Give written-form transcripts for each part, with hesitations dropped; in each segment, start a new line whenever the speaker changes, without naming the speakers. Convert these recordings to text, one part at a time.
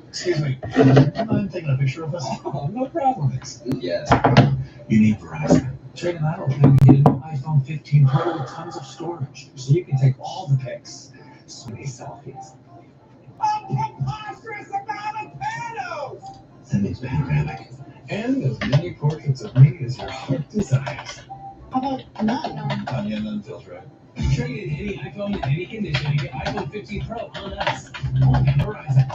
Excuse me. I'm taking a picture of us. Oh, no problem.
Yeah.
You need Verizon. Shayne and I will maybe get a new iPhone 15 Pro with tons of storage, so you can take all the pics. So many selfies. That means panoramic. And as many portraits of me as your heart desires.
How about none?
Yeah, none feels right. Trade in any iPhone in any condition and get iPhone 15 Pro on us. On Verizon.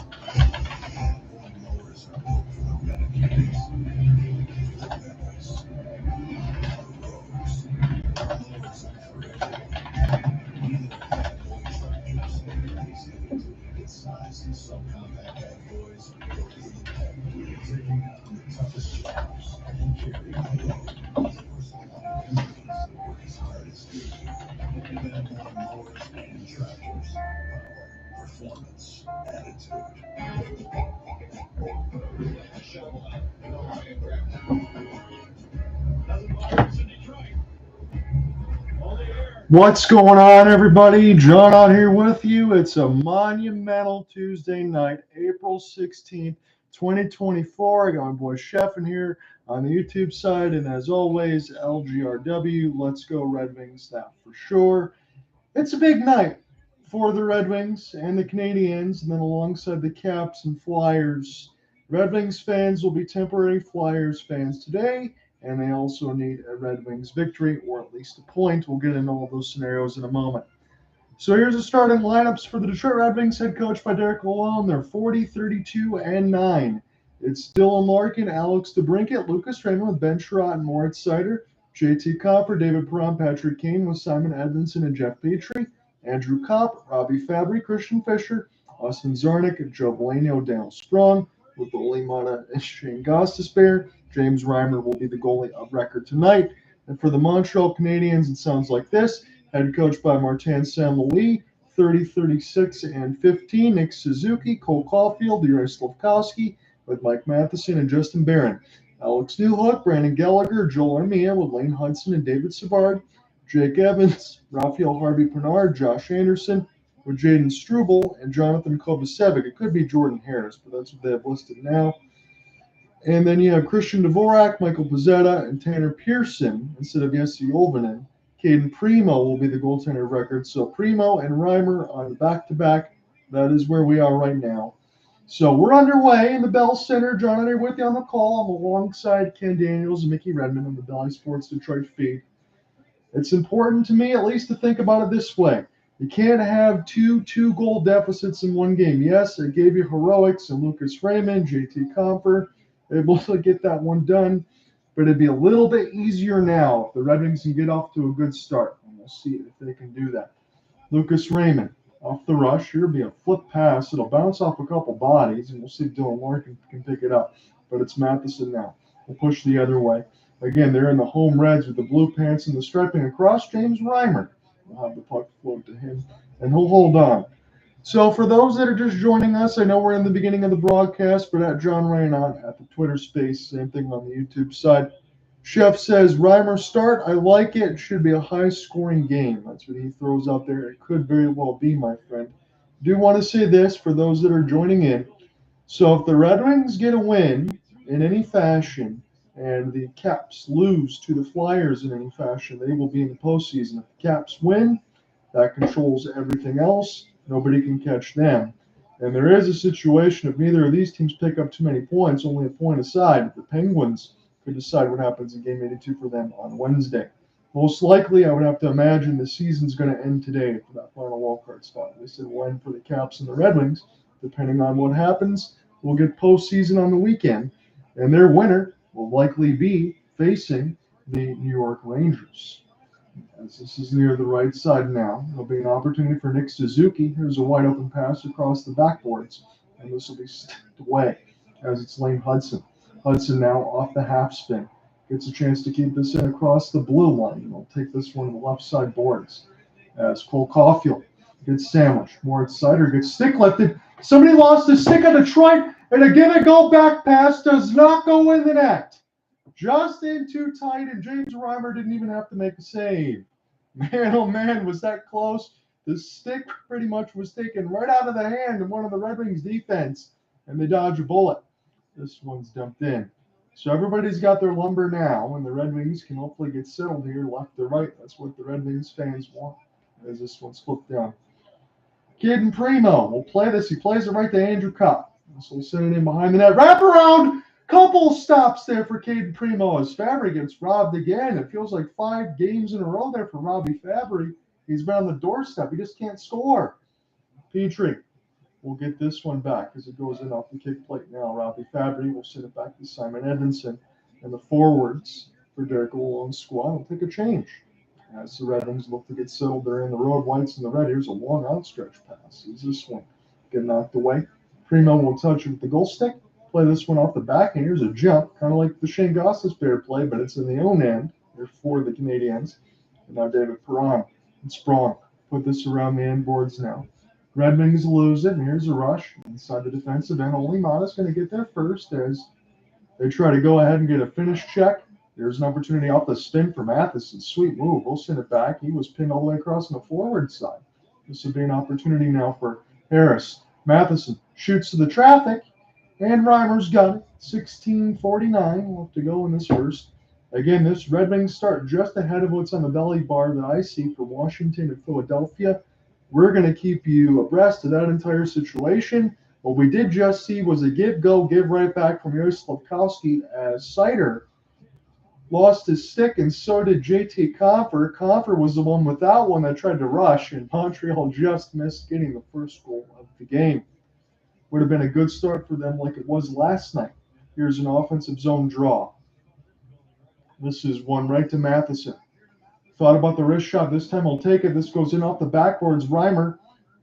Performance attitude.
What's going on, everybody? John out here with you. It's a monumental Tuesday night, April 16th, 2024. I got my boy Chef in here on the YouTube side, and as always, LGRW, Let's Go Red Wings, that for sure. It's a big night for the Red Wings and the Canadiens, and then alongside the Caps and Flyers. Red Wings fans will be temporary Flyers fans today, and they also need a Red Wings victory, or at least a point. We'll get into all those scenarios in a moment. So here's the starting lineups for the Detroit Red Wings, head coached by Derek Lalonde. They're 40, 32, and 9. It's Dylan Larkin, Alex DeBrincat, Lucas Raymond with Ben Sherratt and Moritz Seider, JT Compher, David Perron, Patrick Kane with Simon Edmondson and Jeff Petrie, Andrew Copp, Robbie Fabry, Christian Fischer, Austin Zarnik, Joe Blaney, Daniel Sprong, with Oli Mana and Shayne Gostisbehere. James Reimer will be the goalie of record tonight. And for the Montreal Canadiens, it sounds like this. Head coached by Martin Saint-Louis, 30, 36, and 15. Nick Suzuki, Cole Caulfield, Yuri Slafkowski, with Mike Matheson and Justin Barron. Alex Newhook, Brandon Gallagher, Joel Armia with Lane Hudson and David Savard. Jake Evans, Raphael Harvey-Pinard, Josh Anderson, with Jaden Struble and Jonathan Kovacevic. It could be Jordan Harris, but that's what they have listed now. And then you have Christian Dvorak, Michael Pezzetta, and Tanner Pearson instead of Jesse Olvinen. Caden Primo will be the goaltender of record. So Primo and Reimer on the back-to-back. That is where we are right now. So we're underway in the Bell Center. John and I are with you on the call. I'm alongside Ken Daniels and Mickey Redmond on the Bally Sports Detroit feed. It's important to me at least to think about it this way. You can't have two-goal deficits in one game. Yes, I gave you heroics and Lucas Raymond, JT Compher, able to get that one done. But it'd be a little bit easier now if the Red Wings can get off to a good start. And we'll see if they can do that. Lucas Raymond, off the rush. Here'll be a flip pass. It'll bounce off a couple bodies, and we'll see if Dylan Larkin can pick it up. But it's Matheson now. We'll push the other way. Again, they're in the home reds with the blue pants and the striping across. James Reimer. We'll have the puck float to him, and he'll hold on. So for those that are just joining us, I know we're in the beginning of the broadcast, but at John Raymond at the Twitter space, same thing on the YouTube side. Chef says, Reimer start. I like it. It should be a high-scoring game. That's what he throws out there. It could very well be, my friend. Do want to say this for those that are joining in. So if the Red Wings get a win in any fashion and the Caps lose to the Flyers in any fashion, they will be in the postseason. If the Caps win, that controls everything else. Nobody can catch them. And there is a situation if neither of these teams pick up too many points, only a point aside, the Penguins could decide what happens in Game 82 for them on Wednesday. Most likely, I would have to imagine the season's going to end today for that final wildcard spot. They said we'll end for the Caps and the Red Wings. Depending on what happens, we'll get postseason on the weekend. And their winner will likely be facing the New York Rangers. As this is near the right side now, there'll be an opportunity for Nick Suzuki. Here's a wide open pass across the backboards, and this will be stepped away as it's Lane Hudson. Hudson now off the half spin. Gets a chance to keep this in across the blue line, and he'll take this one to the left side boards. As Cole Caulfield gets sandwiched. Moritz Seider gets stick lifted. Somebody lost the stick on Detroit, and a give-and-go back pass does not go in the net. Just in too tight, and James Reimer didn't even have to make a save. Man, oh man, was that close. The stick pretty much was taken right out of the hand of one of the Red Wings defense, and they dodge a bullet. This one's dumped in. So everybody's got their lumber now, and the Red Wings can hopefully get settled here left to right. That's what the Red Wings fans want, as this one's flipped down. Kid and Primo will play this. He plays it right to Andrew Copp. So he'll send it in behind the net. Wrap around! Couple stops there for Cade and Primo as Fabry gets robbed again. It feels like 5 games in a row there for Robbie Fabry. He's been on the doorstep. He just can't score. Petrie will get this one back as it goes in off the kick plate now. Robbie Fabry will send it back to Simon Edmondson. And the forwards for Derek Lalonde's squad will take a change. As the Red Wings look to get settled, they're in the road, whites and the red. Here's a long outstretch pass. Is this one get knocked away? Primo will touch it with the goal stick. Play this one off the back, and here's a jump, kind of like the Shayne Gostisbehere play, but it's in the own end. They're for the Canadians. And now David Perron and Sprong put this around the end boards now. Red Wings lose it, and here's a rush inside the defensive end. Only Mata's going to get there first as they try to go ahead and get a finish check. There's an opportunity off the spin for Matheson. Sweet move. We'll send it back. He was pinned all the way across on the forward side. This would be an opportunity now for Harris. Matheson shoots to the traffic, and Reimer's got it. 16:49 will have to go in this first. Again, this Red Wings start just ahead of what's on the belly bar that I see for Washington and Philadelphia. We're going to keep you abreast of that entire situation. What we did just see was a give, go, give right back from Slavkowski as Seider lost his stick, and so did JT Compher. Compher was the one without one that tried to rush, and Montreal just missed getting the first goal of the game. Would have been a good start for them like it was last night. Here's an offensive zone draw. This is one right to Matheson. Thought about the wrist shot. This time he'll take it. This goes in off the backboards. Reimer,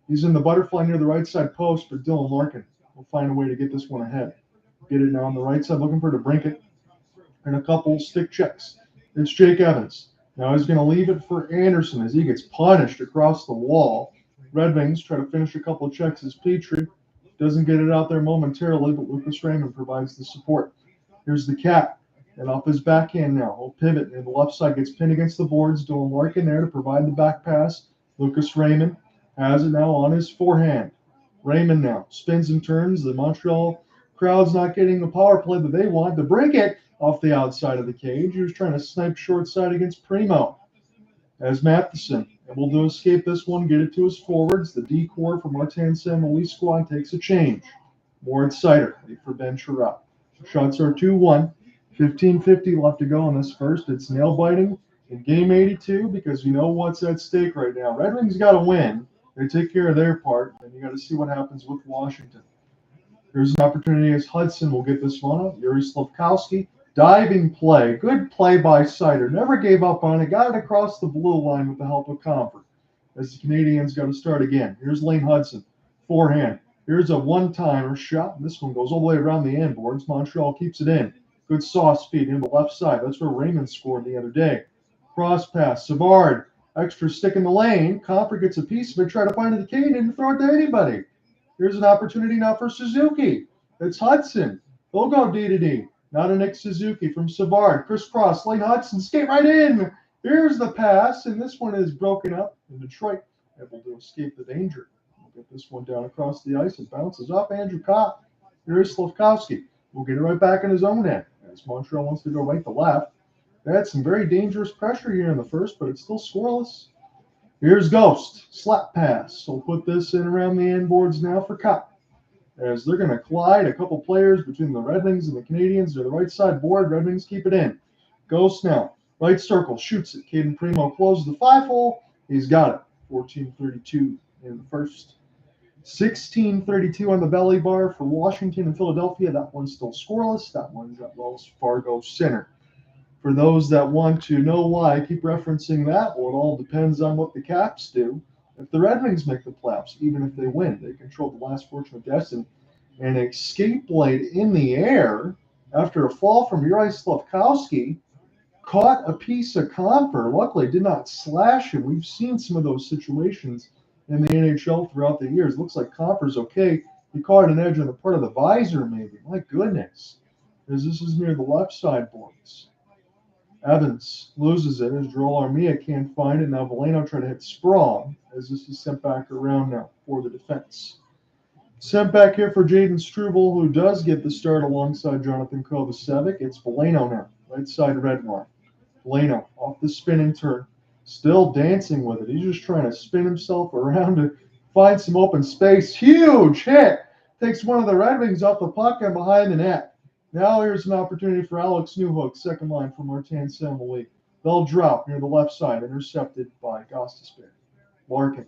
he's in the butterfly near the right side post, but Dylan Larkin will find a way to get this one ahead. Get it now on the right side, looking for DeBrincat. And a couple stick checks. It's Jake Evans. Now he's going to leave it for Anderson as he gets punished across the wall. Red Wings try to finish a couple of checks as Petrie doesn't get it out there momentarily, but Lucas Raymond provides the support. Here's the Cat. And off his backhand now. He'll pivot, and the left side gets pinned against the boards. Dylan Larkin there to provide the back pass. Lucas Raymond has it now on his forehand. Raymond now spins and turns. The Montreal crowd's not getting the power play that they want. DeBrincat off the outside of the cage. He was trying to snipe short side against Primo. As Matheson able to escape this one, get it to his forwards. The D-core for Martin Saint-Louis squad takes a change. Moritz Seider for Ben Chirot. Shots are 2-1. 15:50 left to go in this first. It's nail-biting in game 82 because you know what's at stake right now. Red Wings got to win. They take care of their part, and you got to see what happens with Washington. There's an opportunity as Hudson will get this one up. Yuri Slavkowski. Diving play. Good play by Seider. Never gave up on it. Got it across the blue line with the help of Compher. As the Canadians got to start again. Here's Lane Hudson. Forehand. Here's a one-timer shot. And this one goes all the way around the end boards. Montreal keeps it in. Good saw speed in the left side. That's where Raymond scored the other day. Cross pass. Savard. Extra stick in the lane. Compher gets a piece of it. Try to find it to Kane and throw it to anybody. Here's an opportunity now for Suzuki. It's Hudson. He'll go D to D. Not a Nick Suzuki from Savard. Crisscross. Lane Hudson. Skate right in. Here's the pass. And this one is broken up. And Detroit able to escape the danger. We'll get this one down across the ice. It bounces off Andrew Copp. Here's Slavkowski. We'll get it right back in his own end. As Montreal wants to go right to left. They had some very dangerous pressure here in the first, but it's still scoreless. Here's Ghost. Slap pass. So we'll put this in around the end boards now for Copp. As they're going to collide a couple players between the Red Wings and the Canadians. They're the right side board. Red Wings keep it in. Ghost now. Right circle. Shoots it. Caden Primo closes the 5-hole. He's got it. 14:32 in the first. 16:32 on the belly bar for Washington and Philadelphia. That one's still scoreless. That one's at Wells Fargo Center. For those that want to know why I keep referencing that, well, it all depends on what the Caps do. If the Red Wings make the playoffs, even if they win, they control the last fortune of destiny. An escape blade in the air after a fall from Yuri Slavkowski caught a piece of Compher. Luckily, did not slash him. We've seen some of those situations in the NHL throughout the years. Looks like Compher's okay. He caught an edge on the part of the visor, maybe. My goodness. As this is near the left side boards. Evans loses it as Joel Armia can't find it. Now Valeno trying to hit Sprong as this is sent back around now for the defense. Sent back here for Jaden Struble, who does get the start alongside Jonathan Kovacevic. It's Valeno now, right side red line. Valeno off the spinning turn, still dancing with it. He's just trying to spin himself around to find some open space. Huge hit! Takes one of the Red Wings off the puck and behind the net. Now here's an opportunity for Alex Newhook, second line for Martin Saint-Louis. They'll drop near the left side, intercepted by Gostisbehere. Larkin.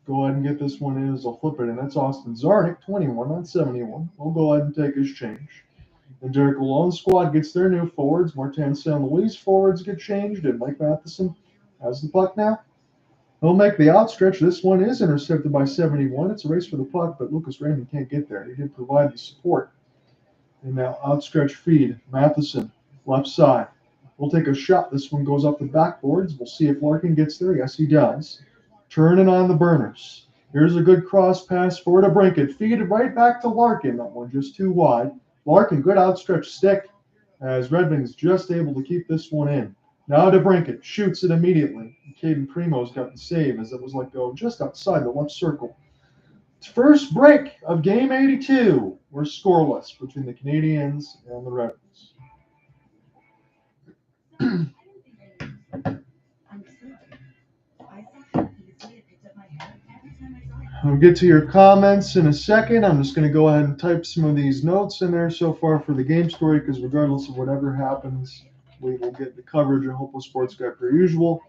Go ahead and get this one in as I'll flip it in. That's Austin Zarnik, 21, not 71. We'll go ahead and take his change. The Derek Lalonde squad gets their new forwards. Martin Saint-Louis forwards get changed, and Mike Matheson has the puck now. He'll make the outstretch. This one is intercepted by 71. It's a race for the puck, but Lucas Raymond can't get there. He did provide the support. And now outstretch feed. Matheson, left side. We'll take a shot. This one goes up the backboards. We'll see if Larkin gets there. Yes, he does. Turning on the burners. Here's a good cross pass for DeBrincat. Feed it right back to Larkin. That one just too wide. Larkin, good outstretched stick as Red Wings just able to keep this one in. Now DeBrincat shoots it immediately. Caden Primo's got the save as it was let go just outside the left circle. First break of game 82. We're scoreless between the Canadiens and the Red Wings. I'll get to your comments in a second. I'm just going to go ahead and type some of these notes in there so far for the game story, because regardless of whatever happens, we will get the coverage of Hopeless Sports Guy per usual.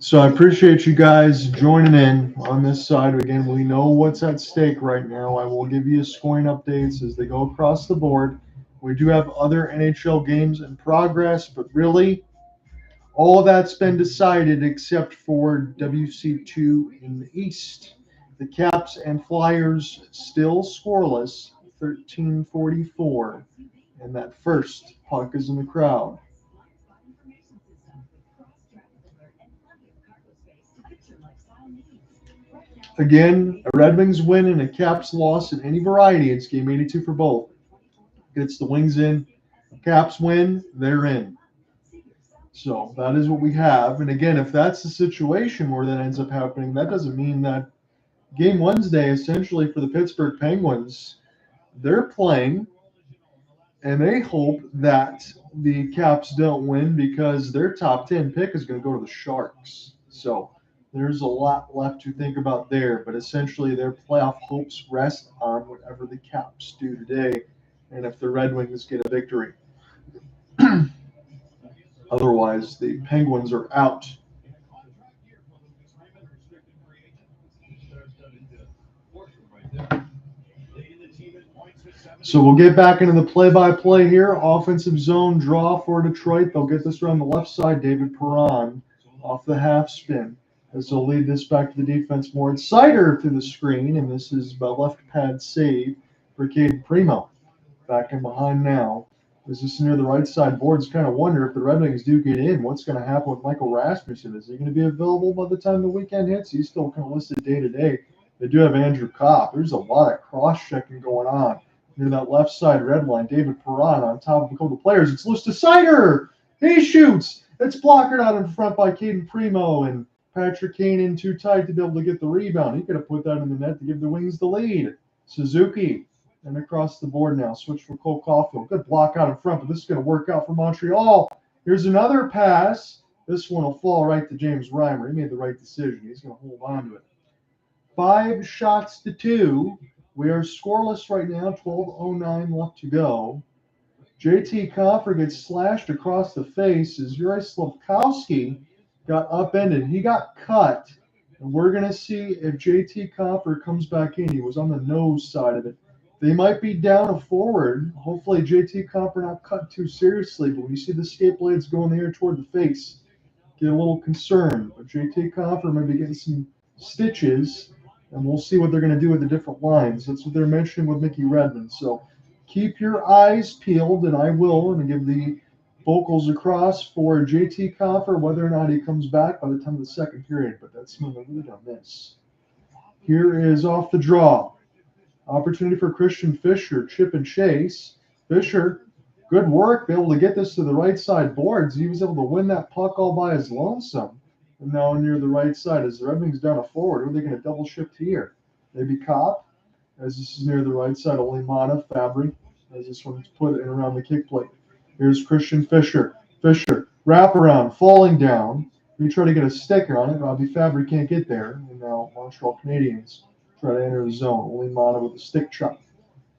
So I appreciate you guys joining in on this side. Again, we know what's at stake right now. I will give you scoring updates as they go across the board. We do have other NHL games in progress, but really all that's been decided except for WC2 in the East. The Caps and Flyers still scoreless, 13:44, and that first puck is in the crowd. Again, a Red Wings win and a Caps loss in any variety. It's game 82 for both. Gets the Wings in. Caps win, they're in. So that is what we have. And again, if that's the situation where that ends up happening, that doesn't mean that game Wednesday, essentially for the Pittsburgh Penguins, they're playing and they hope that the Caps don't win because their top 10 pick is going to go to the Sharks. So there's a lot left to think about there, but essentially their playoff hopes rest on whatever the Caps do today and if the Red Wings get a victory. Otherwise, the Penguins are out. So we'll get back into the play-by-play here. Offensive zone draw for Detroit. They'll get this around the left side. David Perron off the half spin. As they'll lead this back to the defense. Moritz Seider through the screen, and this is a left pad save for Caden Primo. Back in behind now. This is near the right side boards. Kind of wonder if the Red Wings do get in, what's going to happen with Michael Rasmussen? Is he going to be available by the time the weekend hits? He's still kind of listed day to day. They do have Andrew Copp. There's a lot of cross-checking going on near that left side red line. David Perron on top of a couple of players. It's loose to Seider. He shoots. It's blocked out in front by Caden Primo, and Patrick Kane in too tight to be able to get the rebound. He could have put that in the net to give the Wings the lead. Suzuki. And across the board now, switch for Cole Caulfield. Good block out in front, but this is going to work out for Montreal. Here's another pass. This one will fall right to James Reimer. He made the right decision. He's going to hold on to it. 5 shots to 2. We are scoreless right now. 12:09 left to go. JT Compher gets slashed across the face as Yuri Slafkowski got upended. He got cut. And we're going to see if JT Compher comes back in. He was on the nose side of it. They might be down a forward. Hopefully JT Compher not cut too seriously, but when you see the skate blades go in the air toward the face, get a little concerned. But JT Compher may be getting some stitches, and we'll see what they're going to do with the different lines. That's what they're mentioning with Mickey Redmond. So keep your eyes peeled, and I will, and give the vocals across for JT Compher, whether or not he comes back by the time of the second period. But that's something I'm really going to miss. Here is off the draw. Opportunity for Christian Fisher, chip and chase. Fisher, good work, be able to get this to the right side boards. He was able to win that puck all by his lonesome. And now near the right side, as the Red Wings down a forward, who are they going to double shift here? Maybe Copp, as this is near the right side, only Mana, Fabry, as this one's put in around the kick plate. Here's Christian Fisher. Fisher, wrap around, falling down. We try to get a sticker on it. Robbie Fabry can't get there. And now Montreal Canadiens try to enter the zone. Only Mana with a stick chop.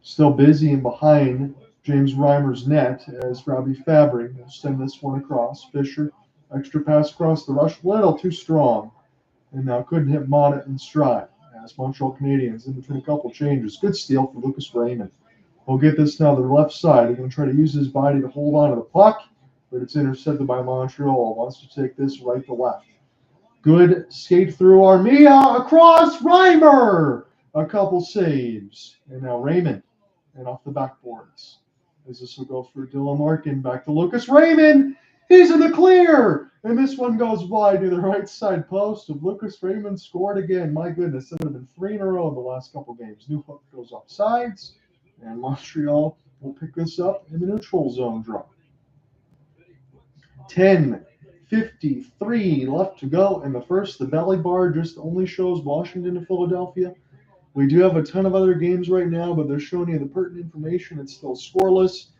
Still busy and behind James Reimer's net as Robbie Fabry will send this one across. Fisher, extra pass across the rush, little too strong. And now couldn't hit Mana in stride. As Montreal Canadiens in between a couple changes. Good steal for Lucas Raymond. We'll get this now to the left side. He's going to try to use his body to hold on to the puck, but it's intercepted by Montreal. Wants to take this right to left. Good skate through Armia across Reimer. A couple saves. And now Raymond. And off the backboards. As this will go for Dylan Larkin. Back to Lucas Raymond. He's in the clear. And this one goes wide to the right side post. Of Lucas Raymond scored again. My goodness, that would have been 3 in a row in the last couple games. New hook goes off sides. And Montreal will pick this up in the neutral zone draw. 10:53 left to go in the first. The Bally bar just only shows Washington and Philadelphia. We do have a ton of other games right now, but they're showing you the pertinent information. It's still scoreless.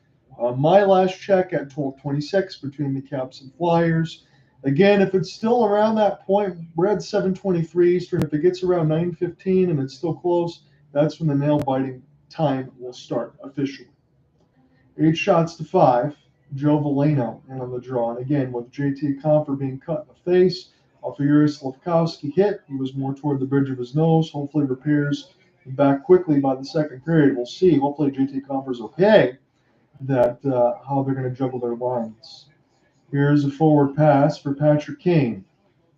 My last check at 12:26 between the Caps and Flyers. Again, if it's still around that point, we're at 7:23 Eastern. If it gets around 9:15 and it's still close, that's when the nail-biting time will start officially. 8 shots to 5. Joe Veleno in on the draw. And again, with JT Compher being cut in the face off a Yuri Slavkovsky hit, he was more toward the bridge of his nose. Hopefully repairs back quickly by the second period. We'll see. Hopefully JT Compher's okay. That how they're going to juggle their lines. Here's a forward pass for Patrick Kane.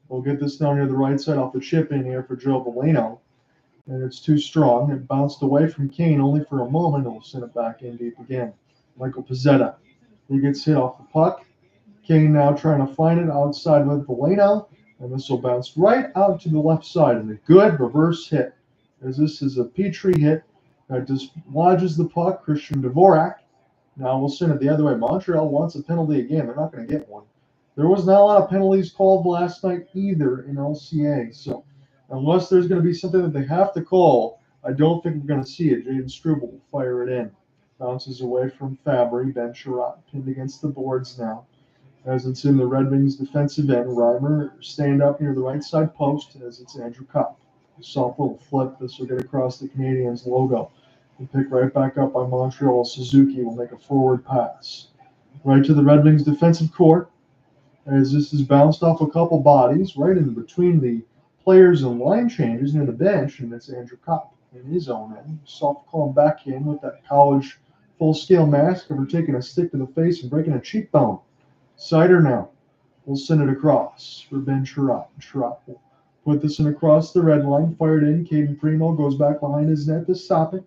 We'll get this down near the right side off the chip in here for Joe Veleno. And it's too strong. It bounced away from Kane only for a moment. And we'll send it back in deep again. Michael Pezzetta. He gets hit off the puck. Kane now trying to find it outside with Veleno. And this will bounce right out to the left side. And a good reverse hit. As this is a Petrie hit that just lodges the puck. Christian Dvorak. Now we'll send it the other way. Montreal wants a penalty again. They're not going to get one. There was not a lot of penalties called last night either in LCA. So unless there's going to be something that they have to call, I don't think we're going to see it. Jaden Struble will fire it in. Bounces away from Fabry. Ben Sherratt pinned against the boards now. As it's in the Red Wings defensive end, Reimer stand up near the right side post as it's Andrew Copp. Soft little flip. This will get across the Canadiens logo. And pick right back up by Montreal. Suzuki will make a forward pass. Right to the Red Wings defensive court. As this is bounced off a couple bodies, right in between the players and line changes near the bench, and it's Andrew Copp in his own end. Soft calling back in with that college full-scale mask over taking a stick to the face and breaking a cheekbone. Seider now will send it across for Ben Sherratt. Sherratt will put this in across the red line, fired in. Caden Primo goes back behind his net to stop it.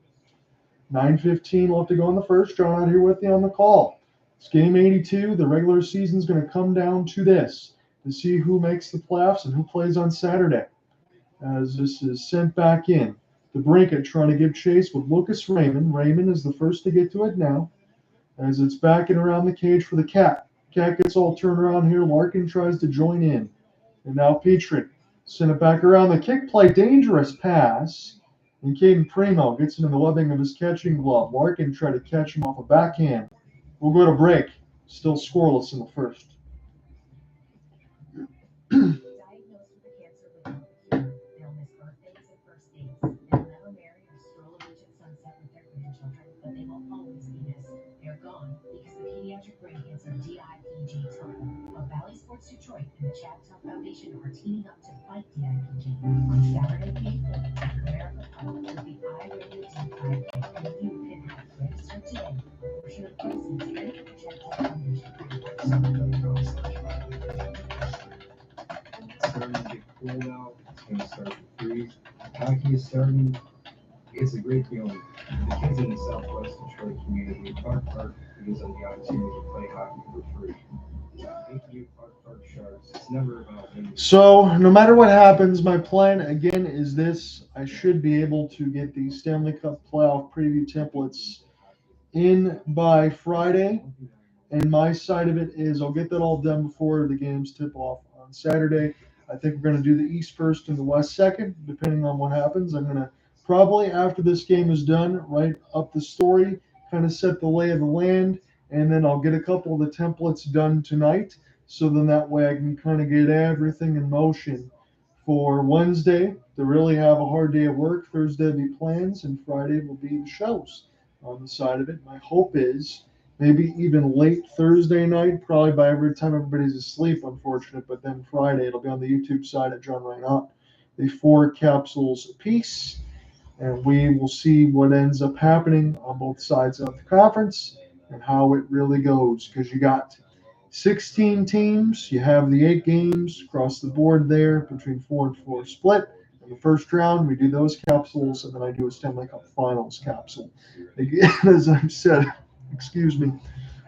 9:15 left to go in the first. John out here with you on the call. It's game 82. The regular season is going to come down to this, to see who makes the playoffs and who plays on Saturday. As this is sent back in. DeBrincat trying to give chase with Lucas Raymond. Raymond is the first to get to it now. As it's backing around the cage for the Cat. Cat gets all turned around here. Larkin tries to join in. And now Petrie send it back around the kick play. Dangerous pass. And Caden Primo gets it in the webbing of his catching glove. Larkin tried to catch him off a backhand. We'll go to break. Still scoreless in the first.
Pediatric brain cancer DIPG trial of Bally Sports Detroit and the Chaptel Foundation are teaming up to fight DIPG on Saturday, May 4th. America Cup with the iRadio D5 and you can have register today. Portion of proceeds straight to the Chaptel Foundation.
because of the opportunity to play hockey for free. Thank you, Park Sharks. It's never about winning.
So, no matter what happens, my plan again is this. I should be able to get the Stanley Cup playoff preview templates in by Friday. And my side of it is I'll get that all done before the games tip off on Saturday. I think we're going to do the East first and the West second, depending on what happens. I'm going to probably, after this game is done, write up the story, kind of set the lay of the land, and then I'll get a couple of the templates done tonight. So then that way I can kind of get everything in motion for Wednesday to really have a hard day of work. Thursday will be plans, and Friday will be the shows on the side of it. My hope is maybe even late Thursday night, probably by every time everybody's asleep, unfortunate. But then Friday, it'll be on the YouTube side at John Raynott, the 4 capsules apiece. And we will see what ends up happening on both sides of the conference and how it really goes. Because you got 16 teams, you have the 8 games across the board there between 4 and 4 split. In the first round, we do those capsules, and then I do a Stanley Cup Finals capsule. Again, as I've said, excuse me,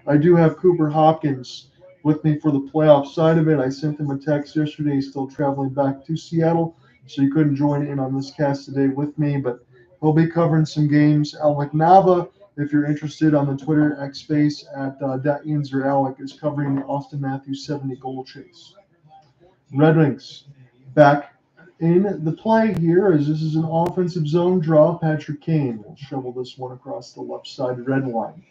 I do have Cooper Hopkins with me for the playoff side of it. I sent him a text yesterday. He's still traveling back to Seattle, so he couldn't join in on this cast today with me, but he'll be covering some games. Alec Nava, if you're interested, on the Twitter X space at .Yinzer Alec, is covering the Austin Matthews 70 goal chase. Red Wings back in the play here, as this is an offensive zone draw. Patrick Kane will shovel this one across the left side red line,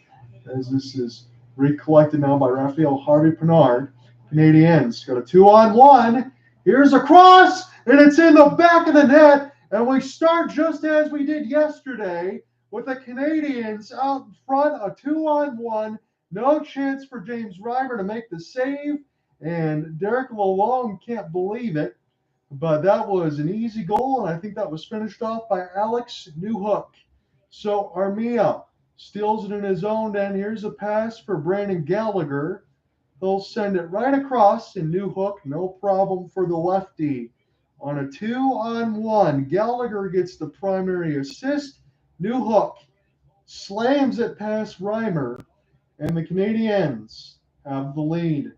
as this is recollected now by Raphael Harvey-Pinard. Canadiens got a 2-on-1. Here's a cross, and it's in the back of the net. And we start just as we did yesterday with the Canadiens out in front, a 2-on-1. No chance for James Reimer to make the save. And Derek Lalonde can't believe it. But that was an easy goal, and I think that was finished off by Alex Newhook. So Armia steals it in his own end. Here's a pass for Brandon Gallagher. He'll send it right across, and Newhook, no problem for the lefty. On a 2-on-1, Gallagher gets the primary assist. Newhook slams it past Reimer, and the Canadiens have the lead.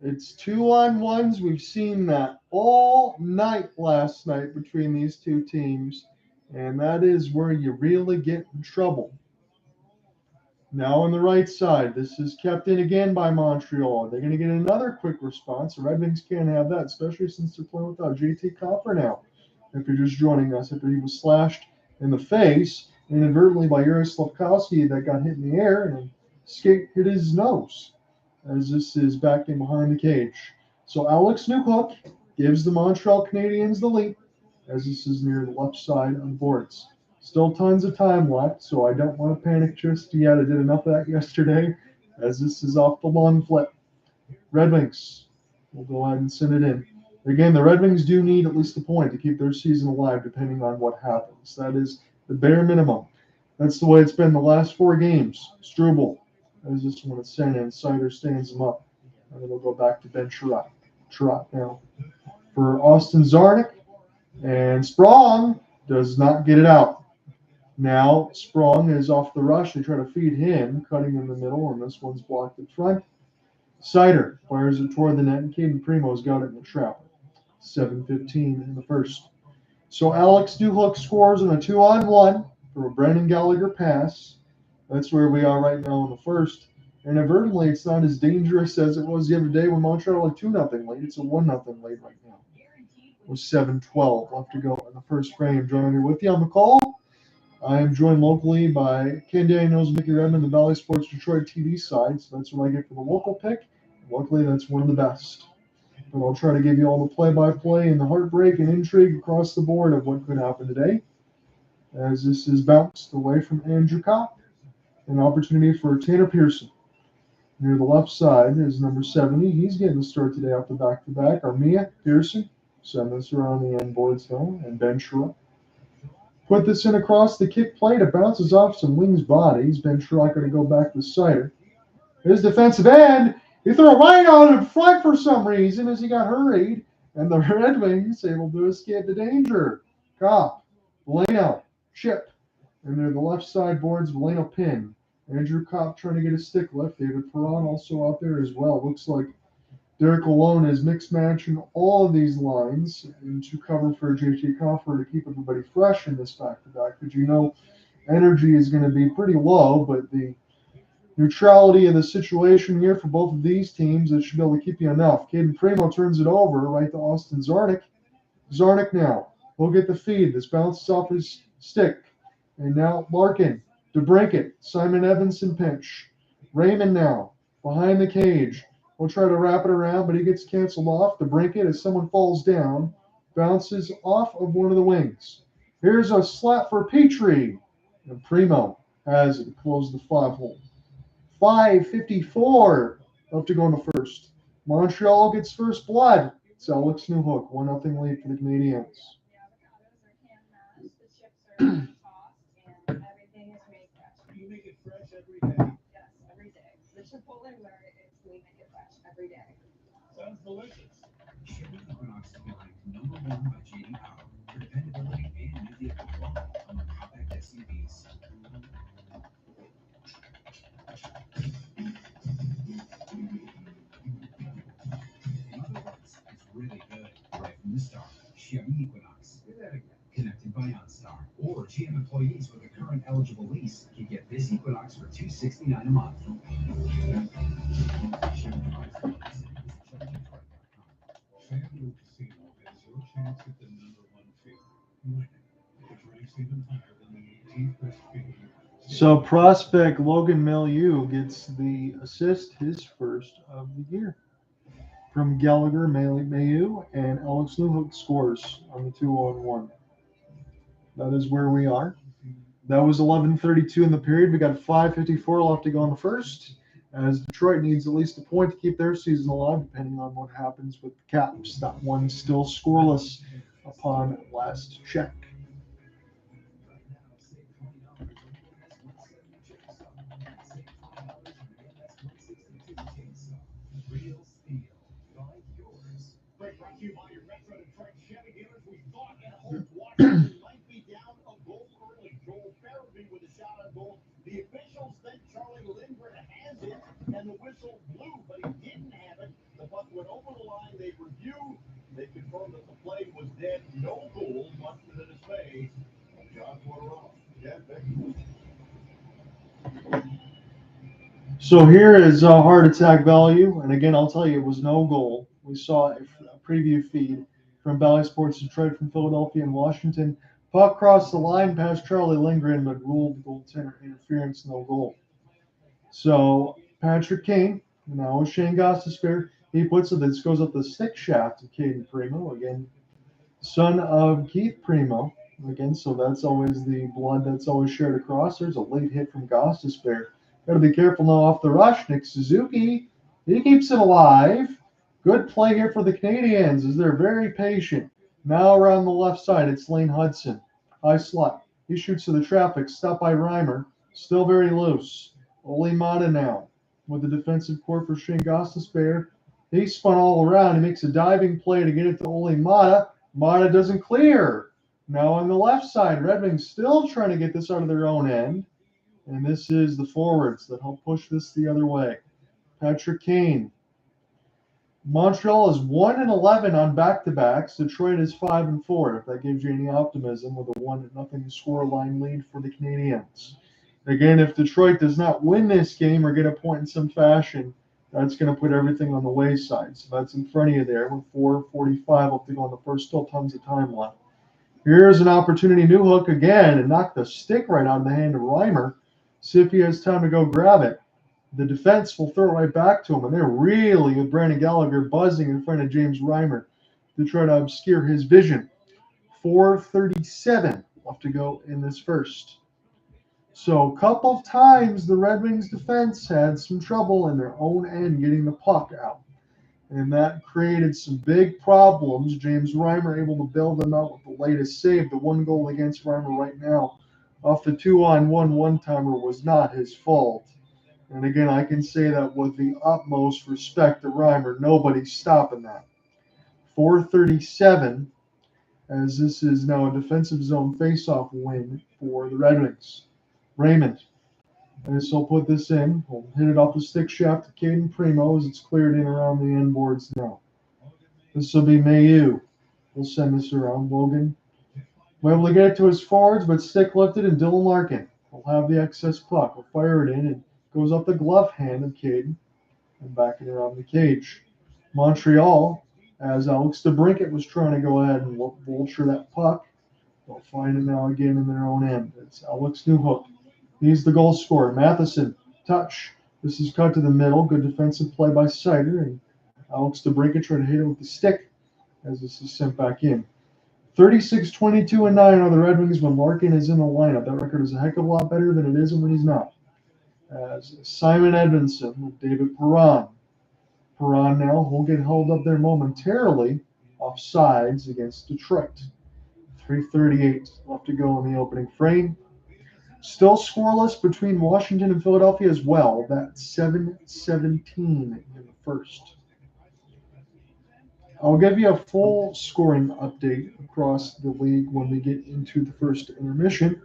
It's 2-on-1s. We've seen that all night last night between these two teams, and that is where you really get in trouble. Now on the right side, this is kept in again by Montreal. They're going to get another quick response. The Red Wings can't have that, especially since they're playing without JT Compher now. If you're just joining us, after he was slashed in the face inadvertently by Yuri Slafkowski that got hit in the air and skate hit his nose, as this is back in behind the cage. So Alex Newhook gives the Montreal Canadiens the lead, as this is near the left side on the boards. Still tons of time left, so I don't want to panic just yet. I did enough of that yesterday, as this is off the long flip. Red Wings will go ahead and send it in. Again, the Red Wings do need at least a point to keep their season alive, depending on what happens. That is the bare minimum. That's the way it's been the last 4 games. Struble, as this one is sent in. Seider stands him up. And then we'll go back to Ben Sherratt. Sherratt now for Austin Czarnik. And Sprong does not get it out. Now Sprong is off the rush. They try to feed him, cutting in the middle, and this one's blocked in front. Seider fires it toward the net, and Caden Primo's got it in the trap. 7:15 in the first. So Alex Newhook scores on a 2-on-1 from a Brandon Gallagher pass. That's where we are right now in the first. And inadvertently, it's not as dangerous as it was the other day when Montreal had 2-0 lead. It's a 1-0 lead right now. With 7:12 left to go in the first frame. Joining me with you on the call, I am joined locally by Ken Daniels and Mickey Redmond, the Bally Sports Detroit TV side. So that's what I get for the local pick. Luckily, that's one of the best. But I'll try to give you all the play-by-play and the heartbreak and intrigue across the board of what could happen today. As this is bounced away from Andrew Copp. An opportunity for Tanner Pearson. Near the left side is number 70. He's getting the start today off the back-to-back. Armia, Pearson, send this around the end boards now, and Ben Sherratt. Put this in across the kick plate. It bounces off some Wings bodies. Ben Sherratt going to go back with Seider. His defensive end. He threw it right out in front for some reason as he got hurried, and the Red Wings able to escape the danger. Copp, Valeno, chip, and near the left side boards, Valeno pin, Andrew Copp trying to get a stick left. David Perron also out there as well. Looks like Derek Lalonde is mix matching all of these lines to cover for JT Compher to keep everybody fresh in this back-to-back. Because you know energy is going to be pretty low, but the neutrality of the situation here for both of these teams, it should be able to keep you enough. Caden Primo turns it over right to Austin Zarnik. Zarnik now will get the feed. This bounces off his stick. And now Larkin, DeBrincat, Simon Evanson pinch. Raymond now behind the cage. We'll try to wrap it around, but he gets canceled off. DeBrincat, as someone falls down, bounces off of one of the wings. Here's a slap for Petrie. And Primo has it to close the 5-hole. 5:54 left to go in the first. Montreal gets first blood. It's Alex Newhook, 1-0 lead for the Canadiens.
You make it fresh every day.
Yes, every day. The Chipotle where we make it fresh every day.
Sounds delicious.
Chevy Equinox is ranked #1 by J.D. Power for dependability and new vehicle quality among compact SUVs. In other words, it's really good. Right from the start. Chevy Equinox. Do that again. Connected by OnStar. Or GM employees with a current eligible lease can get this Equinox for $269 a month.
FanDuel Casino has your chance at the #1 fee, winning, which ranks even higher than the 18th best fee.
So prospect Logan Milieu gets the assist, his first of the year. From Gallagher, Milieu, and Alex Newhook scores on the 2-on-1. That is where we are. That was 11:32 in the period. We got 5:54 left to go in the first, as Detroit needs at least a point to keep their season alive, depending on what happens with the Caps. That one still scoreless upon last check.
Brought to you by your Metro Detroit Chevy dealers. We thought at home Washington might be down a goal early. Joel Farabee with a shot on goal. The officials think Charlie Lindgren has it, and the whistle blew, but he didn't have it. The puck went over the line. They reviewed. They confirmed that the play was dead. No goal, much to the dismay of John Porterella. Yeah,
So here is heart attack value, and again, I'll tell you, it was no goal. We saw a preview feed from Bally Sports Detroit from Philadelphia and Washington. Puck crossed the line past Charlie Lindgren, but ruled goaltender interference, no goal. So Patrick Kane, now Shayne Gostisbehere, he puts it. This goes up the stick shaft of Caden Primo, again, son of Keith Primo. Again, so that's always the blood that's always shared across. There's a late hit from Gostisbehere. Got to be careful now off the rush. Nick Suzuki, he keeps it alive. Good play here for the Canadiens as they're very patient. Now around the left side, it's Lane Hudson. High slot. He shoots to the traffic. Stopped by Reimer. Still very loose. Ole Mata now with the defensive core for Shayne Gostisbehere. He spun all around. He makes a diving play to get it to Ole Mata. Mata doesn't clear. Now on the left side, Red Wings still trying to get this out of their own end. And this is the forwards that help push this the other way. Patrick Kane. Montreal is 1-11 on back-to-backs. Detroit is 5-4. If that gives you any optimism, with a 1-0 scoreline lead for the Canadiens. Again, if Detroit does not win this game or get a point in some fashion, that's going to put everything on the wayside. So that's in front of you there with 4:45 left to go in the first. Still tons of time left. Here's an opportunity. Newhook again and knock the stick right out of the hand of Reimer. See if he has time to go grab it. The defense will throw it right back to him, and they're really, with Brandon Gallagher, buzzing in front of James Reimer to try to obscure his vision. 4:37 left to go in this first. So a couple of times the Red Wings defense had some trouble in their own end getting the puck out. And that created some big problems. James Reimer able to bail them out with the latest save. The one goal against Reimer right now off the 2-on-1 one-timer was not his fault. And again, I can say that with the utmost respect to Reimer. Nobody's stopping that. 4:37, as this is now a defensive zone face-off win for the Red Wings. Raymond And this will put this in. We'll hit it off the stick shaft to Caden Primo as it's cleared in around the end boards now. This will be Mayu. We'll send this around. Logan will able to get it to his forwards, but stick lifted, and Dylan Larkin will have the excess puck. Will fire it in, and goes up the glove hand of Caden and back it around the cage. Montreal, as Alex DeBrincat was trying to go ahead and vulture that puck, they'll find it now again in their own end. It's Alex Newhook. He's the goal scorer. Matheson, touch. This is cut to the middle. Good defensive play by Seider, and Alex DeBrincat trying to hit it with the stick as this is sent back in. 36, 22, and 9 are the Red Wings when Larkin is in the lineup. That record is a heck of a lot better than it is when he's not. As Simon Edmondson with David Perron. Perron now will get held up there momentarily off sides against Detroit. 3:38 left to go in the opening frame. Still scoreless between Washington and Philadelphia as well. That's 7-17 in the first. I'll give you a full scoring update across the league when we get into the first intermission,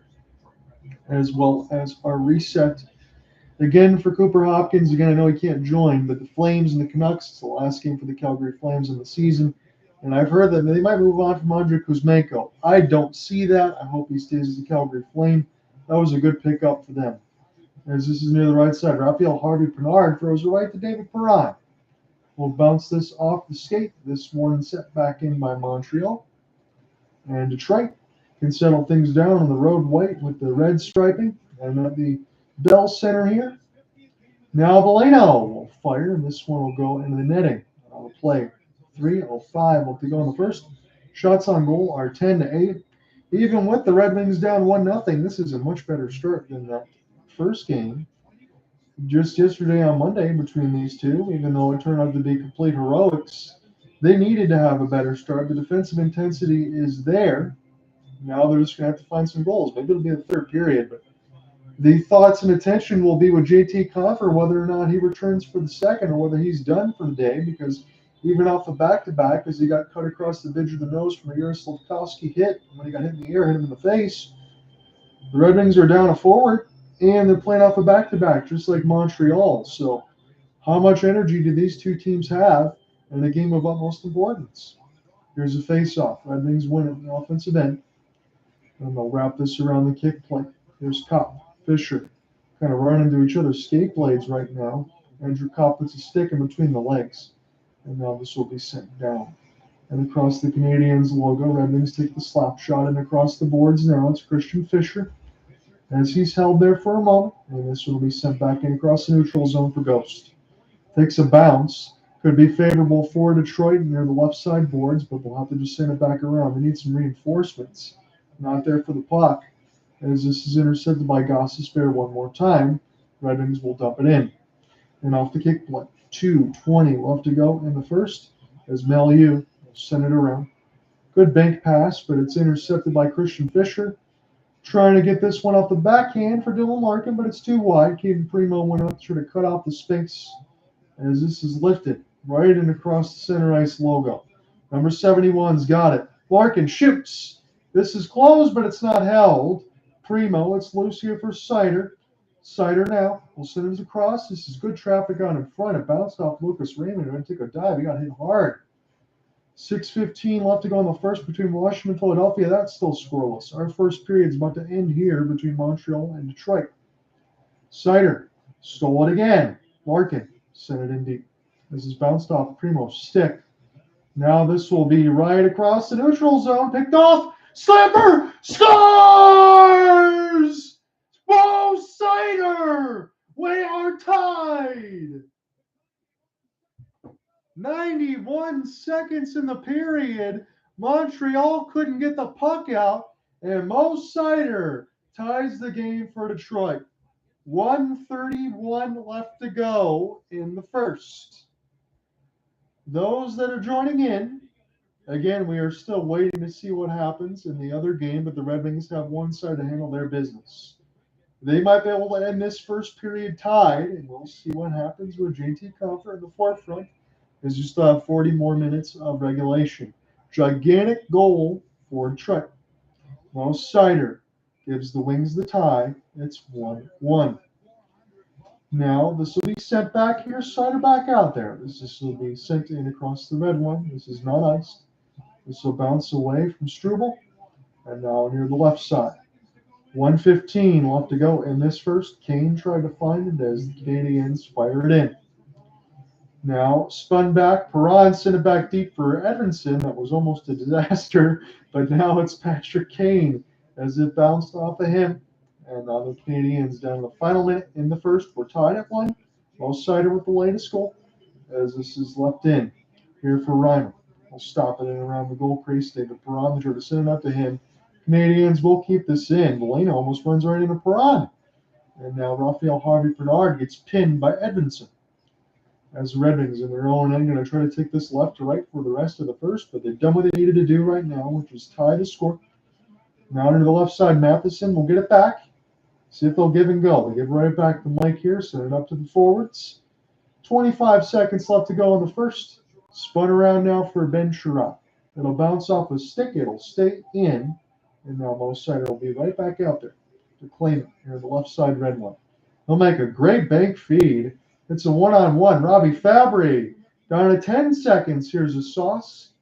as well as our reset. Again, for Cooper Hopkins, again, I know he can't join, but the Flames and the Canucks, it's the last game for the Calgary Flames in the season. And I've heard that they might move on from Andrei Kuzmenko. I don't see that. I hope he stays as a Calgary Flame. That was a good pickup for them. As this is near the right side, Raphael Harvey-Pinard throws it right to David Perron. We'll bounce this off the skate. This one set back in by Montreal. And Detroit can settle things down on the road white with the red striping. And at the Bell Center here. Now Valeno will fire, and this one will go into the netting. On the play. 3:05 left to go in the first. Shots on goal are 10-8. Even with the Red Wings down 1-0, this is a much better start than that first game. Just yesterday on Monday between these two, even though it turned out to be complete heroics, they needed to have a better start. The defensive intensity is there. Now they're just going to have to find some goals. Maybe it'll be the third period, but the thoughts and attention will be with JT Compher, whether or not he returns for the second or whether he's done for the day, because even off the back-to-back, as he got cut across the bridge of the nose from a Yaroslavkovsky hit, when he got hit in the air, hit him in the face, the Red Wings are down a forward, and they're playing off a back-to-back, just like Montreal. So how much energy do these two teams have in a game of utmost importance? Here's a face-off. Red Wings win it in the offensive end, and they'll wrap this around the kick play. Here's Copp, Fisher, kind of running into each other's skate blades right now. Andrew Copp puts a stick in between the legs. And now this will be sent down. And across the Canadiens logo, Red Wings take the slap shot, and across the boards now it's Christian Fisher as he's held there for a moment. And this will be sent back in across the neutral zone for Ghost. Takes a bounce. Could be favorable for Detroit near the left side boards, but they'll have to just send it back around. They need some reinforcements. Not there for the puck. As this is intercepted by Gostisbehere one more time, Red Wings will dump it in. And off the kick play. 2:20 left to go in the first as Mayu will send it around. Good bank pass, but it's intercepted by Christian Fisher. Trying to get this one off the backhand for Dylan Larkin, but it's too wide. Caden Primo went up to try to cut off the space as this is lifted right and across the center ice logo. Number 71's got it. Larkin shoots. This is closed, but it's not held. Primo, it's loose here for Seider. Seider now will send it across. This is good traffic on in front. It bounced off Lucas Raymond. Going to take a dive. He got hit hard. 6:15 left to go in the first between Washington and Philadelphia. That's still scoreless. Our first period is about to end here between Montreal and Detroit. Seider stole it again. Larkin sent it in deep. This is bounced off Primo's stick. Now this will be right across the neutral zone. Picked off. Slapper scores! Whoa, Seider! We are tied! 91 seconds in the period. Montreal couldn't get the puck out, and Mo Seider ties the game for Detroit. 1:31 left to go in the first. Those that are joining in, again, we are still waiting to see what happens in the other game, but the Red Wings have one side to handle their business. They might be able to end this first period tied, and we'll see what happens with JT Compher in the forefront. As you still have 40 more minutes of regulation. Gigantic goal for Detroit. Well, Seider gives the Wings the tie. It's 1-1. Now, this will be sent back here, Seider back out there. This will be sent in across the red one. This is not iced. This will bounce away from Struble, and now near the left side. 1:15 left to go in this first. Kane tried to find it as the Canadians fire it in. Now, spun back. Perron sent it back deep for Edmondson. That was almost a disaster, but now it's Patrick Kane as it bounced off of him. And now the Canadians down to the final minute in the first. We're tied at one. Most Seider with the latest goal as this is left in here for Raymond. We'll stop it in around the goal crease. David Perron trying to send it up to him. Canadians will keep this in. Delaney almost runs right into Perron. And now Raphael Harvey-Bernard gets pinned by Edmondson. As Red Wings in their own end going to try to take this left to right for the rest of the first, but they've done what they needed to do right now, which is tie the score. Now to the left side, Matheson will get it back. See if they'll give and go. They give right back to Mike here, send it up to the forwards. 25 seconds left to go in the first. Spun around now for Ben Sherratt. It'll bounce off a stick. It'll stay in. And now Mo Seider will be right back out there to claim it here on the left side red one. He'll make a great bank feed. It's a one-on-one. Robbie Fabry down to 10 seconds. Here's a sauce.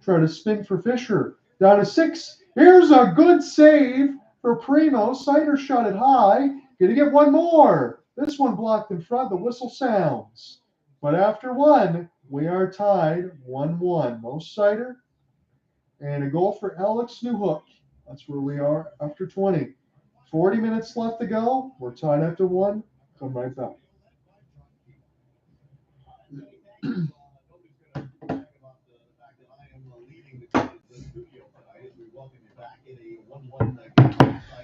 Try to spin for Fisher. Down to 6. Here's a good save for Primo. Seider shot it high. Gonna get one more. This one blocked in front. The whistle sounds. But after one, we are tied 1-1. Mo Seider and a goal for Alex Newhook. That's where we are after 20. 40 minutes left to go. We're tied after one. Come right back.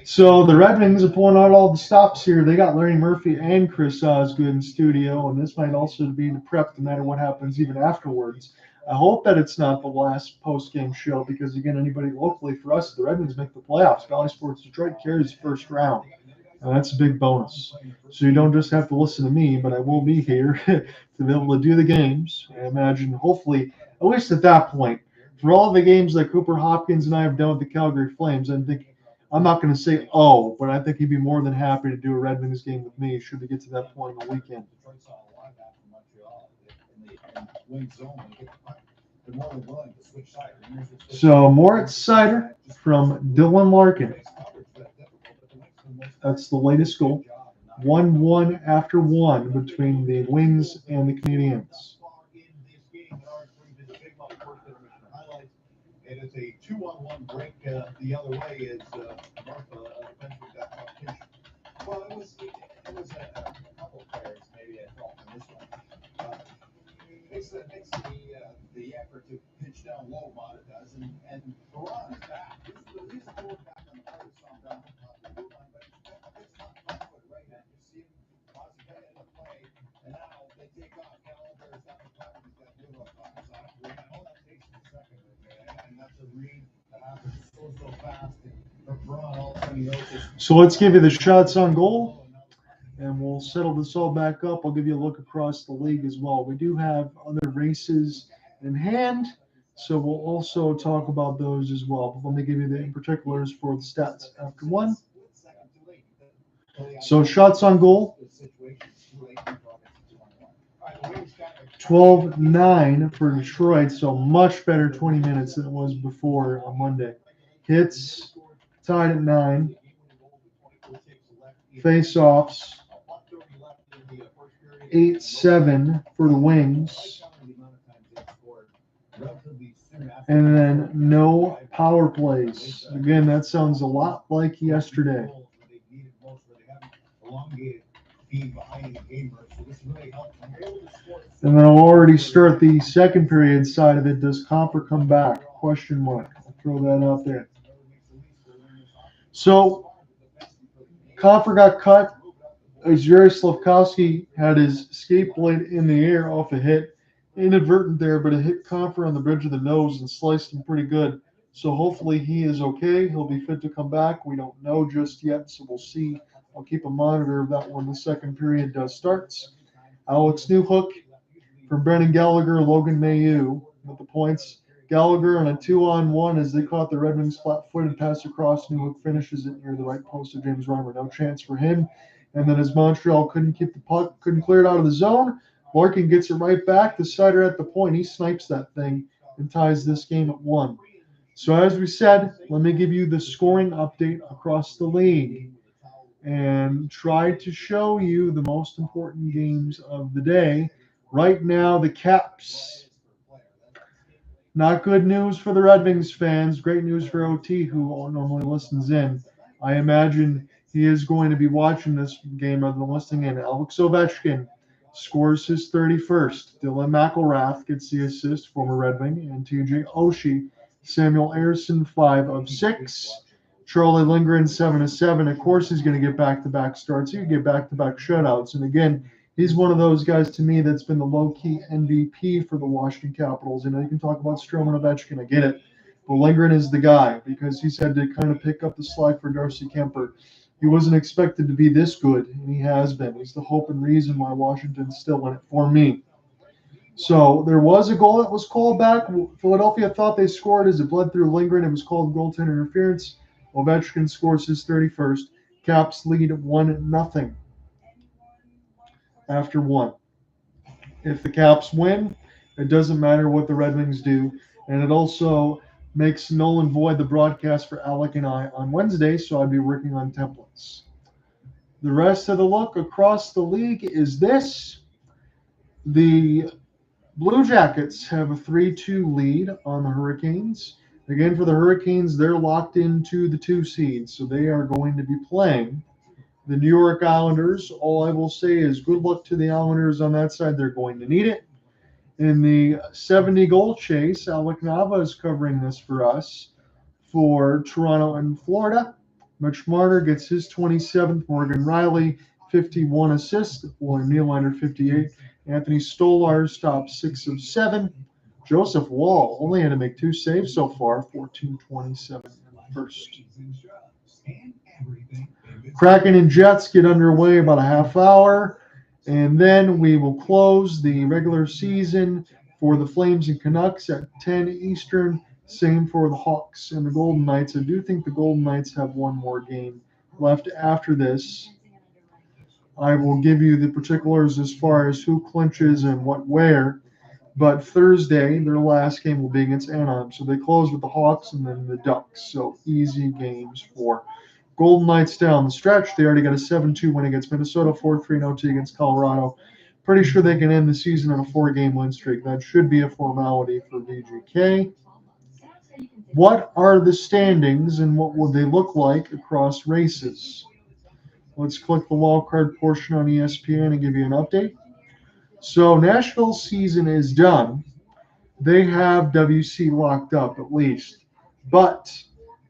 So the Red Wings are pulling out all the stops here. They got Larry Murphy and Chris Osgood in studio, and this might also be the prep no matter what happens even afterwards. I hope that it's not the last post-game show because, again, anybody locally for us, the Red Wings make the playoffs. Bally Sports Detroit carries the first round, and that's a big bonus. So you don't just have to listen to me, but I will be here to be able to do the games. I imagine, hopefully, at least at that point, for all the games that Cooper Hopkins and I have done with the Calgary Flames, I'm not going to say but I think he'd be more than happy to do a Red Wings game with me should we get to that point on the weekend. So Moritz Seider from Dylan Larkin. That's the latest goal. 1-1 after one between the Wings and the Canadians.
And it's a 2-on-1 break the other way is Martha eventually got competition. Well, it was a couple of players maybe I thought on this one. Makes the effort to pitch down low, Mata does, and Perron is back. He's forward back on the other side down the top of the blue line, but it's not flat-footed right now. You see him possibly in the play, and now they take off. Gallagher's got the puck, he's got blue up on his side. All that takes a second, and that's a read that happens so fast. And for Perron, all of a sudden he knows it.
So let's give you the shots on goal, and we'll settle this all back up. I'll give you a look across the league as well. We do have other races in hand, so we'll also talk about those as well. But let me give you the particulars for the stats after one. So shots on goal, 12-9 for Detroit, so much better 20 minutes than it was before on Monday. Hits, tied at 9. Face-offs, 8-7 for the Wings. And then no power plays. Again, that sounds a lot like yesterday. And then I'll already start the second period side of it. Does Compher come back? Question mark. I'll throw that out there. So Compher got cut as Jerry Slavkovsky had his skate blade in the air off a hit. Inadvertent there, but it hit Compher on the bridge of the nose and sliced him pretty good. So hopefully he is okay. He'll be fit to come back. We don't know just yet, so we'll see. I'll keep a monitor of that when the second period starts. Alex Newhook from Brendan Gallagher, Logan Mayu with the points. Gallagher on a 2-on-1 as they caught the Red Wings flat-footed pass across. Newhook finishes it near the right post of James Reimer. No chance for him. And then as Montreal couldn't keep the puck, couldn't clear it out of the zone, Larkin gets it right back to Seider at the point. He snipes that thing and ties this game at 1. So as we said, let me give you the scoring update across the league and try to show you the most important games of the day. Right now, the Caps. Not good news for the Red Wings fans. Great news for OT, who normally listens in. I imagine he is going to be watching this game rather than listening in. Alex Ovechkin scores his 31st. Dylan McElrath gets the assist, former Red Wing, and TJ Oshie. Samuel Ayerson, 5 of 6. Charlie Lindgren, 7 of 7. Of course, he's going to get back-to-back starts. He can get back-to-back shutouts. And again, he's one of those guys to me that's been the low-key MVP for the Washington Capitals. You know, you can talk about Stroman and Ovechkin. I get it. But Lindgren is the guy because he's had to kind of pick up the slack for Darcy Kuemper. He wasn't expected to be this good, and he has been. He's the hope and reason why Washington's still in it for me. So there was a goal that was called back. Philadelphia thought they scored as it bled through Lindgren. It was called goaltender interference. Ovechkin scores his 31st. Caps lead 1-0 after 1. If the Caps win, it doesn't matter what the Red Wings do. And it also makes null and void the broadcast for Alec and I on Wednesday, so I'd be working on templates. The rest of the look across the league is this. The Blue Jackets have a 3-2 lead on the Hurricanes. Again, for the Hurricanes, they're locked into the 2 seeds, so they are going to be playing the New York Islanders. All I will say is good luck to the Islanders on that side. They're going to need it. In the 70-goal chase, Alec Nava is covering this for us for Toronto and Florida. Mitch Marner gets his 27th. Morgan Riley, 51 assists. William Nylander, 58. Anthony Stolarz stops 6 of 7. Joseph Wall only had to make 2 saves so far, 14-27 in the first. Kraken and Jets get underway about a half hour, and then we will close the regular season for the Flames and Canucks at 10 Eastern. Same for the Hawks and the Golden Knights. I do think the Golden Knights have one more game left after this. I will give you the particulars as far as who clinches and what where. But Thursday, their last game will be against Anaheim. So they close with the Hawks and then the Ducks. So easy games for Golden Knights down the stretch. They already got a 7-2 win against Minnesota, 4-3 OT against Colorado. Pretty sure they can end the season on a 4-game win streak. That should be a formality for VGK. What are the standings and what will they look like across races? Let's click the wildcard portion on ESPN and give you an update. So Nashville's season is done. They have WC locked up at least. But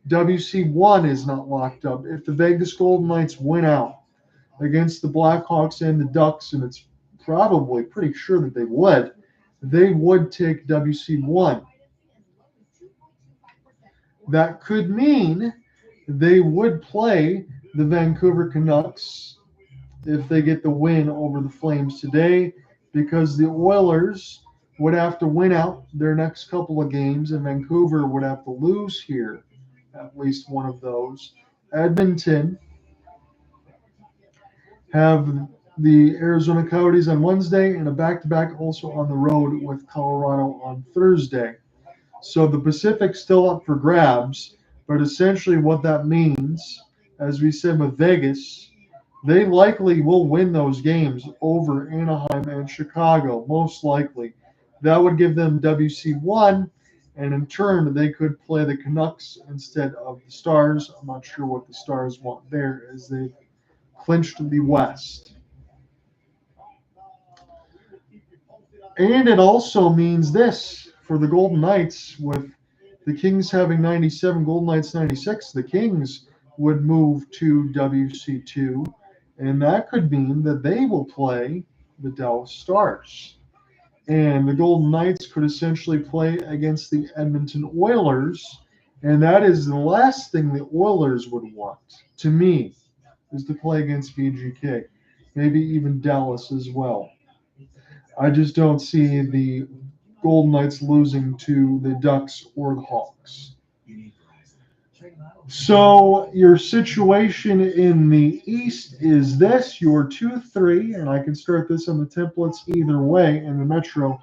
WC1 is not locked up. If the Vegas Golden Knights win out against the Blackhawks and the Ducks, and it's probably pretty sure that they would take WC1. That could mean they would play the Vancouver Canucks if they get the win over the Flames today, because the Oilers would have to win out their next couple of games, and Vancouver would have to lose here, at least one of those. Edmonton have the Arizona Coyotes on Wednesday and a back-to-back also on the road with Colorado on Thursday. So the Pacific's still up for grabs, but essentially what that means, as we said with Vegas, they likely will win those games over Anaheim and Chicago, most likely. That would give them WC1, and in turn, they could play the Canucks instead of the Stars. I'm not sure what the Stars want there, as they've clinched the West. And it also means this for the Golden Knights, with the Kings having 97, Golden Knights 96, the Kings would move to WC2, and that could mean that they will play the Dallas Stars. And the Golden Knights could essentially play against the Edmonton Oilers, and that is the last thing the Oilers would want, to me, is to play against VGK, maybe even Dallas as well. I just don't see the Golden Knights losing to the Ducks or the Hawks. So your situation in the East is this: your 2-3, and I can start this on the templates either way. In the Metro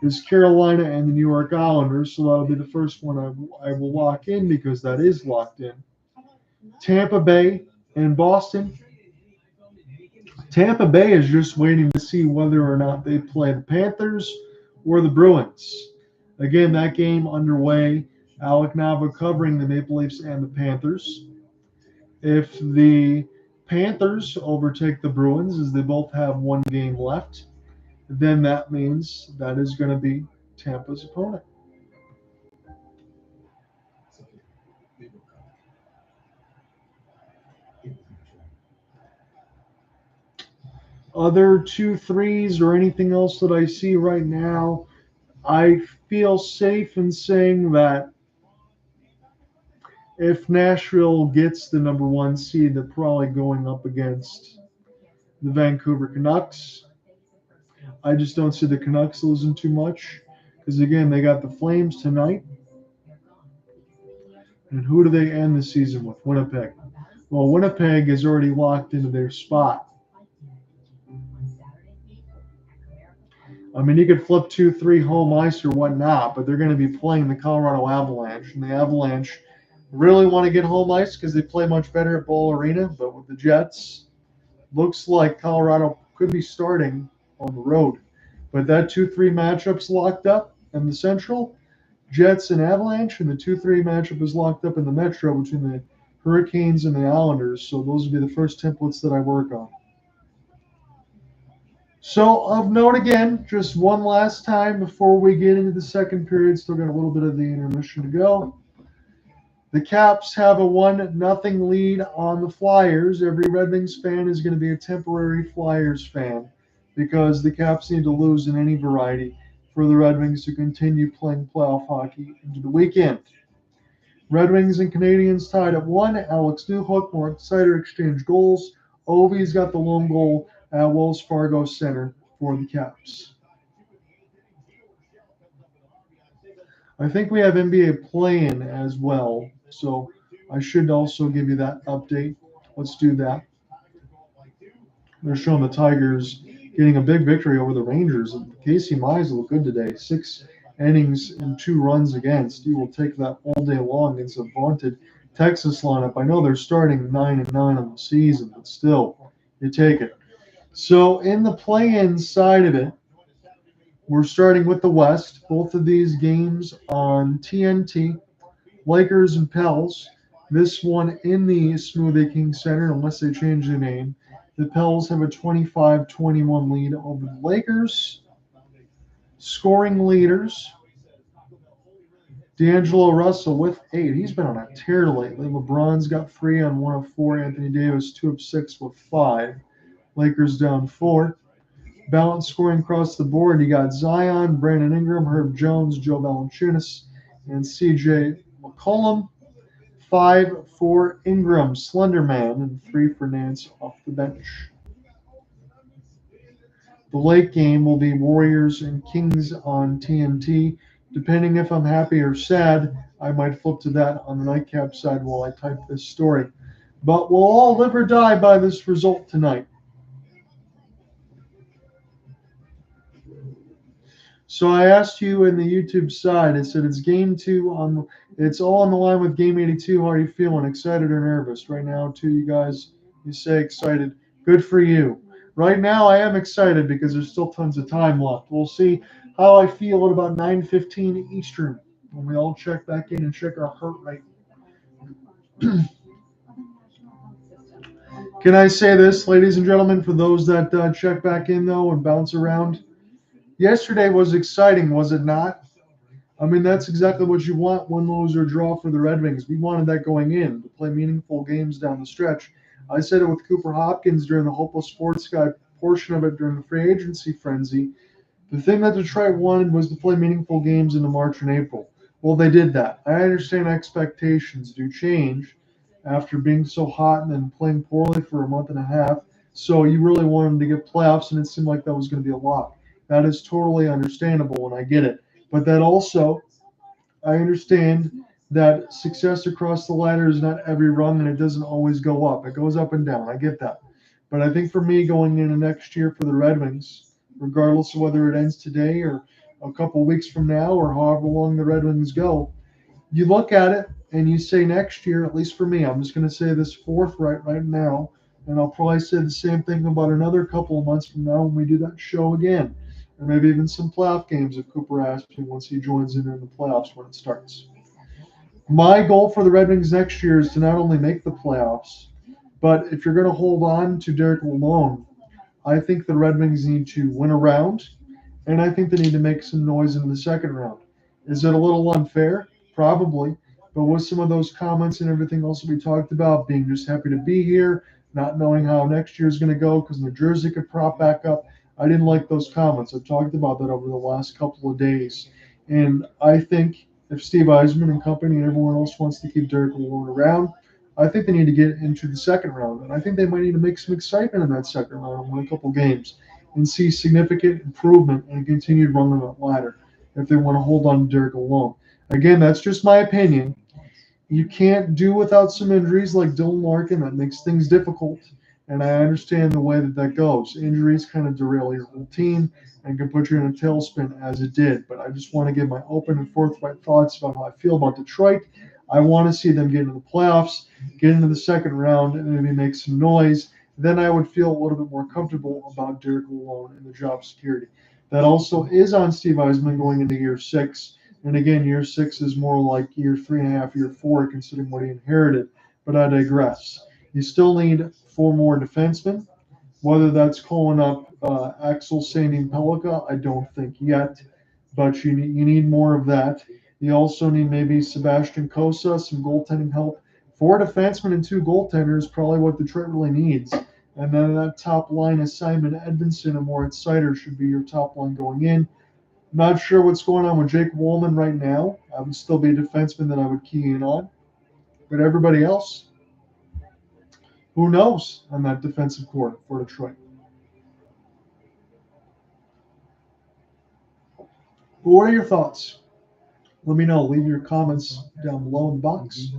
is Carolina and the New York Islanders, so that'll be the first one I will lock in because that is locked in. Tampa Bay and Boston. Tampa Bay is just waiting to see whether or not they play the Panthers or the Bruins. Again, that game underway. Alec and I covering the Maple Leafs and the Panthers. If the Panthers overtake the Bruins, as they both have one game left, then that means that is going to be Tampa's opponent. Other 2-3s or anything else that I see right now, I feel safe in saying that if Nashville gets the number 1 seed, they're probably going up against the Vancouver Canucks. I just don't see the Canucks losing too much because, again, they got the Flames tonight. And who do they end the season with? Winnipeg. Well, Winnipeg is already locked into their spot. I mean, you could flip 2-3 home ice or whatnot, but they're going to be playing the Colorado Avalanche. And the Avalanche really want to get home ice because they play much better at Bowl Arena. But with the Jets, looks like Colorado could be starting on the road. But that 2-3 matchup's locked up in the Central. Jets and Avalanche, and the 2-3 matchup is locked up in the Metro between the Hurricanes and the Islanders. So those would be the first templates that I work on. So of note again, just one last time before we get into the second period, still got a little bit of the intermission to go. The Caps have a 1-0 lead on the Flyers. Every Red Wings fan is going to be a temporary Flyers fan because the Caps need to lose in any variety for the Red Wings to continue playing playoff hockey into the weekend. Red Wings and Canadians tied at 1. Alex Newhook, Moritz, Seider exchanged goals. Ovi's got the lone goal at Wells Fargo Center for the Caps. I think we have NBA play-in as well, so I should also give you that update. Let's do that. They're showing the Tigers getting a big victory over the Rangers. Casey Mize looked good today. 6 innings and 2 runs against. You will take that all day long against a vaunted Texas lineup. I know they're starting 9-9 on the season, but still, you take it. So in the play-in side of it, we're starting with the West. Both of these games on TNT, Lakers and Pels. This one in the Smoothie King Center, unless they change the name. The Pels have a 25-21 lead over the Lakers. Scoring leaders, D'Angelo Russell with 8. He's been on a tear lately. LeBron's got 3 on 1 of 4. Anthony Davis 2 of 6 with 5. Lakers down 4. Balanced scoring across the board. You got Zion, Brandon Ingram, Herb Jones, Joe Valanciunas, and C.J. McCollum. 5 for Ingram, Slender Man, and 3 for Nance off the bench. The late game will be Warriors and Kings on TNT. Depending if I'm happy or sad, I might flip to that on the nightcap side while I type this story. But we'll all live or die by this result tonight. So I asked you in the YouTube side, I said it's game 2 it's all on the line with game 82. How are you feeling? Excited or nervous? Right now, too, you guys, you say excited. Good for you. Right now, I am excited because there's still tons of time left. We'll see how I feel at about 9:15 Eastern when we all check back in and check our heart rate. Can I say this, ladies and gentlemen, for those that check back in, though, and bounce around? Yesterday was exciting, was it not? I mean, that's exactly what you want, win, lose, or draw for the Red Wings. We wanted that going in, to play meaningful games down the stretch. I said it with Cooper Hopkins during the Hopeless Sports Guy portion of it during the free agency frenzy. The thing that Detroit wanted was to play meaningful games into March and April. Well, they did that. I understand expectations do change after being so hot and then playing poorly for a month and a half. So you really wanted to get playoffs, and it seemed like that was going to be a lot. That is totally understandable, and I get it. But that also, I understand that success across the ladder is not every rung and it doesn't always go up. It goes up and down. I get that. But I think for me, going into next year for the Red Wings, regardless of whether it ends today or a couple weeks from now or however long the Red Wings go, you look at it and you say next year, at least for me, I'm just going to say this forthright right now, and I'll probably say the same thing about another couple of months from now when we do that show again, or maybe even some playoff games if Cooper asks me once he joins in the playoffs when it starts. My goal for the Red Wings next year is to not only make the playoffs, but if you're going to hold on to Derek Lalonde, I think the Red Wings need to win a round, and I think they need to make some noise in the second round. Is it a little unfair? Probably. But with some of those comments and everything else that we talked about, being just happy to be here, not knowing how next year is going to go because New Jersey could prop back up, I didn't like those comments. I've talked about that over the last couple of days. And I think if Steve Yzerman and company and everyone else wants to keep Derek Lalonde around, I think they need to get into the second round. And I think they might need to make some excitement in that second round and win a couple games and see significant improvement and continued run on that ladder if they want to hold on to Derek Lalonde. Again, that's just my opinion. You can't do without some injuries like Dylan Larkin. That makes things difficult, and I understand the way that that goes. Injuries kind of derail your whole team and can put you in a tailspin as it did. But I just want to give my open and forthright thoughts about how I feel about Detroit. I want to see them get into the playoffs, get into the second round, and maybe make some noise. Then I would feel a little bit more comfortable about Derek Lalonde and the job security. That also is on Steve Yzerman going into year 6. And again, year 6 is more like year 3.5, year 4, considering what he inherited. But I digress. You still need 4 more defensemen. Whether that's calling up Axel Sandin-Pellikka, I don't think yet. But you need more of that. You also need maybe Sebastian Cossa, some goaltending help. 4 defensemen and 2 goaltenders, probably what Detroit really needs. And then that top line is Simon Edvinsson and Moritz Seider should be your top line going in. Not sure what's going on with Jake Woolman right now. I would still be a defenseman that I would key in on. But everybody else, who knows on that defensive core for Detroit? What are your thoughts? Let me know. Leave your comments down below in the box.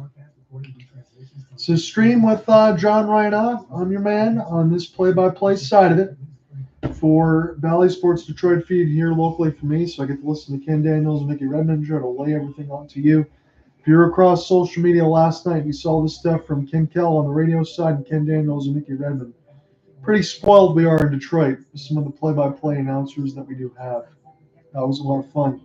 So stream with John Ryan. I'm your man on this play-by-play side of it for Bally Sports Detroit feed here locally for me. So I get to listen to Ken Daniels and Mickey Redmond try to lay everything out to you. If you were across social media last night, you saw this stuff from Ken Kell on the radio side and Ken Daniels and Mickey Redmond. Pretty spoiled we are in Detroit with some of the play-by-play announcers that we do have. That was a lot of fun.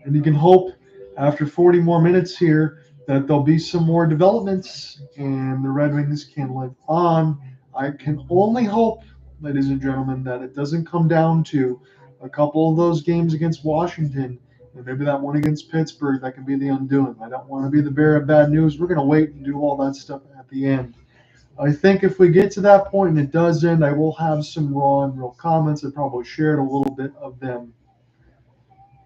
And you can hope after 40 more minutes here that there'll be some more developments and the Red Wings can live on. I can only hope, ladies and gentlemen, that it doesn't come down to a couple of those games against Washington and maybe that one against Pittsburgh that can be the undoing. I don't want to be the bearer of bad news. We're going to wait and do all that stuff at the end. I think if we get to that point and it does end, I will have some raw and real comments. I probably shared a little bit of them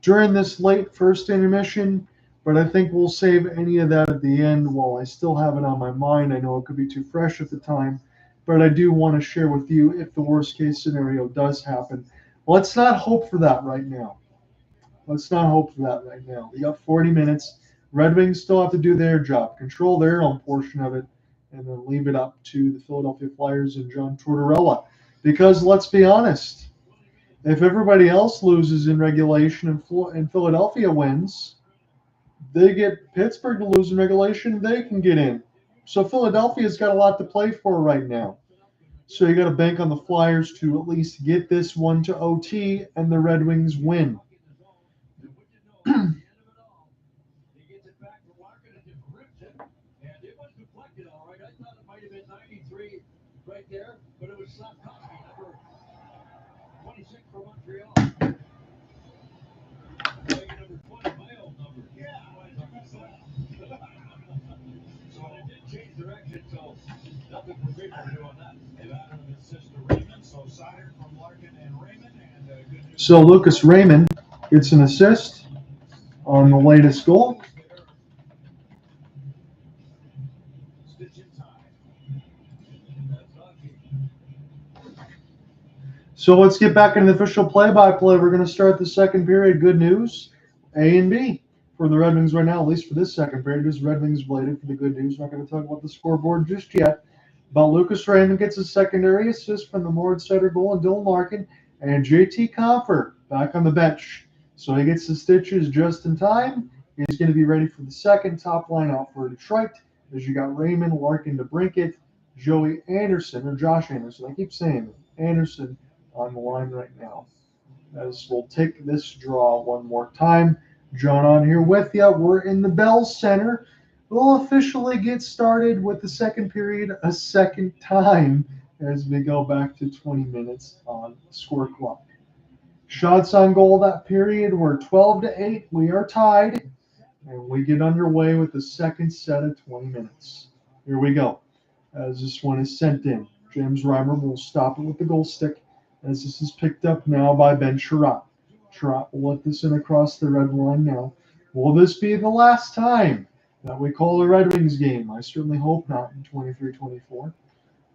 during this late first intermission, but I think we'll save any of that at the end while I still have it on my mind. I know it could be too fresh at the time, but I do want to share with you if the worst case scenario does happen. Let's not hope for that right now. Let's not hope for that right now. We got 40 minutes. Red Wings still have to do their job, control their own portion of it, and then leave it up to the Philadelphia Flyers and John Tortorella. Because let's be honest, if everybody else loses in regulation and Philadelphia wins, they get Pittsburgh to lose in regulation, they can get in. So Philadelphia's got a lot to play for right now. So you got to bank on the Flyers to at least get this one to OT and the Red Wings win.
Right there, but it was Slavkovsky, number 26 for Montreal. Number 20, my old number. Yeah. So it did change direction, so nothing for people to do on that. They've added an assist to Raymond, so Seider from Larkin and Raymond, and good news.
So Lucas Raymond gets an assist on the latest goal. So let's get back into the official play-by-play. We're going to start the second period. Good news, A and B. for the Red Wings right now, at least for this second period. Just Red Wings related for the good news. Not going to talk about the scoreboard just yet. But Lucas Raymond gets a secondary assist from the Moritz Seider goal and Dylan Larkin, and JT Compher back on the bench. So he gets the stitches just in time. He's going to be ready for the second top line out for Detroit. As you got Raymond, Larkin, DeBrincat, Joey Anderson, or Josh Anderson. I keep saying it. Anderson on the line right now. As we'll take this draw one more time. John on here with you. We're in the Bell Center. We'll officially get started with the second period a second time as we go back to 20 minutes on the score clock. Shots on goal that period were 12-8. We are tied, and we get underway with the second set of 20 minutes. Here we go. As this one is sent in, James Reimer will stop it with the goal stick as this is picked up now by Ben Sherratt. Sherratt will let this in across the red line now. Will this be the last time that we call a Red Wings game? I certainly hope not in 23-24.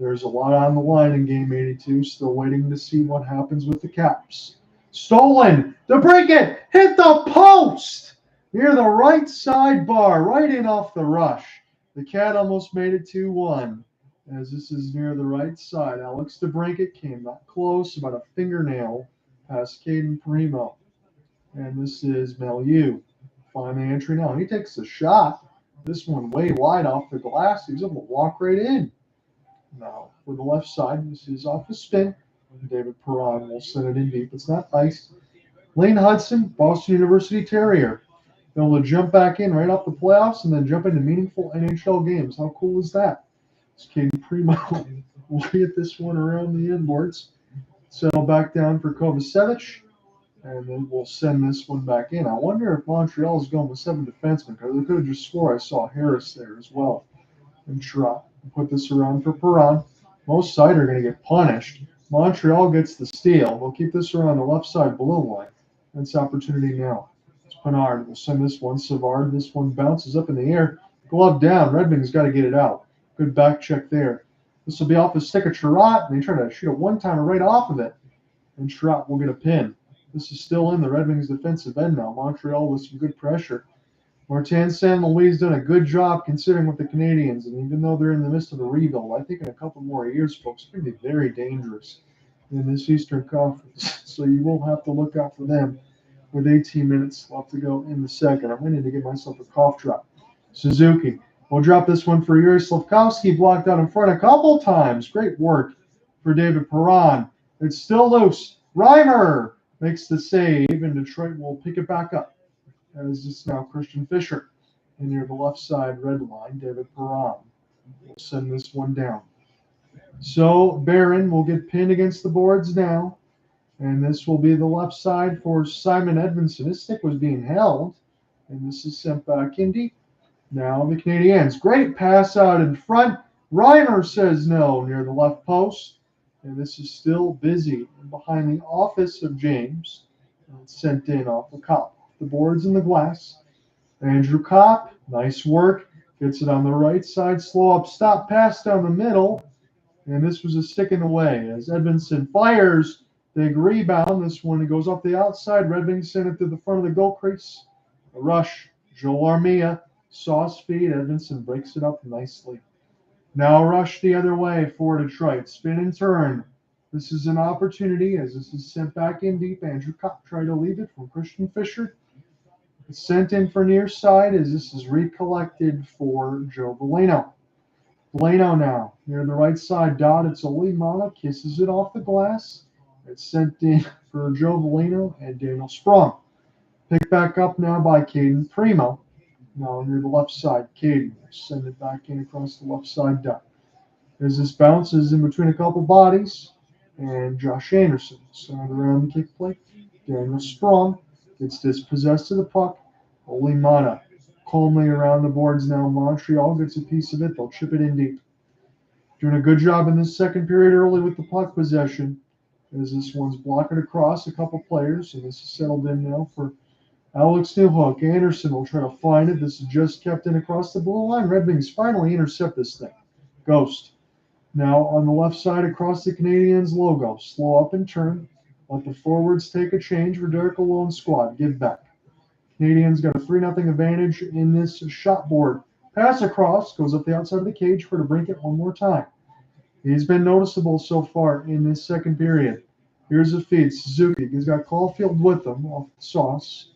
There's a lot on the line in game 82. Still waiting to see what happens with the Caps. Stolen. DeBrincat hit the post near the right side bar, right in off the rush. The Cat almost made it 2-1. As this is near the right side, Alex DeBrincat came that close, about a fingernail past Caden Primo. And this is Melieu. Find the entry now. He takes a shot. This one way wide off the glass. He's able to walk right in. Now, for the left side, this is off the spin. David Perron will send it in deep. It's not ice. Lane Hudson, Boston University Terrier. Able to jump back in right off the playoffs and then jump into meaningful NHL games. How cool is that? It's Caden Primo. We'll get this one around the inboards. Settle back down for Kovacevic. And then we'll send this one back in. I wonder if Montreal is going with 7 defensemen, because I could have just swore I saw Harris there as well. And Sherratt. Put this around for Perron. Most Seider are going to get punished. Montreal gets the steal. We'll keep this around the left side below line. That's opportunity now. It's Pinard. We'll send this one. Savard. This one bounces up in the air. Glove down. Red Wings got to get it out. Good back check there. This will be off the stick of Sherratt, and they try to shoot a one-timer right off of it. And Sherratt will get a pin. This is still in the Red Wings defensive end now. Montreal with some good pressure. Martin St. Louis done a good job considering with the Canadians, and even though they're in the midst of a rebuild, I think in a couple more years, folks, it's going to be very dangerous in this Eastern Conference. So you will have to look out for them with 18 minutes left to go in the second. I'm going to give myself a cough drop. Suzuki will drop this one for Yuri Slavkovsky, blocked out in front a couple times. Great work for David Perron. It's still loose. Reimer makes the save, and Detroit will pick it back up. As it's now Christian Fischer. And near the left side red line, David Perron will send this one down. So Barron will get pinned against the boards now. And this will be the left side for Simon Edmondson. His stick was being held. And this is sent back in deep. Now the Canadiens. Great pass out in front. Reimer says no near the left post. And this is still busy behind the office of James. And it's sent in off the Copp. The boards and the glass. Andrew Copp, nice work. Gets it on the right side. Slow up, stop, pass down the middle. And this was a stick in the way. As Edmondson fires, big rebound. This one goes off the outside. Red Wings send it to the front of the goal crease. A rush. Joel Armia, sauce feed. Edmondson breaks it up nicely. Now a rush the other way for Detroit. Spin and turn. This is an opportunity as this is sent back in deep. Andrew Copp tried to leave it from Christian Fischer. It's sent in for near side as this is recollected for Joe Veleno. Veleno now near the right side dot. It's Olimana, kisses it off the glass. It's sent in for Joe Veleno and Daniel Sprong. Picked back up now by Caden Primo. Now near the left side, Caden will send it back in across the left side dot. As this bounces in between a couple bodies, and Josh Anderson sent it around the kick plate. Daniel Sprong gets dispossessed of the puck. Olimana calmly around the boards now. Montreal gets a piece of it. They'll chip it in deep. Doing a good job in this second period early with the puck possession. As this one's blocked across a couple players. And this is settled in now for Alex Newhook. Anderson will try to find it. This is just kept in across the blue line. Red Wings finally intercept this thing. Ghost. Now on the left side across the Canadiens logo. Slow up and turn. Let the forwards take a change for Derek Lalonde squad. Give back. Canadians got a 3-0 advantage in this shot board. Pass across, goes up the outside of the cage for DeBrincat one more time. He's been noticeable so far in this second period. Here's a feed. Suzuki. He's got Caulfield with him off the sauce.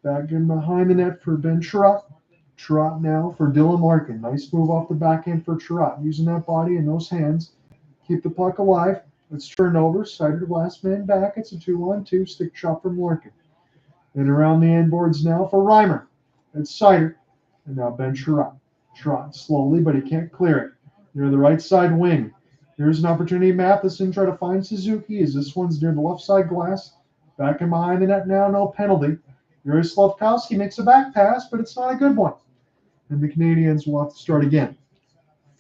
Back in behind the net for Ben Chirot. Chirot now for Dylan Larkin. Nice move off the backhand for Chirot. Using that body and those hands. Keep the puck alive. It's turned over. Seider last man back. It's a 2-on-2 stick shot from Larkin. And around the end boards now for Reimer. It's Seider. And now Ben Chirot. Chirot slowly, but he can't clear it. Near the right side wing. Here's an opportunity. Matheson try to find Suzuki as this one's near the left side glass. Back in behind the net now, no penalty. Yuri Slavkowski makes a back pass, but it's not a good one. And the Canadians will have to start again.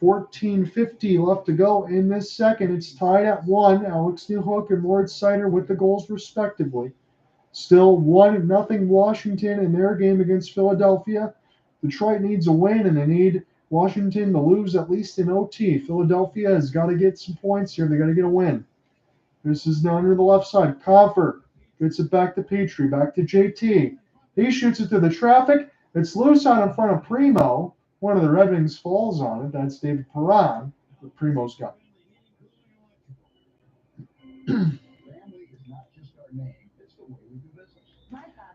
14:50 left to go in this second. It's tied at 1. Alex Newhook and Moritz Seider with the goals respectively. Still 1-0 Washington in their game against Philadelphia. Detroit needs a win, and they need Washington to lose at least in OT. Philadelphia has got to get some points here. They got to get a win. This is now near the left side. Compher gets it back to Petrie, back to JT. He shoots it through the traffic. It's loose out in front of Primo. One of the Red Wings falls on it. That's David Perron. But Primo's got it.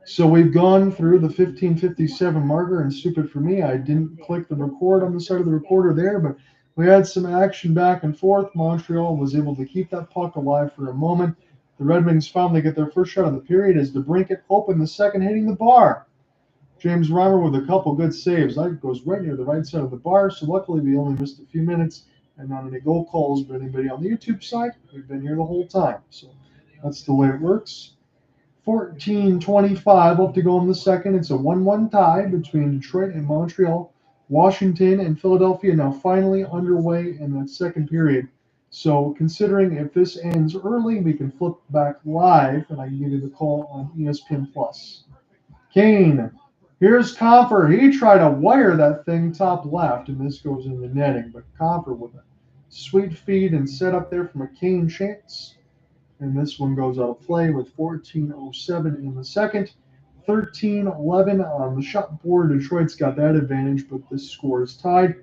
So we've gone through the 15:57 marker, and stupid for me, I didn't click the record on the side of the recorder there, but we had some action back and forth. Montreal was able to keep that puck alive for a moment. The Red Wings finally get their first shot of the period as DeBrincat opened the second, hitting the bar. James Reimer with a couple good saves. That goes right near the right side of the bar, so luckily we only missed a few minutes and not any goal calls. But anybody on the YouTube side, we've been here the whole time. So that's the way it works. 14:25 left to go in the second. It's a 1-1 tie between Detroit and Montreal. Washington and Philadelphia now finally underway in that second period. So considering if this ends early, we can flip back live, and I can give you the call on ESPN+. Kane. Here's Compher. He tried to wire that thing top left, and this goes in the netting. But Compher with a sweet feed and set up there from a Kane chance. And this one goes out of play with 14:07 in the second. 13-11 on the shot board. Detroit's got that advantage, but this score is tied.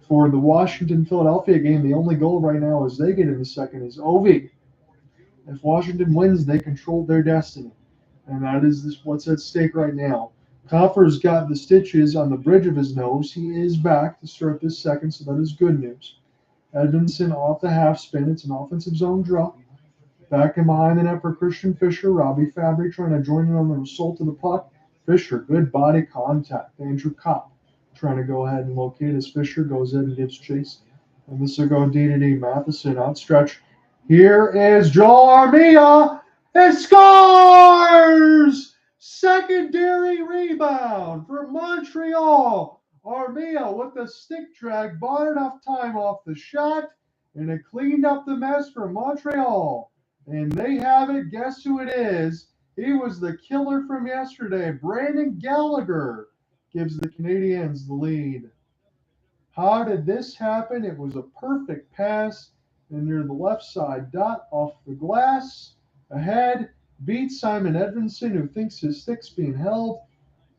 For the Washington-Philadelphia game, the only goal right now as they get in the second is Ovi. If Washington wins, they control their destiny. And that is what's at stake right now. Compher's got the stitches on the bridge of his nose. He is back to start this second, so that is good news. Edmondson off the half spin. It's an offensive zone draw. Back in behind the net for Christian Fischer. Robbie Fabry trying to join in on the assault of the puck. Fischer, good body contact. Andrew Copp trying to go ahead and locate as Fischer goes in and gets chased. And this will go D-to-D. Matheson outstretch. Here is Joel Armia. It scores! Secondary rebound for Montreal. Armia with the stick drag. Bought enough time off the shot. And it cleaned up the mess for Montreal. And they have it. Guess who it is? He was the killer from yesterday. Brandon Gallagher gives the Canadiens the lead. How did this happen? It was a perfect pass. And near the left side dot off the glass. Ahead. Beats Simon Edmondson, who thinks his stick's being held.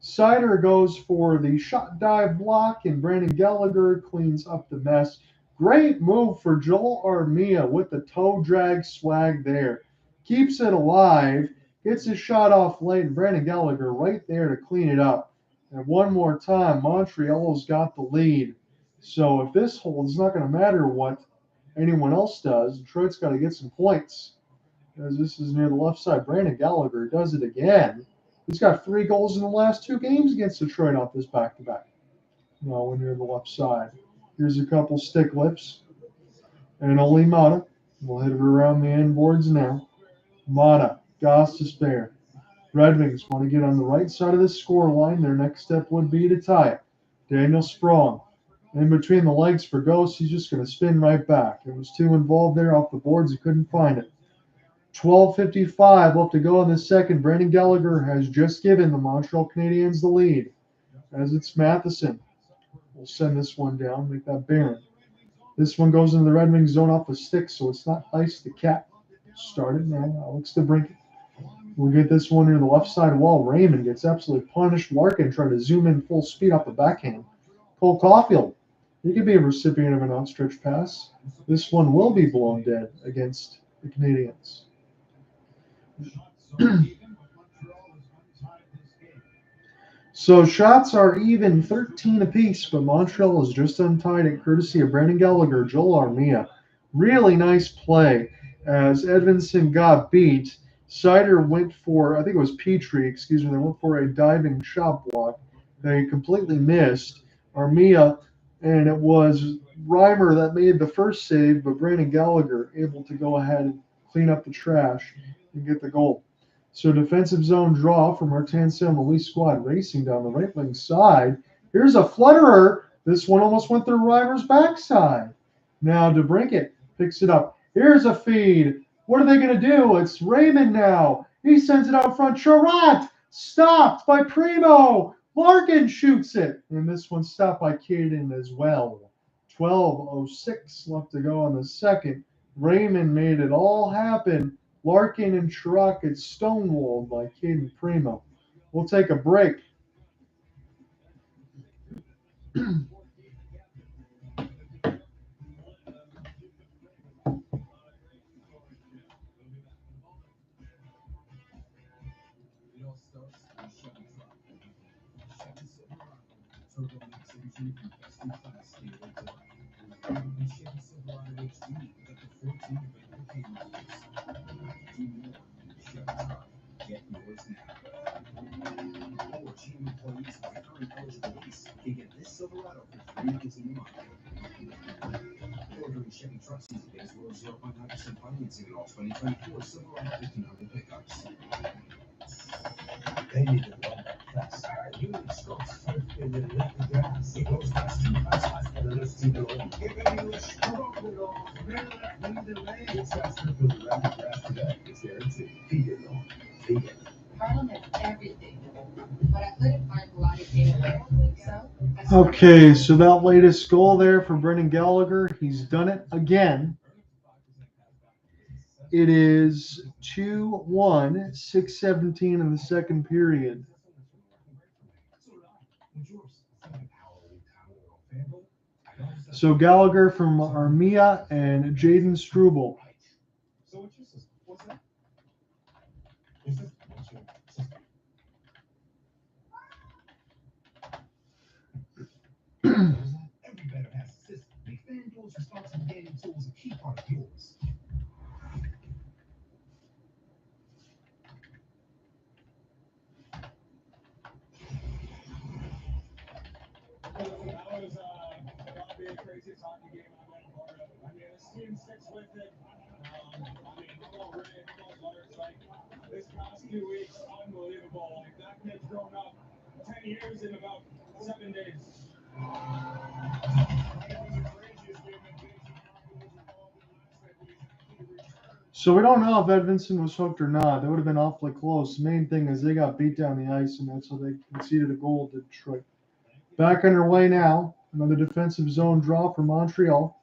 Seider goes for the shot dive block. And Brandon Gallagher cleans up the mess. Great move for Joel Armia with the toe drag swag there. Keeps it alive. Gets his shot off late. And Brandon Gallagher right there to clean it up. And one more time, Montreal's got the lead. So if this holds, it's not going to matter what anyone else does. Detroit's got to get some points. As this is near the left side. Brandon Gallagher does it again. He's got 3 goals in the last 2 games against Detroit off this back-to-back. No, near the left side. Here's a couple stick lips. And Oli Mata. We'll hit it around the end boards now. Mata, Gostisbehere. Red Wings want to get on the right side of the score line. Their next step would be to tie it. Daniel Sprong. In between the legs for Ghost, he's just going to spin right back. It was too involved there off the boards. He couldn't find it. 12:55 left to go in the second. Brandon Gallagher has just given the Montreal Canadiens the lead. As it's Matheson. We'll send this one down, make that Barron. This one goes into the Red Wings zone off the stick, so it's not ice the cat. Start it now. Alex DeBrincat. We'll get this one near the left side wall. Raymond gets absolutely punished. Larkin trying to zoom in full speed off the backhand. Cole Caulfield. He could be a recipient of an outstretched pass. This one will be blown dead against the Canadiens. So shots are even 13 apiece, but Montreal is just untied it courtesy of Brandon Gallagher, Joel Armia. Really nice play as Edvinsson got beat. Seider went for, I think it was Petrie, they went for a diving shot block. They completely missed. Armia, and it was Reimer that made the first save, but Brandon Gallagher able to go ahead and clean up the trash and get the goal. So defensive zone draw from our San Luis squad racing down the right wing side. Here's a flutterer. This one almost went through Reimer's backside. Now DeBrincat picks it up. Here's a feed. What are they going to do? It's Raymond now. He sends it out front. Charrat stopped by Primo. Larkin shoots it. And this one stopped by Kane as well. 12:06 left to go on the second. Raymond made it all happen. Larkin and Charrat get stonewalled by Caden Primo. We'll take a break.
Get yours now. Or GM employees with a current eligible lease can get this Silverado for free months in the month. Ordering Chevy trucks these days will 0.9% financing in all 2024 Silverado 1500 pickups. They need to run that fast. You need strokes and then let the gas. It goes fast too fast for the list to go. Giving you a stroke with all. Never let me delay. It's faster to the rapid gas today. It's guaranteed. Feed it on. Feed it.
Harlem has everything, but I couldn't find a lot of anywhere.
Okay, so that latest goal there for Brendan Gallagher, he's done it again. It is 2-1, 6:17 in the second period. So Gallagher from Armia and Jaden Struble.
So what's your system? What's that? What's your system?
Every better has a system. Make FanDuel's responsible gaming tools a key part of yours.
That was probably the craziest hockey game I've been a part of. I mean, this team sticks with it. I mean, come on, Ray, come on, Larkin. Like, this past 2 weeks, unbelievable. Like, that kid's grown up 10 years in about 7 days.
So we don't know if Edvinsson was hooked or not. That would have been awfully close. The main thing is they got beat down the ice, and that's how they conceded a goal to Detroit. Back underway now. Another defensive zone draw for Montreal.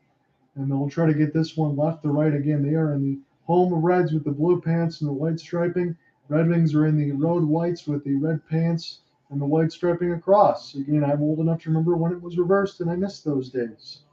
And they'll try to get this one left to right again. They are in the home of Reds with the blue pants and the white striping. Red Wings are in the road whites with the red pants and the white striping across. Again, I'm old enough to remember when it was reversed, and I missed those days.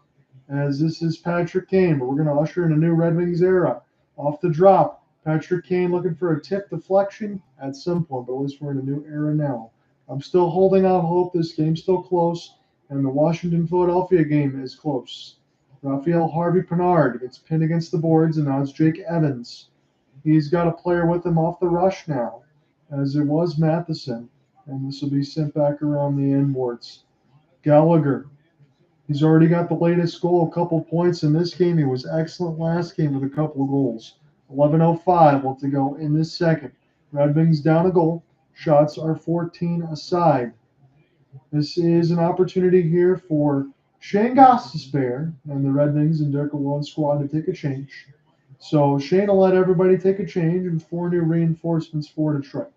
As this is Patrick Kane, but we're going to usher in a new Red Wings era. Off the drop, Patrick Kane looking for a tip deflection at some point, but at least we're in a new era now. I'm still holding out hope. This game's still close, and the Washington-Philadelphia game is close. Raphael Harvey-Pinard gets pinned against the boards, and now it's Jake Evans. He's got a player with him off the rush now, as it was Matheson, and this will be sent back around the end boards. Gallagher. He's already got the latest goal, a couple points in this game. He was excellent last game with a couple of goals. 11:05 left to go in this second. Red Wings down a goal. Shots are 14 aside. This is an opportunity here for Shayne Gostisbehere and the Red Wings and Derek Lalonde squad to take a change. So Shayne will let everybody take a change and 4 new reinforcements for Detroit.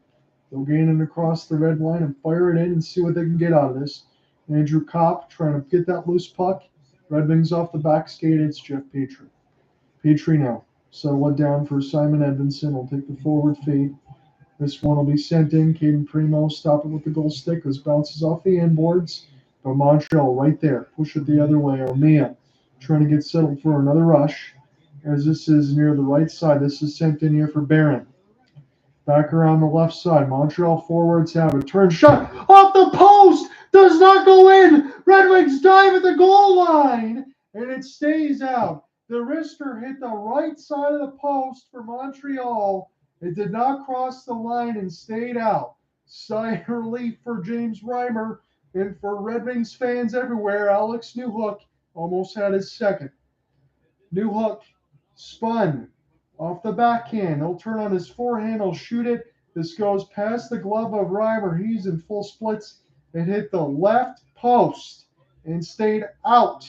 They'll gain it across the red line and fire it in and see what they can get out of this. Andrew Copp trying to get that loose puck. Red Wings off the back skate. It's Jeff Petrie. Petrie now. Settle it down for Simon Edvinsson. Will take the forward feed. This one will be sent in. Caden Primo stop it with the goal stick. This bounces off the end boards. But Montreal right there. Push it the other way. Omia trying to get settled for another rush. As this is near the right side. This is sent in here for Perron. Back around the left side. Montreal forwards have a turn shot off the post. Does not go in. Red Wings dive at the goal line. And it stays out. The wrister hit the right side of the post for Montreal. It did not cross the line and stayed out. Sigh relief for James Reimer. And for Red Wings fans everywhere, Alex Newhook almost had his second. Newhook spun off the backhand. He'll turn on his forehand. He'll shoot it. This goes past the glove of Reimer. He's in full splits. It hit the left post and stayed out.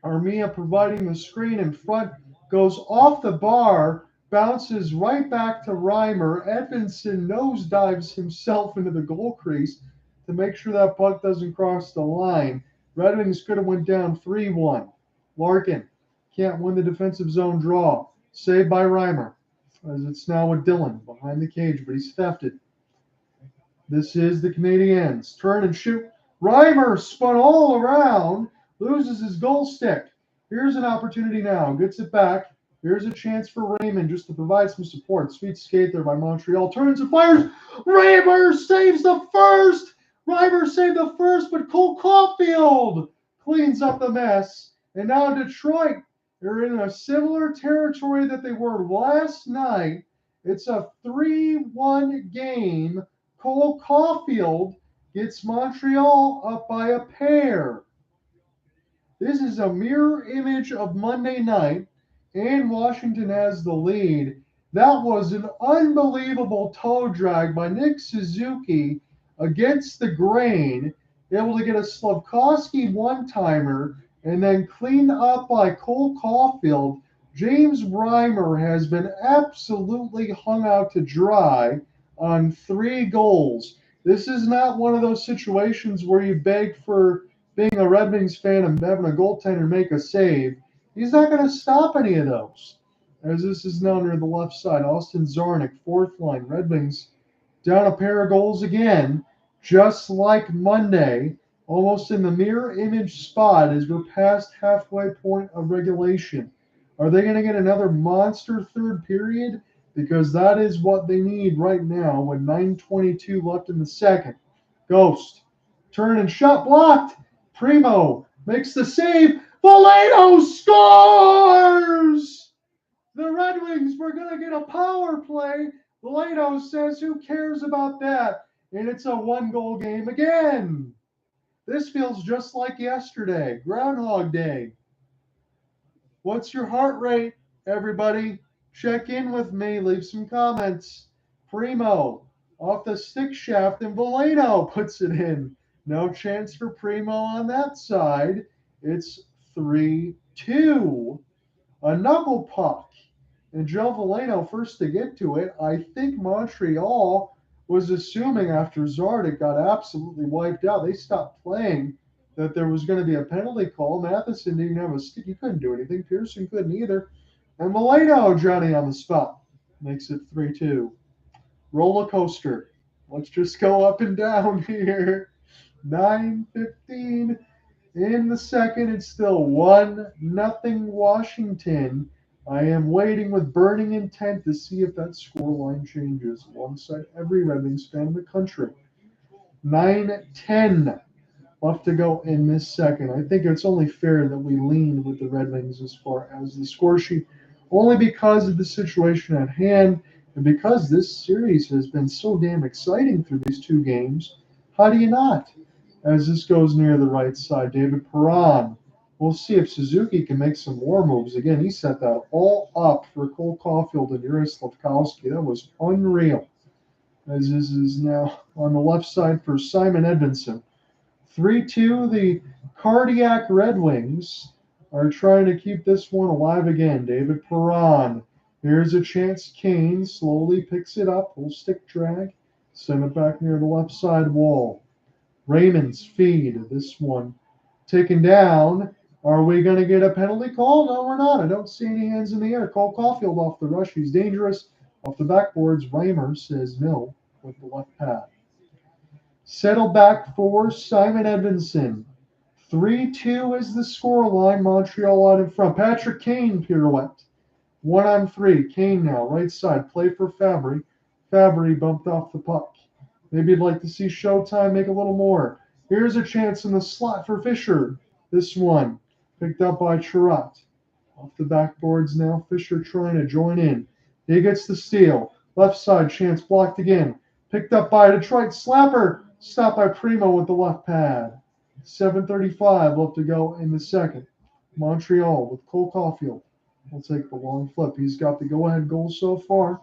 Armia providing the screen in front. Goes off the bar. Bounces right back to Reimer. Edvinsson nosedives himself into the goal crease to make sure that puck doesn't cross the line. Red Wings could have went down 3-1. Larkin can't win the defensive zone draw. Saved by Reimer. As it's now with Dillon behind the cage, but he's thefted. This is the Canadiens. Turn and shoot. Reimer spun all around. Loses his goal stick. Here's an opportunity now. Gets it back. Here's a chance for Raymond just to provide some support. Sweet skate there by Montreal. Turns and fires. Reimer saves the first. Reimer saved the first, but Cole Caulfield cleans up the mess. And now Detroit are in a similar territory that they were last night. It's a 3-1 game. Cole Caulfield gets Montreal up by a pair. This is a mirror image of Monday night, and Washington has the lead. That was an unbelievable toe drag by Nick Suzuki against the grain, able to get a Slavkovsky one-timer, and then cleaned up by Cole Caulfield. James Reimer has been absolutely hung out to dry on 3 goals. This is not one of those situations where you beg for being a Red Wings fan and having a goaltender make a save. He's not going to stop any of those. As this is now near the left side, Austin Zarnik, 4th line. Red Wings down a pair of goals again, just like Monday, almost in the mirror image spot as we're past halfway point of regulation. Are they going to get another monster third period? Because that is what they need right now with 9:22 left in the second. Ghost. Turn and shot blocked. Primo makes the save. Valeno scores! The Red Wings were going to get a power play. Valeno says, who cares about that? And it's a 1-goal game again. This feels just like yesterday. Groundhog Day. What's your heart rate, everybody? Check in with me. Leave some comments. Primo off the stick shaft, and Valeno puts it in. No chance for Primo on that side. It's 3-2. A knuckle puck. And Joe Valeno first to get to it. I think Montreal was assuming after Zardik got absolutely wiped out, they stopped playing, that there was going to be a penalty call. Matheson didn't have a stick. He couldn't do anything. Pearson couldn't either. And Valeno, Johnny on the spot, makes it 3-2. Roller coaster. Let's just go up and down here. 9:15 in the second. It's still 1-0 Washington. I am waiting with burning intent to see if that scoreline changes alongside every Red Wings fan in the country. 9:10 left to go in this second. I think it's only fair that we lean with the Red Wings as far as the score sheet, only because of the situation at hand and because this series has been so damn exciting through these 2 games. How do you not? As this goes near the right side, David Perron. We'll see if Suzuki can make some more moves. Again, he set that all up for Cole Caulfield and Yuri Slavkovsky. That was unreal. As this is now on the left side for Simon Edvinsson. 3-2, the cardiac Red Wings are trying to keep this one alive again. David Perron. Here's a chance. Kane slowly picks it up. Full stick drag. Send it back near the left side wall. Raymond's feed. This one taken down. Are we going to get a penalty call? No, we're not. I don't see any hands in the air. Cole Caulfield off the rush. He's dangerous. Off the backboards, Reimer says no with the left pad. Settle back for Simon Edmondson. 3-2 is the scoreline. Montreal out in front. Patrick Kane pirouette. 1-on-3. Kane now, right side. Play for Fabry. Fabry bumped off the puck. Maybe you'd like to see Showtime make a little more. Here's a chance in the slot for Fisher. This one picked up by Chirot. Off the backboards now. Fisher trying to join in. He gets the steal. Left side chance blocked again. Picked up by Detroit. Slapper. Stopped by Primo with the left pad. 7:35 left to go in the second. Montreal with Cole Caulfield will take the long flip. He's got the go-ahead goal so far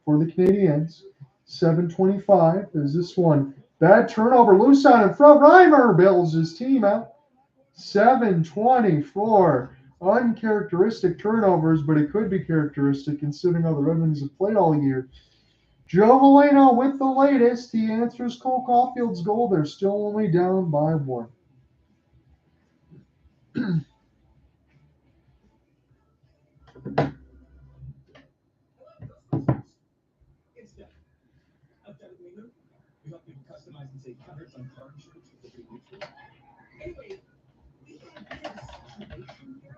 for the Canadiens. 7:25 is this one. Bad turnover. Loose out in front. Reimer bails his team out. 7:24. Uncharacteristic turnovers, but it could be characteristic considering how the Red Wings have played all year. Joe Valeno with the latest. He answers Cole Caulfield's goal. They're still only down by 1.
It's done. I've done it later. We help people customize and save hundreds on car insurance with the free mutual. Anyway, we had this situation here.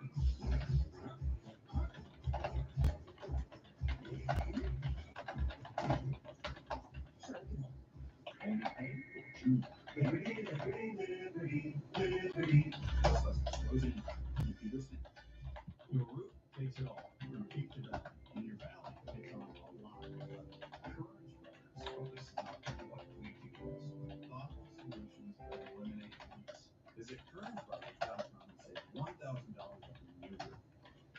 Your roof takes it all. From peak to down. And your valley takes on a lot of weather. Courage focus on what we do. Thoughtful solutions that eliminate leaks. Visit currentproducts.com and save $1,000 on your roof.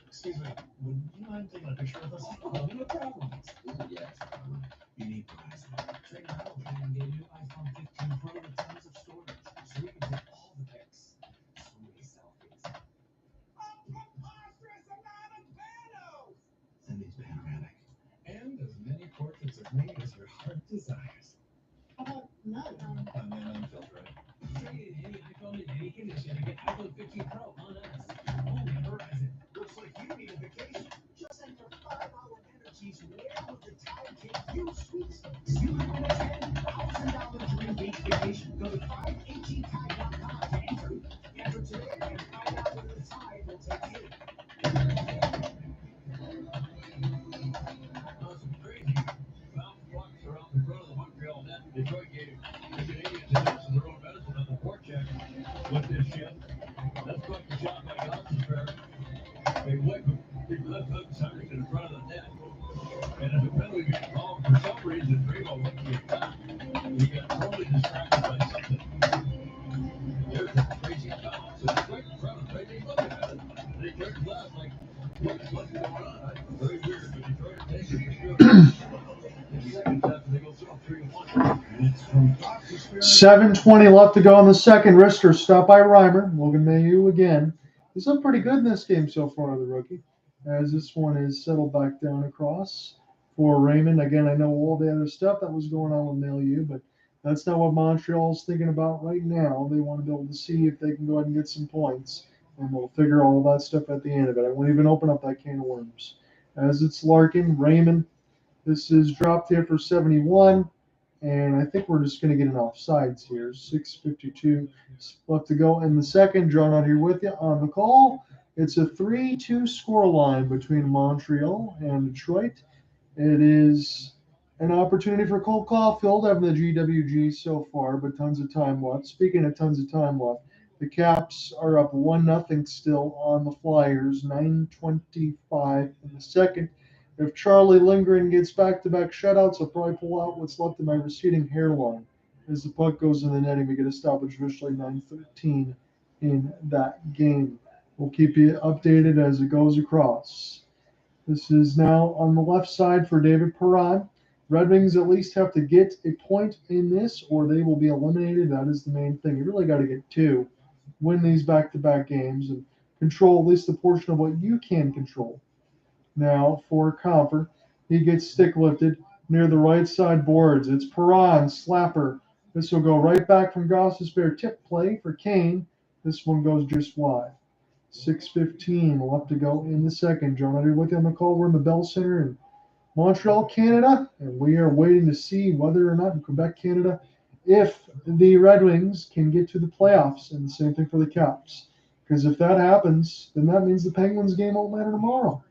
Excuse me, would you mind taking a picture with us? Oh, no problem. Yes. You need Verizon. Trade Rattle Training gave you iPhone 15 Pro with tons of storage, so you can take all the pics. So many selfies. That means panoramic. And as many portraits of me as your heart desires.
How about none?
And then unfiltered. Trade in any iPhone in any condition and get iPhone 15 Pro on us. Only Verizon. Looks like you need a vacation. Just enter 5-hour energies where with the Tide Take You Sweets. You want a $10,000 dream beach vacation. Go to 5AGTide.com to enter. Enter today and find out where the Tide will take you. Awesome, crazy. Bounce blocks around the front of the Montreal net. Detroit gave the Canadians a dose of their own medicine on the forecheck with this shit. That's quite the shot by Gostisbehere. They whip him. He left hook Seider in front of the net. And if a penalty gets called, for some reason, Primo went to the top. He got totally distracted by something. There's a crazy foul. So Detroit in front of him. Right? They look at it. They turned left like, what's going on? Very weird, but Detroit takes it for sure. In seconds after they go through 3-1. And it's from Gostisbehere.
7:20 left to go in the second. Wrister stopped by Reimer. Logan Mailloux again. He's looked pretty good in this game so far, the rookie. As this one is settled back down across for Raymond. Again, I know all the other stuff that was going on with Mailloux, but that's not what Montreal's thinking about right now. They want to be able to see if they can go ahead and get some points, and we'll figure all that stuff at the end of it. I won't even open up that can of worms. As it's Larkin, Raymond. This is dropped here for 71, and I think we're just going to get an offsides here. 6:52 left to go in the second. John out here with you on the call. It's a 3-2 scoreline between Montreal and Detroit. It is an opportunity for Cole Caulfield having the GWG so far, but tons of time left. Speaking of tons of time left, the Caps are up 1-0 still on the Flyers. 9:25 in the second. If Charlie Lindgren gets back-to-back shutouts, he'll probably pull out what's left of my receding hairline. As the puck goes in the netting, we get a stoppage officially 9:13 in that game. We'll keep you updated as it goes across. This is now on the left side for David Perron. Red Wings at least have to get a point in this or they will be eliminated. That is the main thing. You really got to get 2. Win these back-to-back games and control at least the portion of what you can control. Now for Compher, he gets stick lifted near the right side boards. It's Perron, slapper. This will go right back from Gostisbehere. Tip play for Kane. This one goes just wide. 6:15 left to go in the second. John, are you with you on the call? We're in the Bell Center, and Montreal, Canada, and we are waiting to see whether or not in Quebec, Canada, if the Red Wings can get to the playoffs, and the same thing for the Caps. Because if that happens, then that means the Penguins game won't matter tomorrow.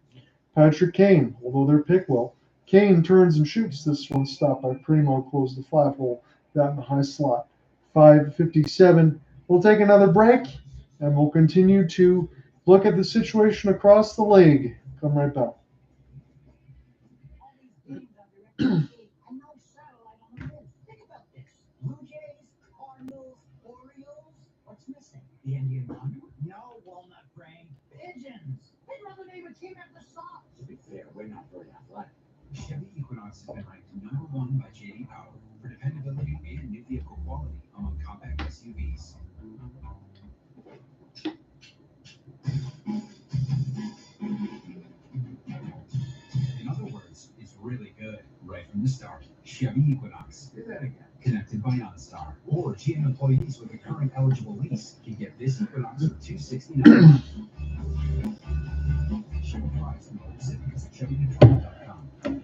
Patrick Kane, although their pick will. Kane turns and shoots. This one stopped by Primo, closed the 5-hole, that in the high slot. 5:57. We'll take another break, and we'll continue to look at the situation across the league. Come right back.
And no satellite on the moon. Think about this. Blue Jays, Cardinals, Orioles. What's missing? The Indian condor? No, walnut brain. Pigeons. They'd rather name a team after Sox. To be fair, we're not very athletic.
Chevy Equinox has been ranked #1 by J.D. Power for dependability and new vehicle quality among compact SUVs. In other words, it's really good right from the start. Chevy Equinox. Say that again. Connected by OnStar. Or GM employees with a current eligible lease can get this Equinox for $269. Chevy drives and other cities at ChevyDetroit.com.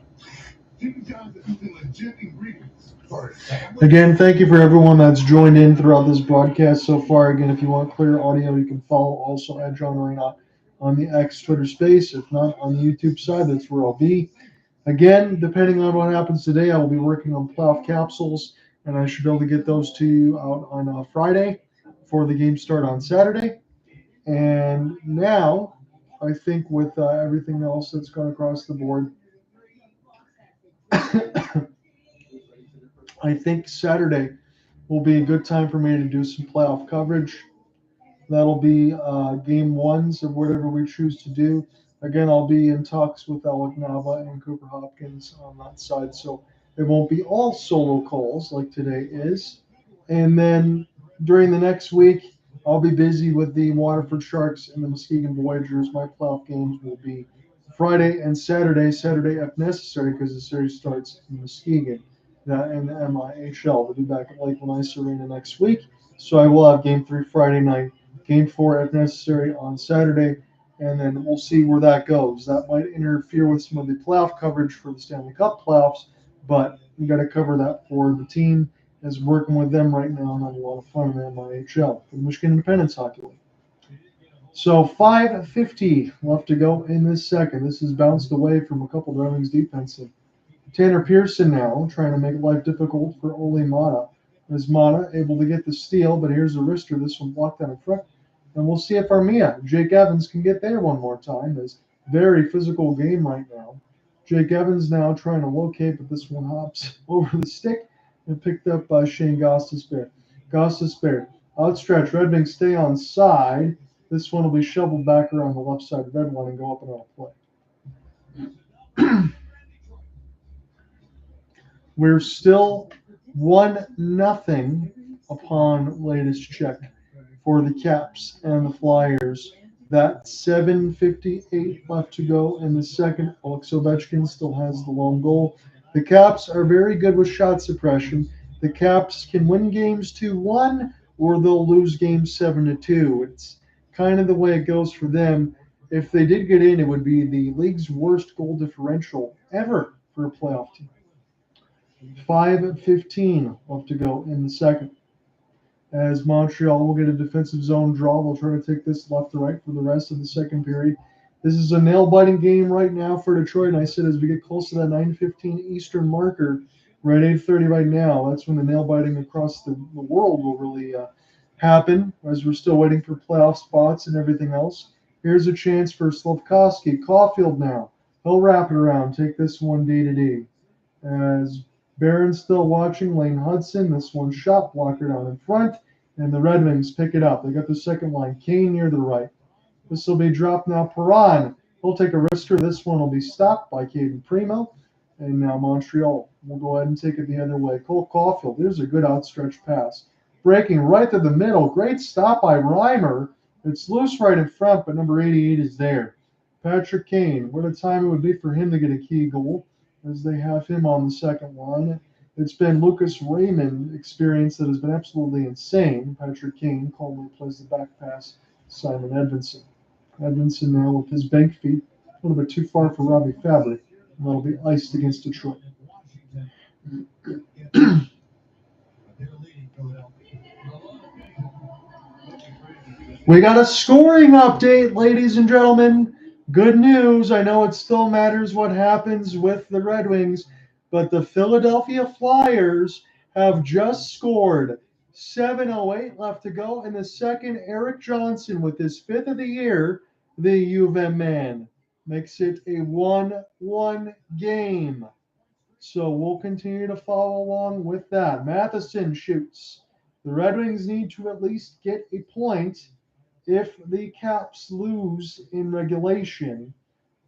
Jimmy John's is using legit ingredients for a sandwich.
Again, thank you for everyone that's joined in throughout this broadcast so far. Again, if you want clear audio, you can follow also at John Raynott on the X Twitter space. If not, on the YouTube side, that's where I'll be. Again, depending on what happens today, I will be working on playoff capsules, and I should be able to get those to you out on Friday before the game start on Saturday. And now, I think with everything else that's gone across the board, I think Saturday will be a good time for me to do some playoff coverage. That'll be game ones of whatever we choose to do. Again, I'll be in talks with Alec and Cooper Hopkins on that side, so it won't be all solo calls like today is. And then during the next week, I'll be busy with the Waterford Sharks and the Muskegon Voyagers. My playoff games will be Friday and Saturday. Saturday, if necessary, because the series starts in Muskegon in the MIHL. We'll be back at Lakeland Ice Arena next week. So I will have Game 3 Friday night, Game 4 if necessary on Saturday, and then we'll see where that goes. That might interfere with some of the playoff coverage for the Stanley Cup playoffs, but we got to cover that for the team is working with them right now and having a lot of fun in the MIHL, the Michigan Independence Hockey League. So 5:50 left to go in this second. This is bounced away from a couple of Red Wings defense. And Tanner Pearson now trying to make life difficult for Ole Mata. As Mata able to get the steal, but here's a wrister. This one blocked out in front. And we'll see if Armia, Jake Evans, can get there one more time. It's a very physical game right now. Jake Evans now trying to locate, but this one hops over the stick and picked up by Shayne Gostisbehere. Gostisbehere, outstretched. Red Wings stay on side. This one will be shoveled back around the left side of red one and go up and out of play. We're still 1-0 upon latest check for the Caps and the Flyers. That 7:58 left to go in the second. Alex Ovechkin still has the lone goal. The Caps are very good with shot suppression. The Caps can win games 2-1 or they'll lose games 7-2. It's kind of the way it goes for them. If they did get in, it would be the league's worst goal differential ever for a playoff team. 5:15 left to go in the second. As Montreal will get a defensive zone draw, they'll try to take this left to right for the rest of the second period. This is a nail-biting game right now for Detroit, and I said as we get close to that 9:15 Eastern marker, we're at 8:30 right now. That's when the nail-biting across the world will really happen, as we're still waiting for playoff spots and everything else. Here's a chance for Slafkovsky. Caulfield now. He'll wrap it around, take this one D-to-D. As Barron's still watching, Lane Hudson. This one shot blocker down in front, and the Red Wings pick it up. They got the second line. Kane near the right. This will be dropped now. Perron. He'll take a wrister. This one will be stopped by Caden Primo. And now Montreal will go ahead and take it the other way. Cole Caulfield. There's a good outstretched pass. Breaking right to the middle. Great stop by Reimer. It's loose right in front, but number 88 is there. Patrick Kane. What a time it would be for him to get a key goal, as they have him on the second line. It's been Lucas Raymond experience that has been absolutely insane. Patrick Kane calmly plays the back pass. Simon Edvinsson. Edvinsson now with his bank feet. A little bit too far for Robbie Fabry. That'll be iced against Detroit. We got a scoring update, ladies and gentlemen. Good news. I know it still matters what happens with the Red Wings, but the Philadelphia Flyers have just scored. 7:08 left to go in the second. Eric Johnson with his 5th of the year, the U of M man, makes it a 1-1 game. So we'll continue to follow along with that. Matheson shoots. The Red Wings need to at least get a point. If the Caps lose in regulation,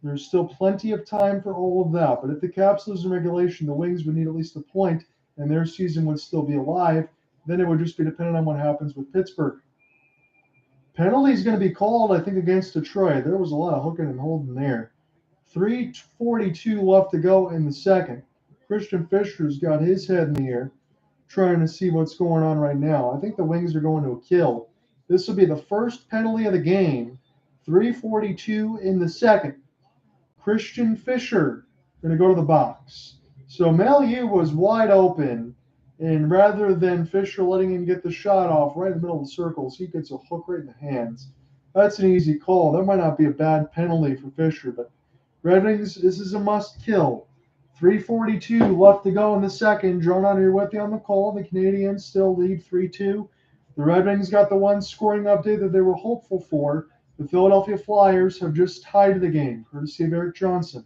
there's still plenty of time for all of that. But if the Caps lose in regulation, the Wings would need at least a point, and their season would still be alive. Then it would just be dependent on what happens with Pittsburgh. Penalty is going to be called, I think, against Detroit. There was a lot of hooking and holding there. 3:42 left to go in the second. Christian Fischer's got his head in the air, trying to see what's going on right now. I think the Wings are going to a kill. This will be the first penalty of the game. 3:42 in the second. Christian Fischer going to go to the box. So Malieu was wide open, and rather than Fischer letting him get the shot off right in the middle of the circles, he gets a hook right in the hands. That's an easy call. That might not be a bad penalty for Fischer, but Red Wings, this is a must kill. 3:42 left to go in the second. John, on here with you on the call. The Canadiens still lead 3-2. The Red Wings got the one scoring update that they were hopeful for. The Philadelphia Flyers have just tied the game, courtesy of Eric Johnson.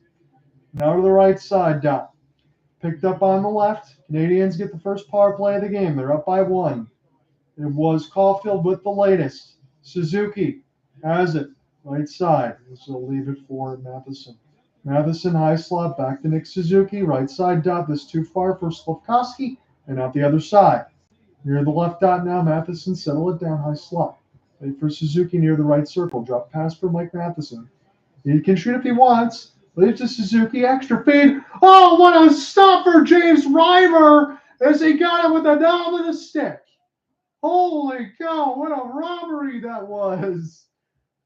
Now to the right side, Dot. Picked up on the left. Canadiens get the first power play of the game. They're up by 1. It was Caulfield with the latest. Suzuki has it. Right side. So they'll leave it for Matheson. Matheson, high slot, back to Nick Suzuki. Right side dot. This too far for Slafkovsky. And out the other side. Near the left dot now. Matheson, settle it down, high slot. Wait for Suzuki near the right circle. Drop pass for Mike Matheson. He can shoot if he wants. Leaves to Suzuki. Extra feed. Oh, what a stop for James Reimer as he got it with the knob of the stick. Holy cow, what a robbery that was.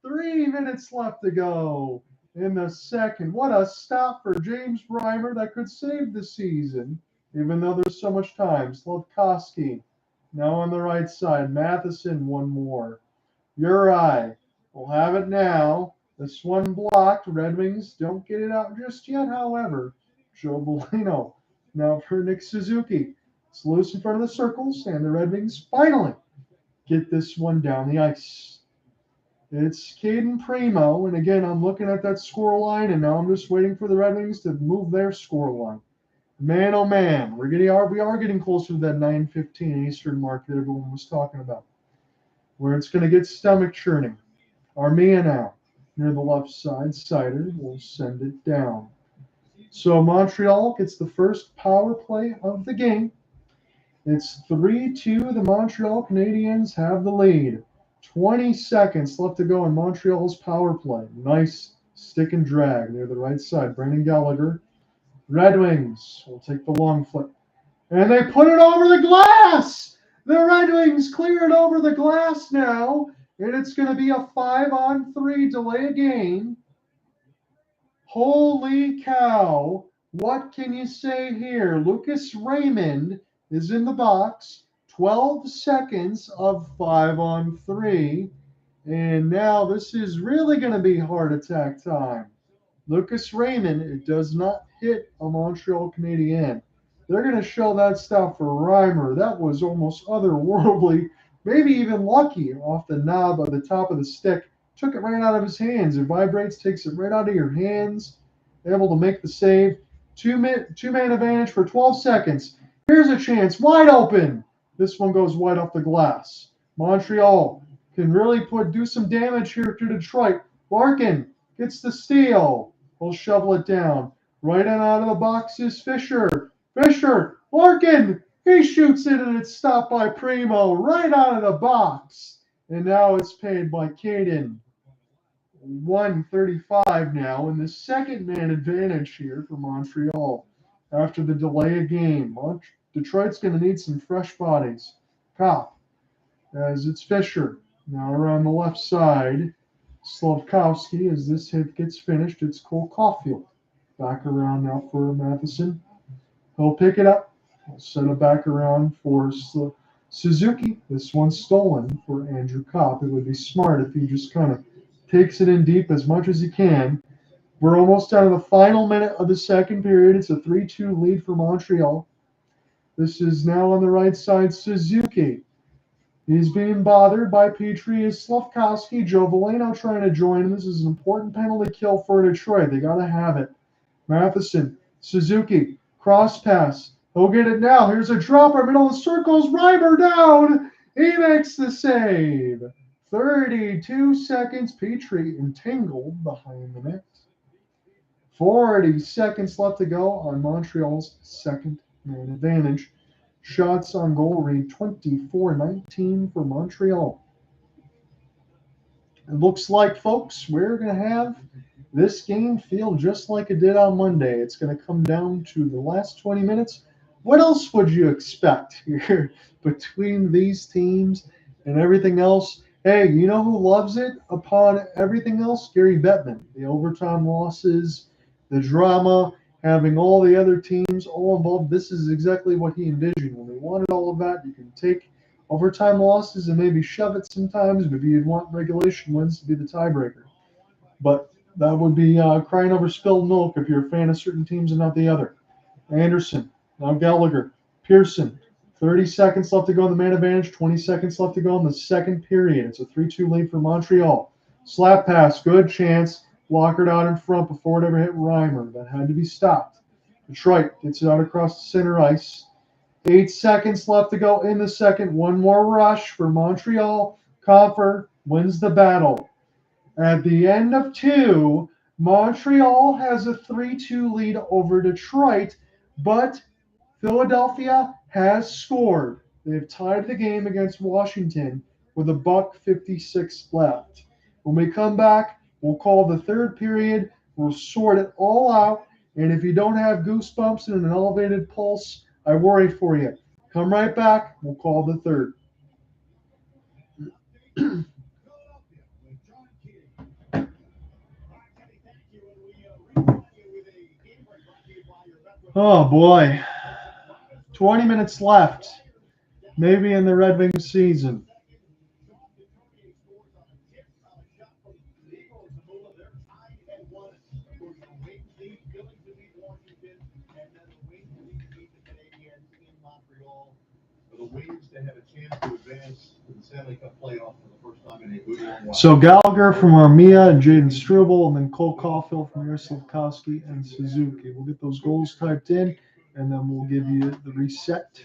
3 minutes left to go in the second. What a stop for James Reimer that could save the season, even though there's so much time. Slafkovsky now on the right side. Matheson, one more. Uri will have it now. This one blocked. Red Wings don't get it out just yet, however. Joe Bellino now for Nick Suzuki. It's loose in front of the circles, and the Red Wings finally get this one down the ice. It's Caden Primo, and again, I'm looking at that score line, and now I'm just waiting for the Red Wings to move their score line. Man, oh man, we are getting closer to that 9:15 Eastern mark that everyone was talking about, where it's going to get stomach churning. Armia now near the left side. Seider will send it down. So Montreal gets the first power play of the game. It's 3-2. The Montreal Canadiens have the lead. 20 seconds left to go in Montreal's power play. Nice stick and drag near the right side. Brendan Gallagher. Red Wings will take the long flip. And they put it over the glass! The Red Wings clear it over the glass now. And it's going to be a 5-on-3 delay a game. Holy cow. What can you say here? Lucas Raymond is in the box. 12 seconds of 5-on-3. And now this is really going to be heart attack time. Lucas Raymond, it does not hit a Montreal Canadien. They're going to show that stuff for Reimer. That was almost otherworldly, maybe even lucky off the knob of the top of the stick. Took it right out of his hands. It vibrates, takes it right out of your hands. Able to make the save. Two-man advantage for 12 seconds. Here's a chance. Wide open. This one goes wide off the glass. Montreal can really do some damage here to Detroit. Larkin gets the steal. He'll shovel it down. Right on out of the box is Fischer. Fischer. Larkin. He shoots it, and it's stopped by Primo right out of the box. And now it's paid by Caden. 1:35 now, and the second man advantage here for Montreal after the delay of game. Detroit's going to need some fresh bodies. Copp, as it's Fischer. Now around the left side, Slafkovsky, as this hit gets finished, it's Cole Caulfield. Back around now for Matheson. He'll pick it up. He'll set it back around for Suzuki. This one's stolen for Andrew Copp. It would be smart if he just kind of takes it in deep as much as he can. We're almost down to the final minute of the second period. It's a 3-2 lead for Montreal. This is now on the right side, Suzuki. He's being bothered by Petrie. Is Slafkowski. Joe Veleno trying to join him. This is an important penalty kill for Detroit. They got to have it. Matheson, Suzuki, cross pass. He'll get it now. Here's a dropper, middle of the circles. Reimer down. He makes the save. 32 seconds. Petrie entangled behind the net. 40 seconds left to go on Montreal's second man advantage. Shots on goal read 24-19 for Montreal. It looks like, folks, we're going to have this game feel just like it did on Monday. It's going to come down to the last 20 minutes. What else would you expect here between these teams and everything else? Hey, you know who loves it upon everything else? Gary Bettman. The overtime losses, the drama, having all the other teams all involved. This is exactly what he envisioned. When he wanted all of that, you can take overtime losses and maybe shove it sometimes. Maybe you'd want regulation wins to be the tiebreaker. But that would be crying over spilled milk if you're a fan of certain teams and not the other. Anderson, now Gallagher, Pearson. 30 seconds left to go in the man advantage. 20 seconds left to go in the second period. It's a 3-2 lead for Montreal. Slap pass, good chance. Walkered out in front before it ever hit Reimer. That had to be stopped. Detroit gets it out across the center ice. 8 seconds left to go in the second. One more rush for Montreal. Compher wins the battle. At the end of 2, Montreal has a 3-2 lead over Detroit, but Philadelphia has scored. They've tied the game against Washington with $1:56 left. When we come back, we'll call the third period. We'll sort it all out. And if you don't have goosebumps and an elevated pulse, I worry for you. Come right back. We'll call the third. Oh, boy. 20 minutes left. Maybe in the Red Wings season. So Gallagher from Armia and Jaden Struble, and then Cole Caulfield from Slafkowski and Suzuki. We'll get those goals typed in, and then we'll give you the reset.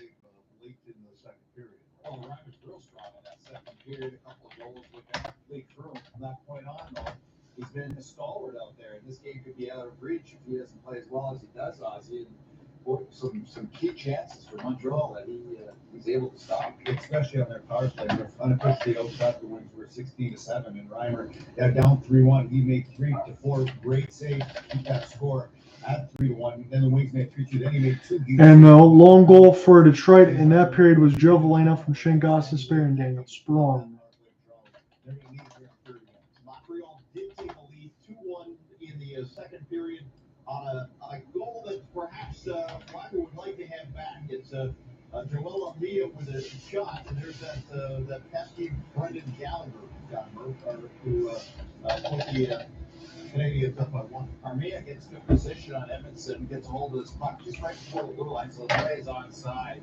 Well, Ryman's real strong in that second period. A couple of goals with that league through. From that point on, though, he's been a stalwart out there. And this game could be out of reach if he doesn't play as well as he does, Ozzy. And some key chances for Montreal that he's able to stop, especially on their power play. They're unofficially outshot the Wings were 16-7, and Reimer down 3-1. He made 3 to 4 great saves to keep that score at 3-1. Then the Wings made 3-2. Then he made 2.
And the lone goal for Detroit in that period was Joe Veleno from Shayne Gostisbehere and Daniel Sprong.
Montreal did take a lead 2-1 in the second period on a goal that perhaps Reimer would like to have back. It's Joel Amia with a shot, and there's that pesky Brendan Gallagher who put the Canadians up by 1. Armia gets good position on Edmondson, gets a hold of this puck just right before the blue line, so the play is onside.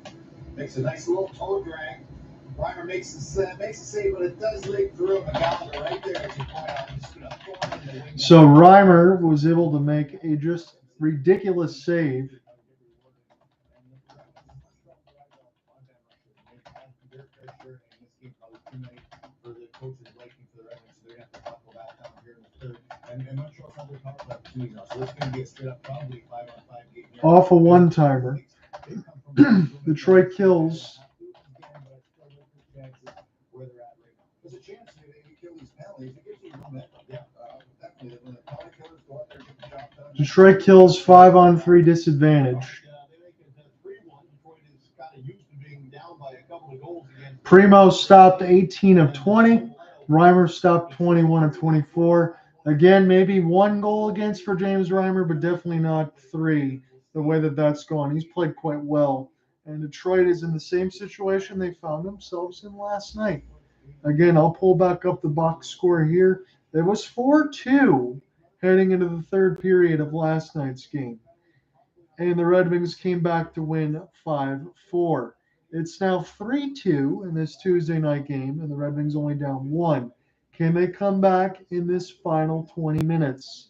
Makes a nice little toe drag. Reimer makes the save, but it does leak through him. Gallagher right there, as you point out, just going to throw it in the wing.
So Reimer was able to make a just ridiculous save. Off a one-timer. Detroit kills.
There's a chance they kill these penalties. It gives you momentum. Yeah, definitely. When the penalty killers go out there and get the job done.
Detroit kills 5-on-3 disadvantage.
They make it 3-1. Detroit is kind of used to being down by a couple of goals again.
Primo stopped 18 of 20. Reimer stopped 21 of 24. Again, maybe 1 goal against for James Reimer, but definitely not 3. The way that that's gone, he's played quite well. And Detroit is in the same situation they found themselves in last night. Again, I'll pull back up the box score here. It was 4-2 heading into the third period of last night's game. And the Red Wings came back to win 5-4. It's now 3-2 in this Tuesday night game, and the Red Wings only down 1. Can they come back in this final 20 minutes?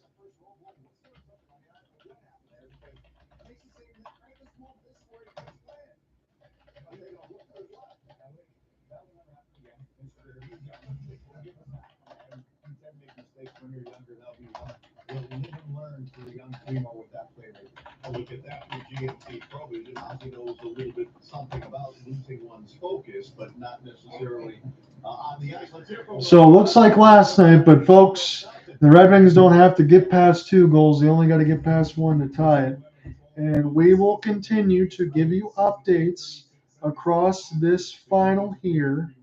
When you're younger, that'll be one. We'll live and learn for the young Primo with that player. I look at that with GMT probably just he knows a little bit something about losing one's focus, but not necessarily on the ice. Let's hear from
So it looks like last night, but folks, the Red Wings don't have to get past 2 goals. They only got to get past 1 to tie it. And we will continue to give you updates across this final here.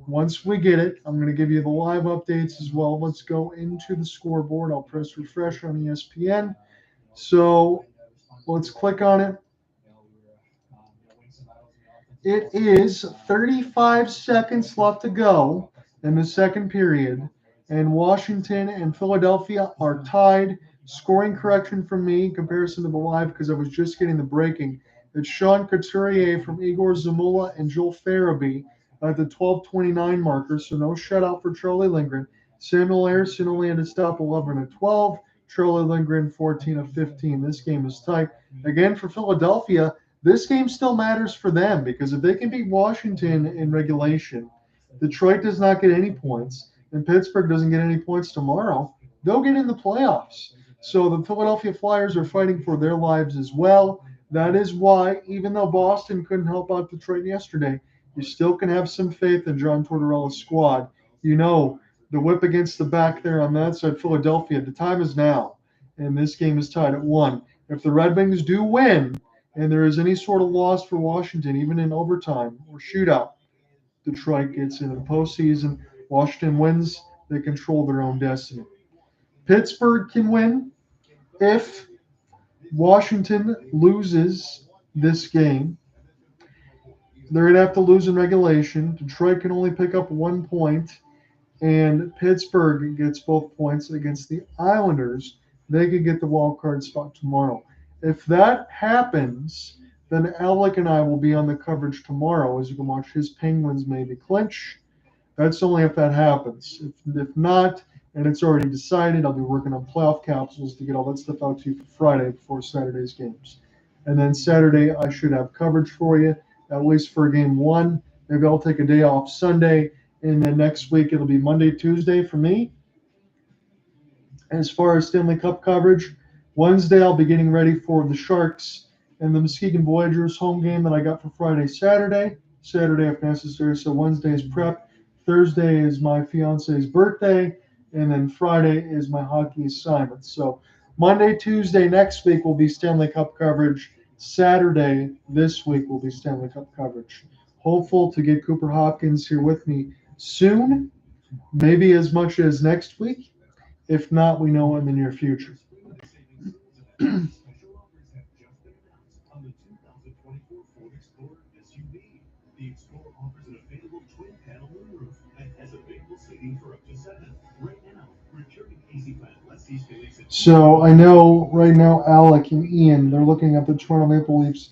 Once we get it, I'm going to give you the live updates as well. Let's go into the scoreboard. I'll press refresh on ESPN. So let's click on it. It is 35 seconds left to go in the second period, and Washington and Philadelphia are tied. Scoring correction from me in comparison to the live because I was just getting the breaking. It's Sean Couturier from Igor Zamula and Joel Farabee at the 12:29 marker, so no shutout for Charlie Lindgren. Samuel Ayerson only had to stop 11 of 12. Charlie Lindgren 14 of 15. This game is tight. Again, for Philadelphia, this game still matters for them because if they can beat Washington in regulation, Detroit does not get any points, and Pittsburgh doesn't get any points tomorrow, they'll get in the playoffs. So the Philadelphia Flyers are fighting for their lives as well. That is why, even though Boston couldn't help out Detroit yesterday, you still can have some faith in John Tortorella's squad. You know, the whip against the back there on that side, Philadelphia, the time is now, and this game is tied at 1. If the Red Wings do win, and there is any sort of loss for Washington, even in overtime or shootout, Detroit gets into the postseason. Washington wins, they control their own destiny. Pittsburgh can win if Washington loses this game. They're going to have to lose in regulation. Detroit can only pick up 1 point, and Pittsburgh gets both points against the Islanders. They could get the wild card spot tomorrow. If that happens, then Alec and I will be on the coverage tomorrow as you can watch his Penguins maybe clinch. That's only if that happens. If not, and it's already decided, I'll be working on playoff capsules to get all that stuff out to you for Friday before Saturday's games. And then Saturday, I should have coverage for you, at least for game 1. Maybe I'll take a day off Sunday, and then next week it'll be Monday, Tuesday for me. As far as Stanley Cup coverage, Wednesday I'll be getting ready for the Sharks and the Muskegon Voyageurs home game that I got for Friday, Saturday if necessary. So Wednesday is prep. Thursday is my fiance's birthday, and then Friday is my hockey assignment. So Monday, Tuesday next week will be Stanley Cup coverage. Saturday this week will be Stanley Cup coverage. Hopeful to get Cooper Hopkins here with me soon, maybe as much as next week. If not, we know in the near future.
The Explorer offers an available twin-panel moonroof and has available seating for up to 7. Right now, returning easy plan lets these feelings.
So I know right now Alec and Ian, they're looking at the Toronto Maple Leafs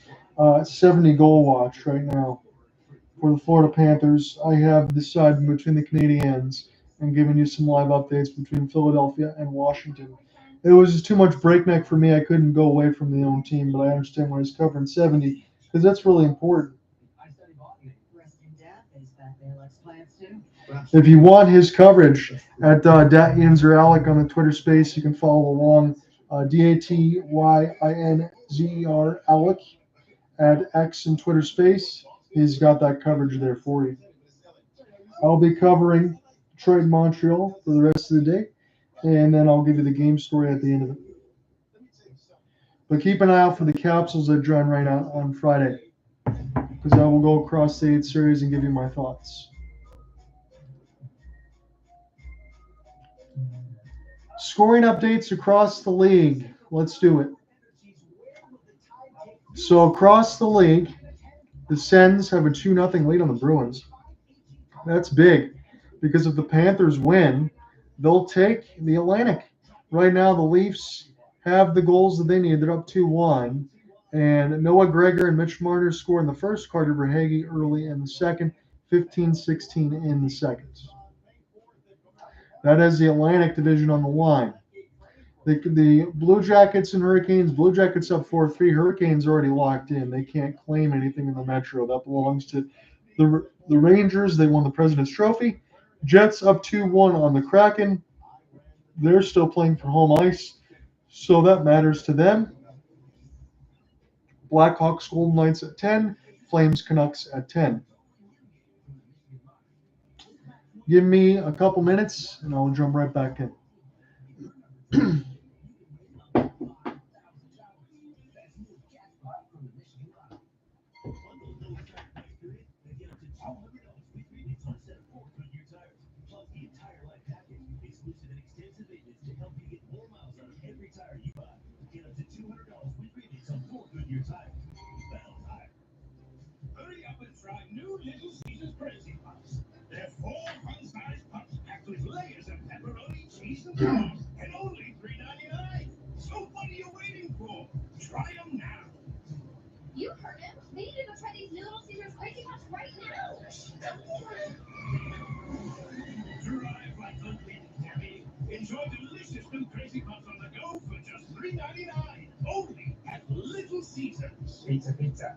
70 goal watch right now for the Florida Panthers. I have decided between the Canadiens and giving you some live updates between Philadelphia and Washington. It was just too much breakneck for me. I couldn't go away from the own team, but I understand why he's covering 70 because that's really important. If you want his coverage at Datyins or Alec on the Twitter space, you can follow along DATYINZER Alec at X and Twitter space. He's got that coverage there for you. I'll be covering Detroit and Montreal for the rest of the day, and then I'll give you the game story at the end of it. But keep an eye out for the capsules that John ran out on Friday, because I will go across the 8 series and give you my thoughts. Scoring updates across the league. Let's do it. So across the league, the Sens have a 2-0 lead on the Bruins. That's big because if the Panthers win, they'll take the Atlantic. Right now, the Leafs have the goals that they need. They're up 2-1. And Noah Gregor and Mitch Marner score in the first, Carter Verhaeghe early in the second, 15-16 in the second. That has the Atlantic Division on the line. The Blue Jackets and Hurricanes, Blue Jackets up 4-3. Hurricanes already locked in. They can't claim anything in the Metro. That belongs to the Rangers. They won the President's Trophy. Jets up 2-1 on the Kraken. They're still playing for home ice, so that matters to them. Blackhawks, Golden Knights at 10. Flames, Canucks at 10. Give me a couple minutes, and I'll jump right back in.
Hurry up and try new Little Caesars Crazy Puffs. They're 4 fun-sized puffs packed with layers of pepperoni, cheese, and sauce, and only $3.99. So what are you waiting for? Try them now.
You heard him. They need to go try these new Little Caesars Crazy Puffs right now.
Drive like the wind, Debbie. Enjoy delicious new Crazy Puffs on the go for just $3.99. Only at Little Caesars.
Pizza, pizza.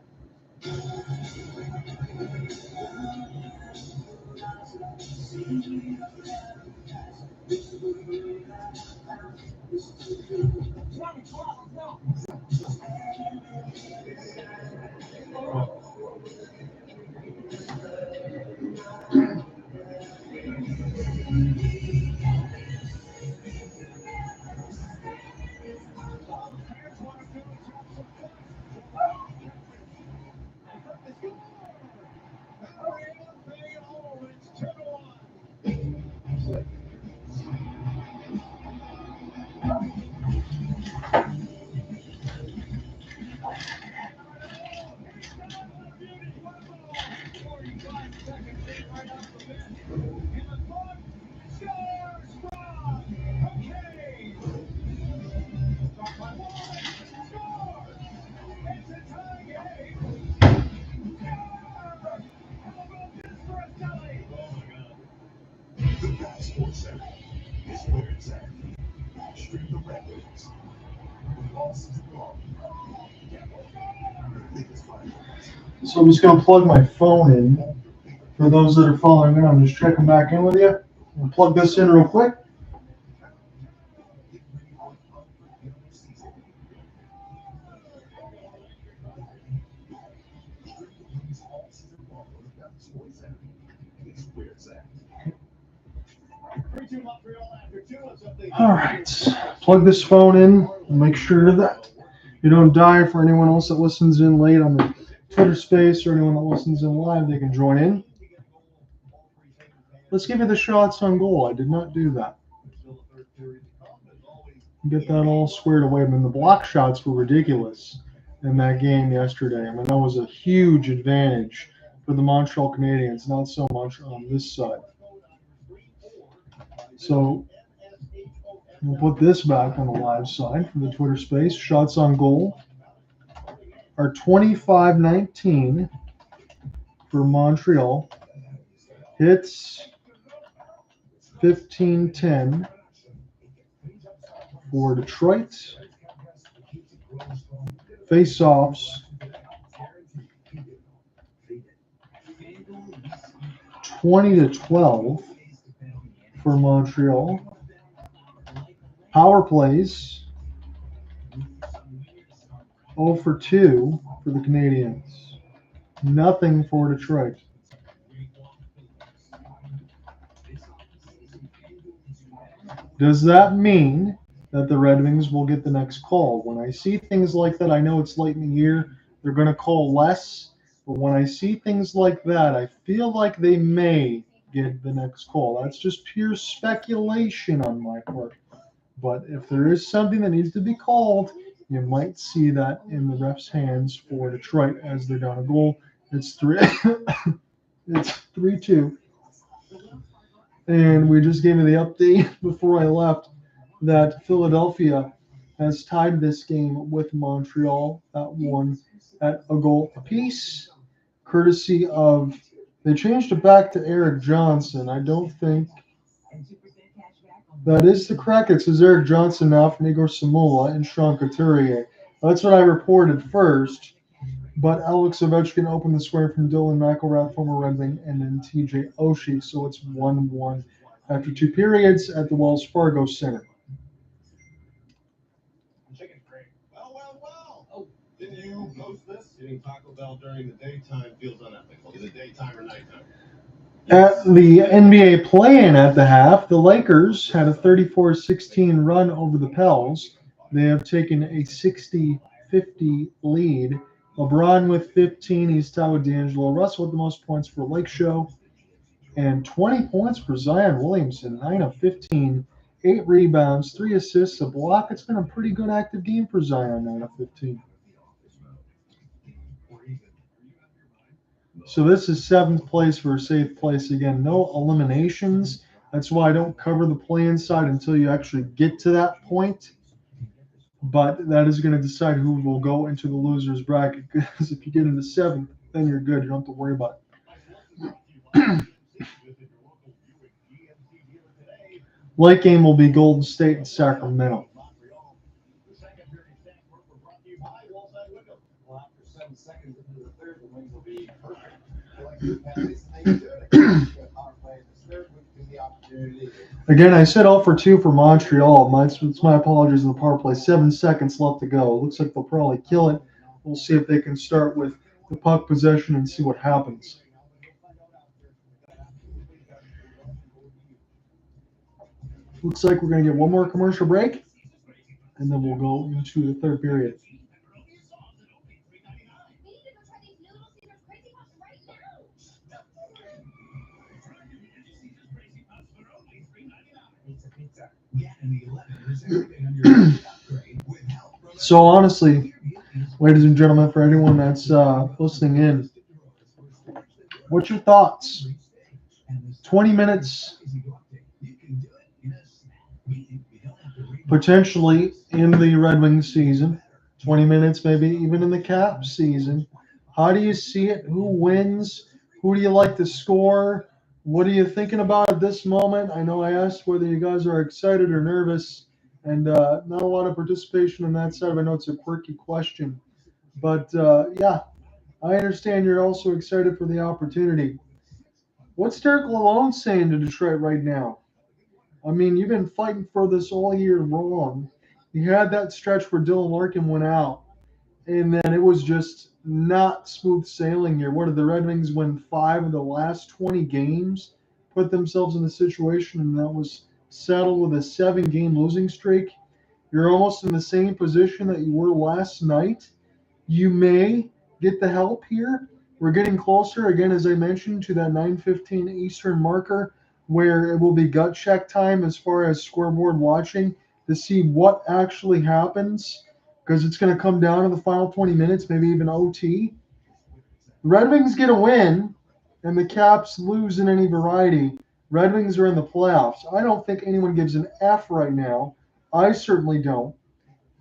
So I'm just going to plug my phone in. For those that are following in, I'm just checking back in with you. I'll plug this in real quick. All right, plug this phone in and make sure that you don't die. For anyone else that listens in late on the Twitter space or anyone that listens in live, they can join in. Let's give you the shots on goal. I did not do that. Get that all squared away. I mean, the block shots were ridiculous in that game yesterday. I mean, that was a huge advantage for the Montreal Canadiens, not so much on this side. So we'll put this back on the live side for the Twitter space. Shots on goal are 25-19 for Montreal. Hits 15-10 for Detroit. Face-offs 20-12 for Montreal. Power plays 0 for 2 for the Canadiens. Nothing for Detroit. Does that mean that the Red Wings will get the next call? When I see things like that, I know it's late in the year. They're going to call less. But when I see things like that, I feel like they may get the next call. That's just pure speculation on my part. But if there is something that needs to be called, you might see that in the ref's hands for Detroit as they're down a goal. It's 3-2. And we just gave me the update before I left that Philadelphia has tied this game with Montreal at 1 at a goal apiece, courtesy of they changed it back to Eric Johnson. I don't think that is the correct. It says Eric Johnson now from Igor Samula and Sean Couturier. That's what I reported first. But Alex Ovechkin opened the scoring from Dylan McElrath, former Red Wing, and then TJ Oshie. So it's 1-1 after 2 periods at the Wells Fargo Center.
Chicken's great. Well. Oh, didn't you post this? Eating Taco Bell during the daytime feels unethical. Either daytime or nighttime.
At the NBA play-in at the half, the Lakers had a 34-16 run over the Pels. They have taken a 60-50 lead. LeBron with 15. He's tied with D'Angelo Russell with the most points for Lake Show. And 20 points for Zion Williamson, 9 of 15, 8 rebounds, 3 assists, a block. It's been a pretty good active game for Zion, 9 of 15. So this is 7th place for a safe place. Again, no eliminations. That's why I don't cover the play-in side until you actually get to that point. But that is going to decide who will go into the loser's bracket. Because if you get into 7th, then you're good. You don't have to worry about it. Late game will be Golden State and Sacramento. Again, I said 0 for 2 for Montreal. It's my apologies on the power play. 7 seconds left to go. Looks like they'll probably kill it. We'll see if they can start with the puck possession and see what happens. Looks like we're going to get one more commercial break, and then we'll go into the third period. So honestly, ladies and gentlemen, for anyone that's listening in, what's your thoughts? 20 minutes potentially in the Red Wings season, 20 minutes maybe even in the Cap season. How do you see it? Who wins? Who do you like to score? What are you thinking about at this moment? I know I asked whether you guys are excited or nervous, and not a lot of participation on that side. I know it's a quirky question, but yeah, I understand you're also excited for the opportunity. What's Derek Lalonde saying to Detroit right now? I mean, you've been fighting for this all year long. You had that stretch where Dylan Larkin went out, and then it was just not smooth sailing here. What did the Red Wings win 5 of the last 20 games? Put themselves in the situation, and that was settled with a 7-game losing streak. You're almost in the same position that you were last night. You may get the help here. We're getting closer, again, as I mentioned, to that 9:15 Eastern marker, where it will be gut check time as far as scoreboard watching to see what actually happens, because it's going to come down to the final 20 minutes, maybe even OT. The Red Wings get a win, and the Caps lose in any variety. Red Wings are in the playoffs. I don't think anyone gives an F right now. I certainly don't.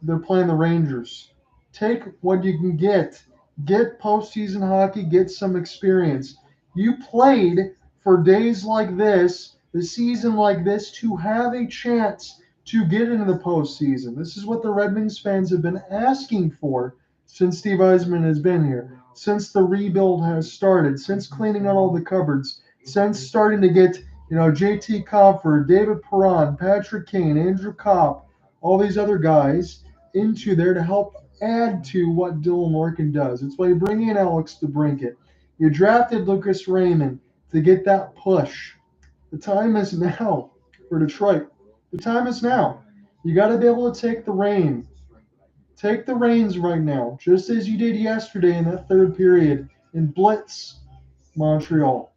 They're playing the Rangers. Take what you can get. Get postseason hockey. Get some experience. You played for days like this, the season like this, to have a chance to get into the postseason. This is what the Red Wings fans have been asking for since Steve Yzerman has been here, since the rebuild has started, since cleaning out all the cupboards, since starting to get, JT Compher, David Perron, Patrick Kane, Andrew Copp, all these other guys into there to help add to what Dylan Larkin does. It's why you bring in Alex DeBrincat. You drafted Lucas Raymond to get that push. The time is now for Detroit. The time is now. You got to be able to take the reins. Take the reins right now, just as you did yesterday in that third period in Blitz, Montreal.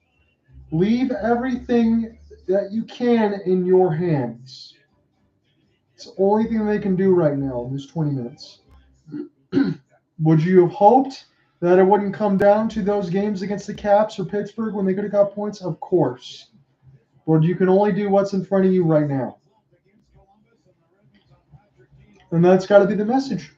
Leave everything that you can in your hands. It's the only thing they can do right now in this 20 minutes. Would you have hoped that it wouldn't come down to those games against the Caps or Pittsburgh when they could have got points? Of course. But you can only do what's in front of you right now. And that's got to be the message.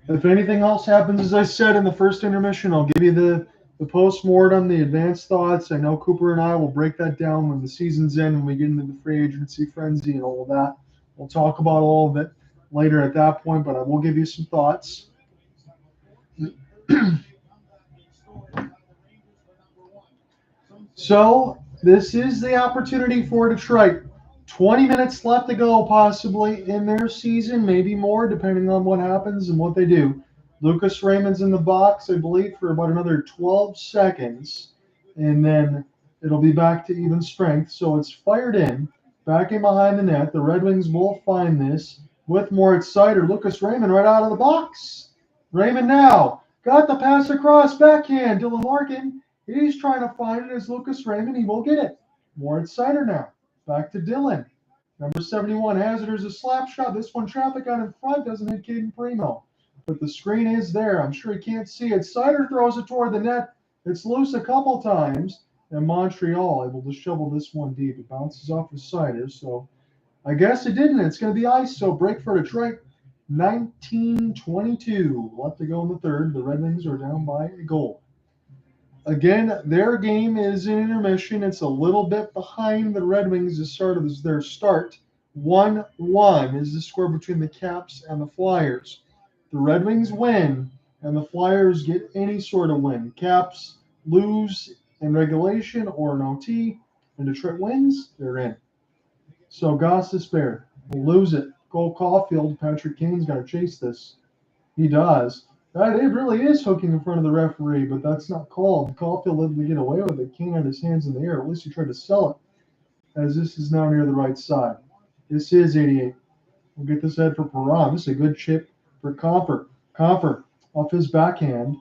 If anything else happens, as I said in the first intermission, I'll give you the post-mortem, the advanced thoughts. I know Cooper and I will break that down when the season's in and we get into the free agency frenzy and all of that. We'll talk about all of it later at that point, but I will give you some thoughts. So this is the opportunity for Detroit. 20 minutes left to go possibly in their season, maybe more, depending on what happens and what they do. Lucas Raymond's in the box, I believe, for about another 12 seconds, and then it'll be back to even strength. So it's fired in, back in behind the net. The Red Wings will find this with Moritz, Seider, Lucas Raymond right out of the box. Raymond now got the pass across, backhand, Dylan Larkin. He's trying to find it as Lucas Raymond. He will get it. Moritz, Seider now. Back to Dylan. Number 71 has it as a slap shot. This one, traffic on in front, doesn't hit Caden Primo. But the screen is there. I'm sure he can't see it. Seider throws it toward the net. It's loose a couple times. And Montreal able to shovel this one deep. It bounces off of Seider. So I guess it didn't. It's going to be ice. So break for Detroit. 19-22. Left to go in the third. The Red Wings are down by a goal. Again, their game is in intermission. It's a little bit behind the Red Wings as start of their start. 1-1 is the score between the Caps and the Flyers. The Red Wings win, and the Flyers get any sort of win. Caps lose in regulation or an OT, and Detroit wins, they're in. So Gostisbehere will lose it. Cole Caulfield, Patrick Kane's got to chase this. He does. It really is hooking in front of the referee, but that's not called. Caulfield let him get away with it. Kane had his hands in the air. At least he tried to sell it, as this is now near the right side. This is 88. We'll get this head for Perron. This is a good chip for Compher. Compher off his backhand.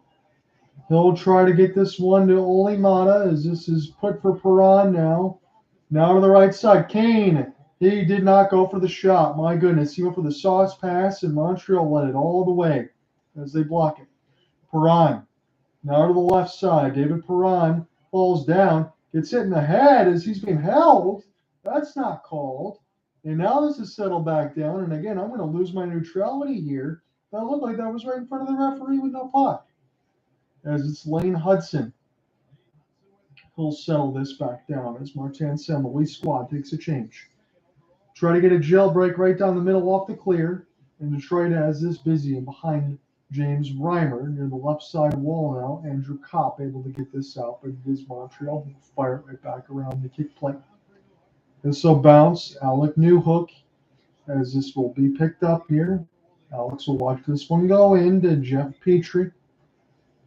He'll try to get this one to Olimata, as this is put for Perron now. Now to the right side. Kane. He did not go for the shot. My goodness. He went for the sauce pass, and Montreal led it all the way as they block it. Perron, now to the left side. David Perron falls down, gets hit in the head as he's being held. That's not called. And now this is settled back down. And again, I'm going to lose my neutrality here. That looked like that was right in front of the referee with no puck. As it's Lane Hudson. He'll settle this back down as Martin Saint-Louis squad takes a change. Try to get a jailbreak right down the middle off the clear. And Detroit has this busy and behind James Reimer near the left side wall now. Andrew Copp able to get this out, but it is Montreal who fire it right back around the kick plate. This will bounce. Alec Newhook, as this will be picked up here. Alex will watch this one go into Jeff Petrie.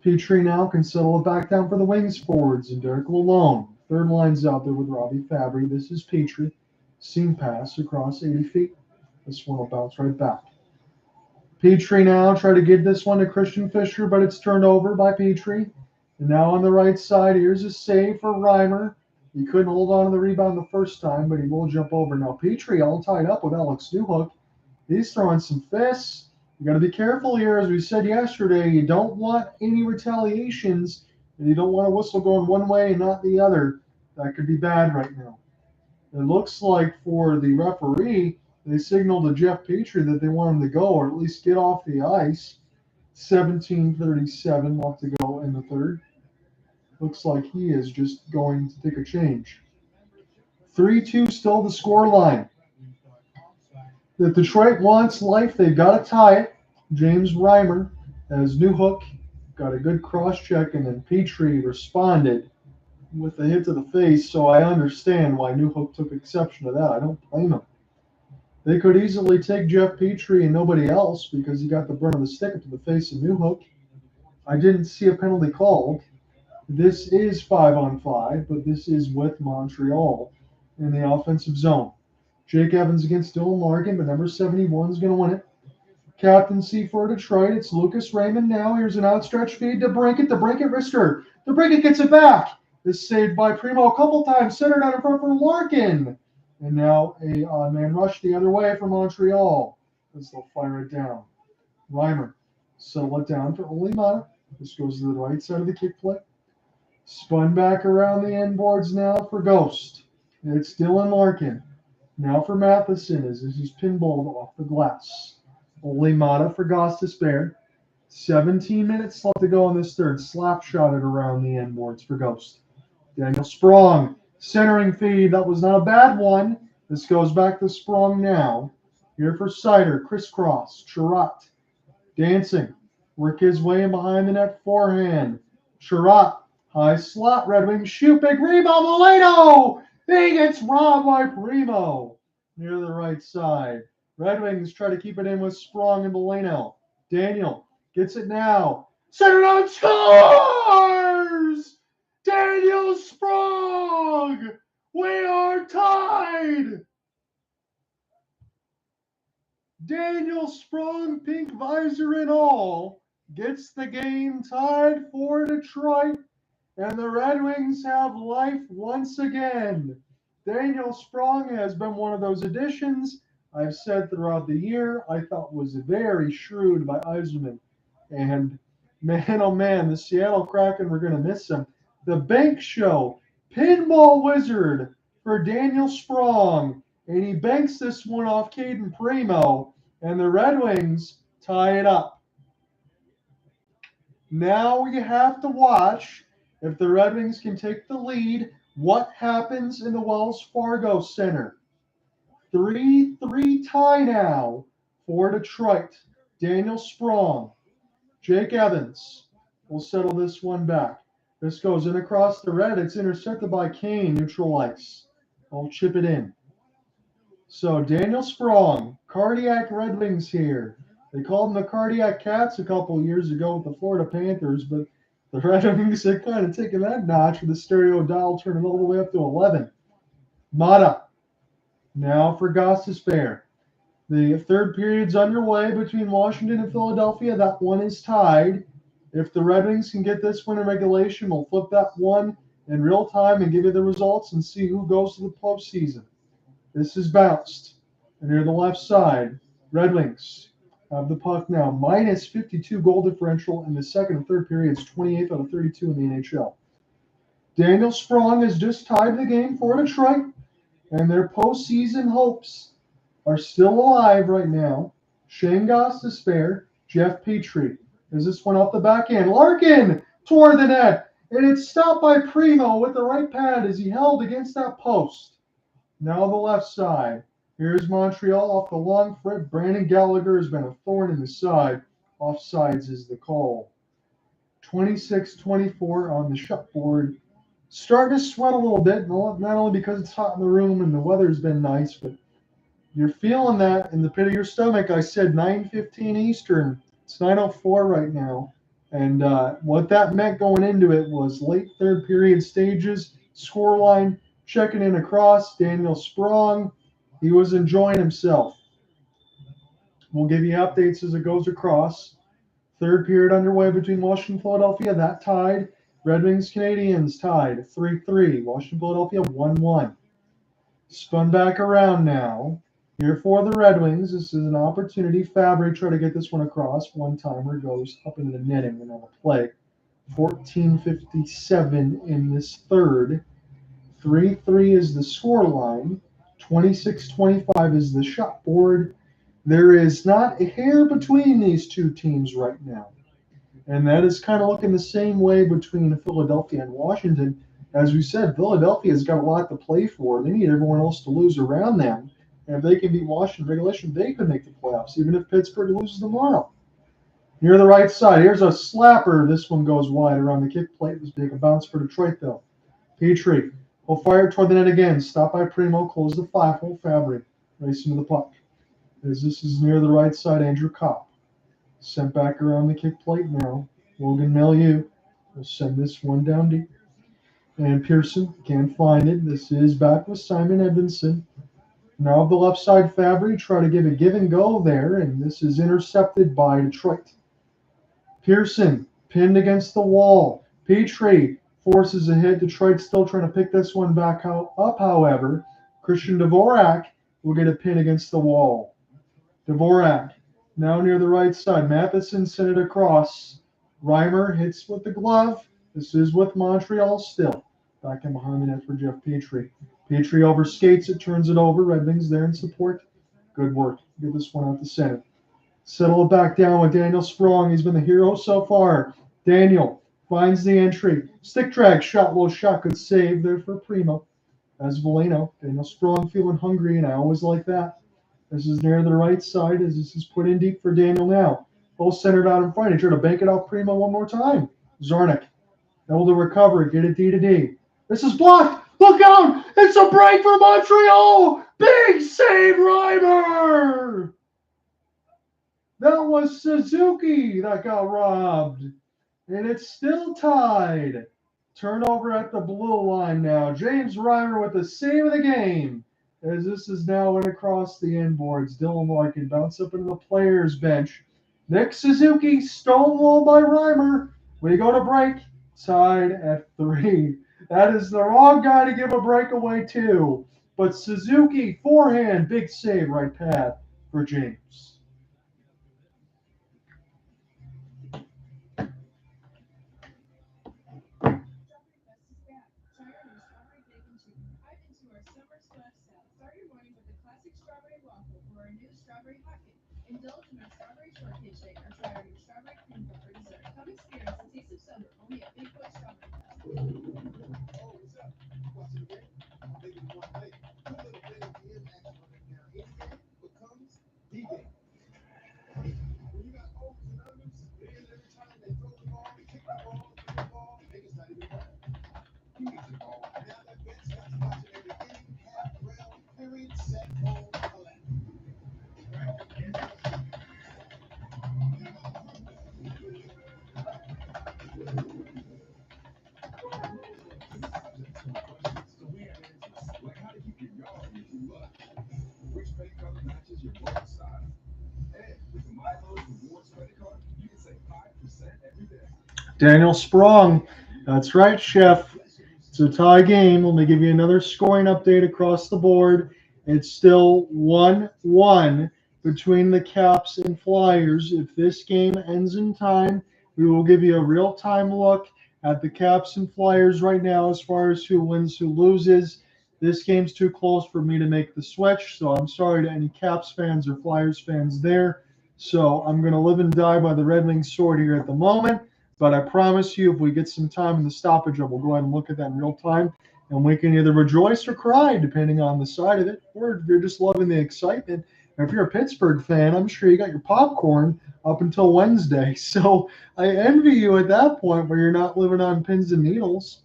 Petrie now can settle it back down for the Wings forwards and Derek Lalonde. Third line's out there with Robbie Fabry. This is Petrie. Seam pass across 80 feet. This one will bounce right back. Petrie now try to get this one to Christian Fischer, but it's turned over by Petrie. And now on the right side, here's a save for Reimer. He couldn't hold on to the rebound the first time, but he will jump over. Now Petrie all tied up with Alex Newhook. He's throwing some fists. You got to be careful here. As we said yesterday, you don't want any retaliations, and you don't want a whistle going one way and not the other. That could be bad right now. It looks like for the referee, they signaled to Jeff Petrie that they want him to go, or at least get off the ice. 17:37 left to go in the third. Looks like he is just going to take a change. 3-2 still the score line. If Detroit wants life, they've got to tie it. James Reimer as Newhook got a good cross check, and then Petrie responded with a hit to the face, so I understand why Newhook took exception to that. I don't blame him. They could easily take Jeff Petrie and nobody else because he got the brunt of the stick up to the face of Newhook. I didn't see a penalty called. This is 5-on-5, but this is with Montreal in the offensive zone. Jake Evans against Dylan Larkin, but number 71 is going to win it. Captaincy for Detroit. It's Lucas Raymond now. Here's an outstretched feed to DeBrincat. DeBrincat wrister. DeBrincat gets it back. This saved by Primo a couple times. Centered out in front for Larkin. And now a man rush the other way for Montreal as they'll fire it down. Reimer settle it down for Olimata. This goes to the right side of the kick play. Spun back around the end boards now for Ghost. It's Dylan Larkin. Now for Matheson as he's pinballed off the glass. Olimata for Gostisbehere. 17 minutes left to go in this third. Slap shot it around the end boards for Ghost. Daniel Sprong. Centering feed. That was not a bad one. This goes back to Sprong now. Here for Seider. Crisscross. Shutout. Dancing. Work his way in behind the net forehand. Shutout. High slot. Red Wings shoot. Big rebound. Molino. He gets robbed by Primo. Near the right side. Red Wings try to keep it in with Sprong and Molino. Daniel gets it now. Center out. Scores! Daniel Sprong! We are tied! Daniel Sprong, pink visor and all, gets the game tied for Detroit, and the Red Wings have life once again. Daniel Sprong has been one of those additions I've said throughout the year I thought was very shrewd by Yzerman. And man, oh man, the Seattle Kraken were going to miss him. The Bank Show, Pinball Wizard for Daniel Sprong. And he banks this one off Caden Primo. And the Red Wings tie it up. Now we have to watch if the Red Wings can take the lead. What happens in the Wells Fargo Center? 3-3 tie now for Detroit. Daniel Sprong. Jake Evans will settle this one back. This goes in across the red. It's intercepted by Kane, neutral ice. I'll chip it in. So Daniel Sprong, Cardiac Red Wings here. They called them the Cardiac Cats a couple of years ago with the Florida Panthers, but the Red Wings have kind of taken that notch with the stereo dial, turning all the way up to 11. Mata. Now for Gostisbehere. The third period's underway between Washington and Philadelphia. That one is tied. If the Red Wings can get this one in regulation, we'll flip that one in real time and give you the results and see who goes to the postseason. This is bounced. And near the left side, Red Wings have the puck now. Minus 52 goal differential in the second and third periods, 28th out of 32 in the NHL. Daniel Sprong has just tied the game for Detroit, and their postseason hopes are still alive right now. Shayne Gostisbehere, Jeff Petrie. Is this one off the back end? Larkin toward the net, and it's stopped by Primo with the right pad as he held against that post. Now the left side. Here's Montreal off the long foot. Brandon Gallagher has been a thorn in the side. Offsides is the call. 26-24 on the shot board. Starting to sweat a little bit, not only because it's hot in the room and the weather's been nice, but you're feeling that in the pit of your stomach. I said 9:15 Eastern. It's 9:04 right now. And what that meant going into it was late third period stages, scoreline, checking in across. Daniel Sprong, he was enjoying himself. We'll give you updates as it goes across. Third period underway between Washington and Philadelphia. That tied. Red Wings Canadiens tied 3-3. Washington Philadelphia 1-1. Spun back around now. Here for the Red Wings. This is an opportunity. Fabry try to get this one across. One-timer goes up into the netting and on the play. 14:57 in this third. 3-3 is the score line. 26-25 is the shot board. There is not a hair between these two teams right now. And that is kind of looking the same way between Philadelphia and Washington. As we said, Philadelphia's got a lot to play for. They need everyone else to lose around them. And if they can beat Washington regulation, they could make the playoffs, even if Pittsburgh loses tomorrow. Near the right side, here's a slapper. This one goes wide around the kick plate. This big a bounce for Detroit, though. Petrie will fire toward the net again. Stop by Primo. Close the 5-hole. Fabry racing to the puck. As this is near the right side, Andrew Copp. Sent back around the kick plate now. Logan Milieu will send this one down deep. And Pearson can't find it. This is back with Simon Edmondson. Now the left side, Fabry try to give a give and go there, and this is intercepted by Detroit. Pearson pinned against the wall. Petrie forces a hit. Detroit still trying to pick this one back up, however. Christian Dvorak will get a pin against the wall. Dvorak now near the right side. Matheson sent it across. Reimer hits with the glove. This is with Montreal still. Back in behind the net for Jeff Petrie. Petrie overskates it, turns it over. Red Wings there in support. Good work. Get this one out to center. Settle it back down with Daniel Sprong. He's been the hero so far. Daniel finds the entry. Stick drag shot. Low shot. Good save there for Primo. As Veleno. Daniel Sprong feeling hungry, and I always like that. This is near the right side as this is put in deep for Daniel now. Both centered out in front. He tried to bank it off Primo one more time. Zornick able to recover it. Get it D to D. This is blocked. Look out. It's a break for Montreal. Big save, Reimer. That was Suzuki that got robbed. And it's still tied. Turnover at the blue line now. James Reimer with the save of the game. As this is now in across the inboards. Dylan Larkin bounce up into the players' bench. Nick Suzuki stonewalled by Reimer. We go to break. Tied at 3. That is the wrong guy to give a breakaway to. But Suzuki, forehand, big save, right pad for James.
Indulge in our strawberry shortcake shake or try our new strawberry cream puff for dessert. Come experience the taste of summer only at Big Boy Strawberry Fest.
Oh, what's up? Watching the game? I'm thinking one thing. Two little bit of DM action right now. Any game becomes the game. When you got O's and unders, then every time they throw the ball, they kick the ball, throw the ball, niggas not even ball. You get the ball. Now that bench got you watching every inning, half, round, period, set, home, collect.
Daniel Sprong. That's right, Chef. It's a tie game. Let me give you another scoring update across the board. It's still 1-1 between the Caps and Flyers. If this game ends in time, we will give you a real-time look at the Caps and Flyers right now as far as who wins, who loses. This game's too close for me to make the switch, so I'm sorry to any Caps fans or Flyers fans there. So I'm going to live and die by the Red Wings sword here at the moment. But I promise you, if we get some time in the stoppage, we'll go ahead and look at that in real time. And we can either rejoice or cry, depending on the side of it. Or if you're just loving the excitement. And if you're a Pittsburgh fan, I'm sure you got your popcorn up until Wednesday. So I envy you at that point where you're not living on pins and needles.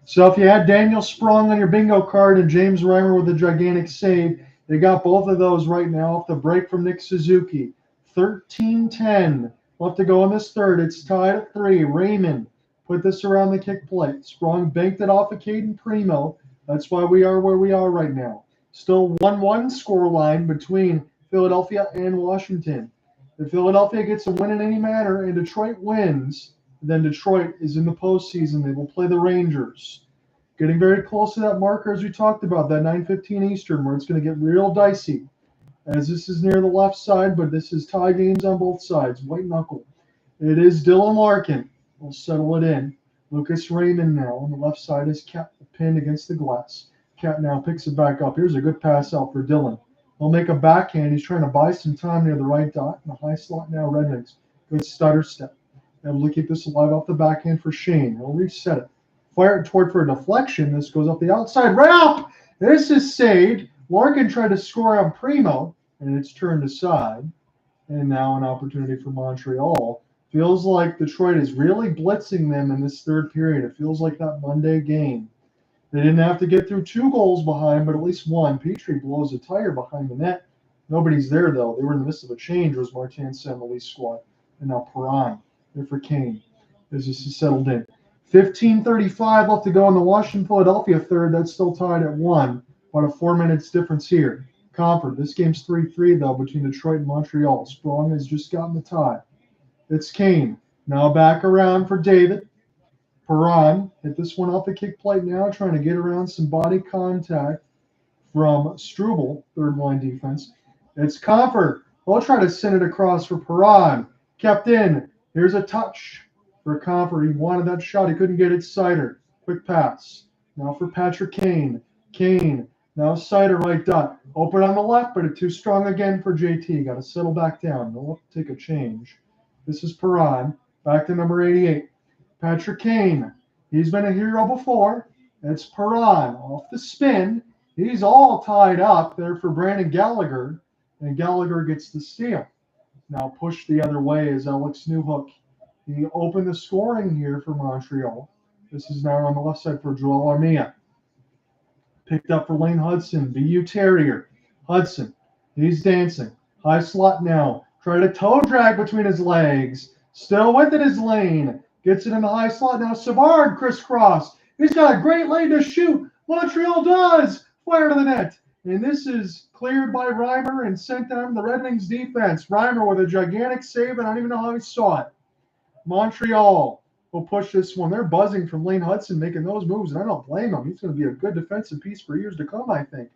So if you had Daniel Sprong on your bingo card and James Reimer with a gigantic save, they got both of those right now off the break from Nick Suzuki. 13-10. We'll have to go in this third. It's tied at 3. Raymond put this around the kick plate. Sprong banked it off of Caden Primo. That's why we are where we are right now. Still 1-1 scoreline between Philadelphia and Washington. If Philadelphia gets a win in any manner and Detroit wins, then Detroit is in the postseason. They will play the Rangers. Getting very close to that marker as we talked about, that 9:15 Eastern, where it's going to get real dicey. As this is near the left side, but this is tie games on both sides. White knuckle. It is Dylan Larkin. We'll settle it in. Lucas Raymond now on the left side is Cat pinned against the glass. Cat now picks it back up. Here's a good pass out for Dylan. He'll make a backhand. He's trying to buy some time near the right dot. In the high slot now, Red Wings. Good stutter step. Able to keep this alive off the backhand for Shayne. He'll reset it. Fire it toward for a deflection. This goes up the outside. Right up! This is saved. Larkin tried to score on Primo, and it's turned aside. And now an opportunity for Montreal. Feels like Detroit is really blitzing them in this third period. It feels like that Monday game. They didn't have to get through 2 goals behind, but at least one. Petrie blows a tire behind the net. Nobody's there, though. They were in the midst of a change. It was Martin Saint-Louis' squad. And now Perron there for Kane as this is settled in. 15:35 left to go in the Washington-Philadelphia third. That's still tied at 1. About a 4 minutes difference here. Compher. This game's 3-3, though, between Detroit and Montreal. Sprong has just gotten the tie. It's Kane. Now back around for David. Perron hit this one off the kick plate now, trying to get around some body contact from Struble, third line defense. It's Compher. We'll try to send it across for Perron. Kept in. Here's a touch for Compher. He wanted that shot. He couldn't get it. Seider. Quick pass. Now for Patrick Kane. Kane. Now Seider right dot. Open on the left, but it's too strong again for JT. Got to settle back down. They'll take a change. This is Perron. Back to number 88. Patrick Kane. He's been a hero before. It's Perron off the spin. He's all tied up there for Brandon Gallagher, and Gallagher gets the steal. Now pushed the other way is Alex Newhook. He opened the scoring here for Montreal. This is now on the left side for Joel Armia. Picked up for Lane Hudson, BU Terrier. Hudson, he's dancing. High slot now. Try to toe drag between his legs. Still with it is Lane. Gets it in the high slot. Now Savard crisscross. He's got a great lane to shoot. Montreal does. Fire to the net. And this is cleared by Reimer and sent down to the Red Wings defense. Reimer with a gigantic save, and I don't even know how he saw it. Montreal will push this one. They're buzzing from Lane Hudson making those moves, and I don't blame him. He's going to be a good defensive piece for years to come, I think.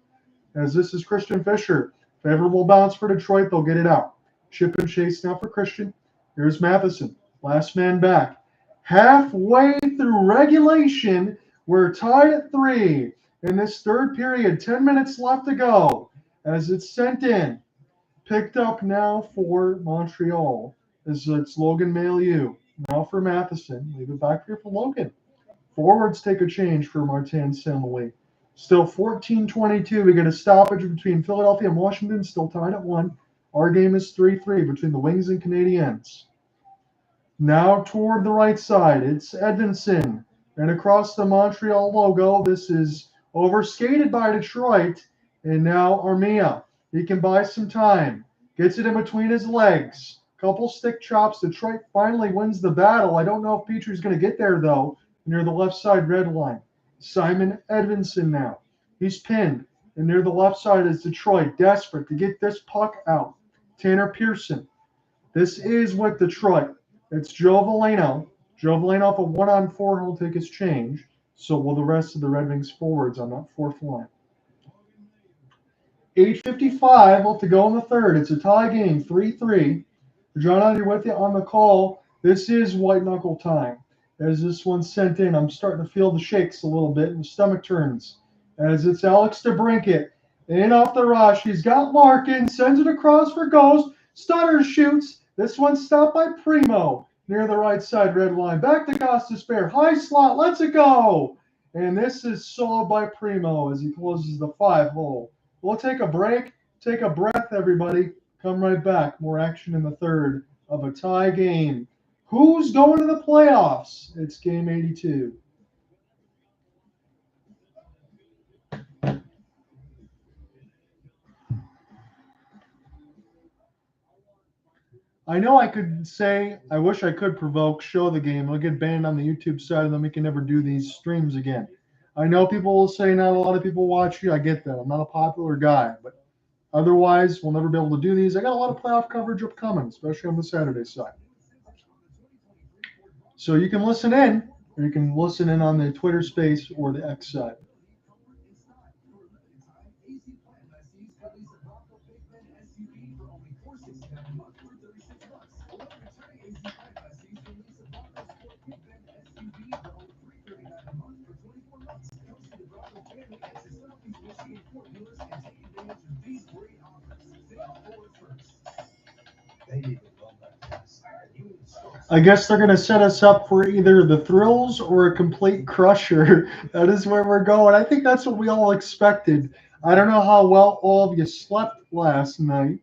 As this is Christian Fischer. Favorable bounce for Detroit. They'll get it out. Chip and chase now for Christian. Here's Matheson. Last man back. Halfway through regulation, we're tied at 3. In this third period, 10 minutes left to go as it's sent in. Picked up now for Montreal as it's Logan Mailloux. Now for Matheson. Leave it back here for Logan. Forwards take a change for Martin Saint-Louis. Still 14-22. We get a stoppage between Philadelphia and Washington. Still tied at 1. Our game is 3-3 between the Wings and Canadiens. Now toward the right side, it's Edmondson. And across the Montreal logo, this is overskated by Detroit, and now Armia. He can buy some time. Gets it in between his legs. Couple stick chops. Detroit finally wins the battle. I don't know if Petry's going to get there, though, near the left side red line. Simon Edmondson now. He's pinned, and near the left side is Detroit, desperate to get this puck out. Tanner Pearson. This is with Detroit. It's Joe Veleno. Joe Veleno off a 1-on-4. He'll take his change. So will the rest of the Red Wings forwards on that fourth line. 8:55 left to go in the third. It's a tie game, 3-3. John, out here with you on the call. This is white knuckle time. As this one's sent in, I'm starting to feel the shakes a little bit and the stomach turns. As it's Alex DeBrincat. In off the rush. He's got Larkin. Sends it across for Ghost. Stutter shoots. This one's stopped by Primo. Near the right side red line. Back to Gostisbehere. High slot. Let's it go. And this is solved by Primo as he closes the 5-hole. We'll take a break. Take a breath, everybody. Come right back. More action in the third of a tie game. Who's going to the playoffs? It's game 82. I know I could say, I wish I could provoke, show the game. I'll get banned on the YouTube side, and then we can never do these streams again. I know people will say not a lot of people watch you. I get that. I'm not a popular guy. But otherwise, we'll never be able to do these. I got a lot of playoff coverage upcoming, especially on the Saturday side. So you can listen in, or you can listen in on the Twitter space or the X side. I guess they're going to set us up for either the thrills or a complete crusher. That is where we're going. I think that's what we all expected. I don't know how well all of you slept last night,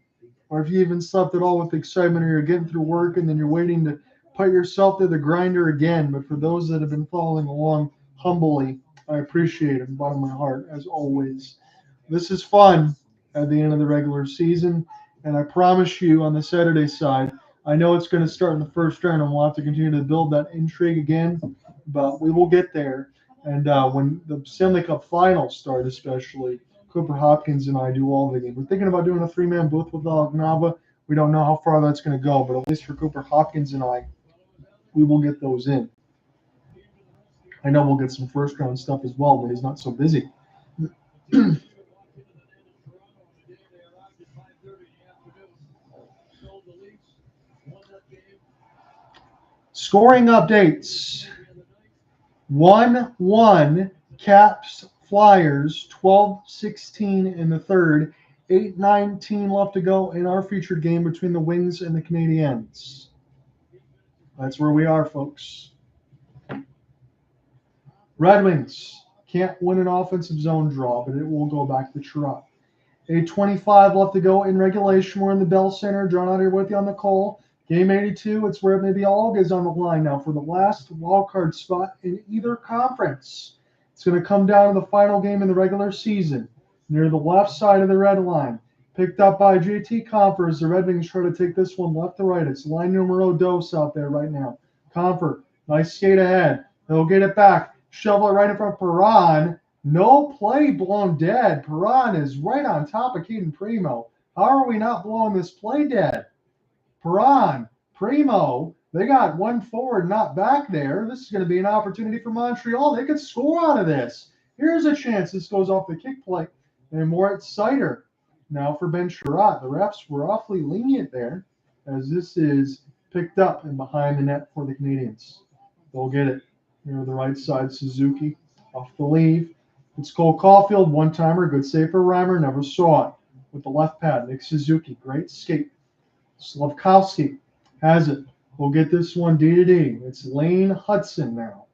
or if you even slept at all with excitement, or you're getting through work and then you're waiting to put yourself to the grinder again. But for those that have been following along humbly, I appreciate it from the bottom of my heart, as always. This is fun at the end of the regular season, and I promise you on the Saturday side, I know it's going to start in the first round, and we'll have to continue to build that intrigue again, but we will get there. And when the Stanley Cup finals start especially, Cooper Hopkins and I do all the games. We're thinking about doing a 3-man booth with Alec and I. We don't know how far that's going to go, but at least for Cooper Hopkins and I, we will get those in. I know we'll get some first-round stuff as well, but he's not so busy. Scoring updates. 1-1 Caps Flyers, 12-16 in the third, 8:19 left to go in our featured game between the Wings and the Canadiens. That's where we are, folks. Red Wings can't win an offensive zone draw, but it will go back to Toronto. 8:25 left to go in regulation. We're in the Bell Center. John out here with you on the call. Game 82, it's where maybe all is on the line now for the last wildcard spot in either conference. It's going to come down to the final game in the regular season, near the left side of the red line. Picked up by JT Compher as the Red Wings try to take this one left to right. It's line numero dos out there right now. Compher, nice skate ahead. He'll get it back. Shovel it right in front of Perron. No play blown dead. Perron is right on top of Keaton Primo. How are we not blowing this play dead? Perron, Primo, they got one forward not back there. This is going to be an opportunity for Montreal. They could score out of this. Here's a chance. This goes off the kick play. And Moritz Seider. Now for Ben Sherratt. The refs were awfully lenient there as this is picked up and behind the net for the Canadiens. They'll get it. Here the right side, Suzuki off the leave. It's Cole Caulfield, one-timer. Good save for Reimer. Never saw it with the left pad. Nick Suzuki, great skate. Slavkowski has it. We'll get this one D to D. It's Lane Hudson now.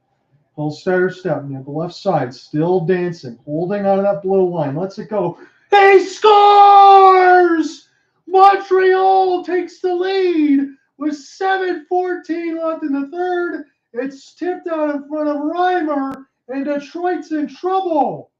Full stutter step near the left side. Still dancing. Holding on to that blue line. Lets it go. He scores! Montreal takes the lead with 7:14 left in the third. It's tipped out in front of Reimer, and Detroit's in trouble.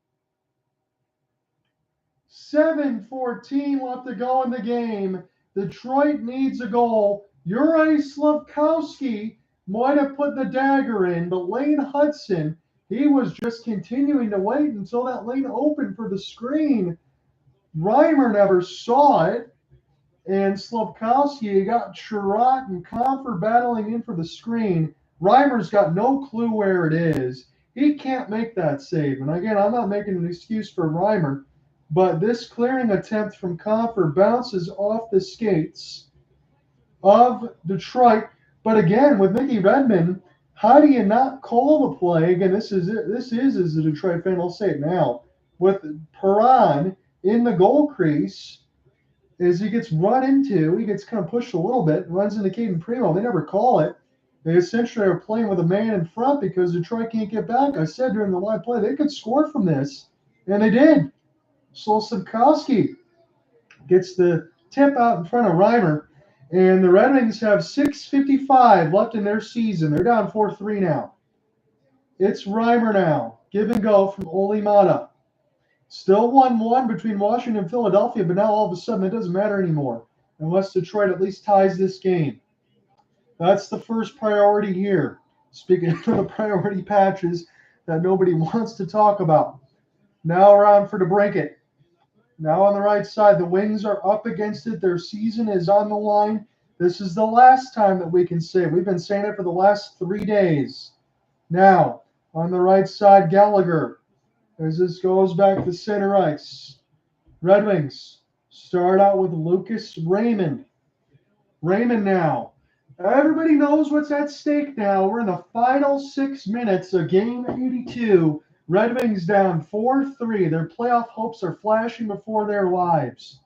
7:14 left to go in the game. Detroit needs a goal. Yuri Slavkowski might have put the dagger in, but Lane Hudson, he was just continuing to wait until that lane opened for the screen. Reimer never saw it, and Slavkowski got Sherratt and Compher battling in for the screen. Reimer's got no clue where it is. He can't make that save. And again, I'm not making an excuse for Reimer, but this clearing attempt from Compher bounces off the skates of Detroit. But again, with Mickey Redmond, how do you not call the play? Again, this is as the Detroit fan will say it now. With Perron in the goal crease, as he gets run into, he gets kind of pushed a little bit, runs into Keaton Primo. They never call it. They essentially are playing with a man in front because Detroit can't get back. I said during the live play, they could score from this, and they did. Slavkowski gets the tip out in front of Reimer, and the Red Wings have 6:55 left in their season. They're down 4-3 now. It's Reimer now. Give and go from Olli Maatta. Still 1-1 between Washington and Philadelphia, but now all of a sudden it doesn't matter anymore unless Detroit at least ties this game. That's the first priority here. Speaking of the priority patches that nobody wants to talk about. Now around for DeBrincat. Now on the right side, the Wings are up against it. Their season is on the line. This is the last time that we can say it. We've been saying it for the last 3 days. Now, on the right side, Gallagher. As this goes back to center ice. Red Wings start out with Lucas Raymond. Raymond now. Everybody knows what's at stake now. We're in the final 6 minutes of game 82. Red Wings down 4-3. Their playoff hopes are flashing before their lives.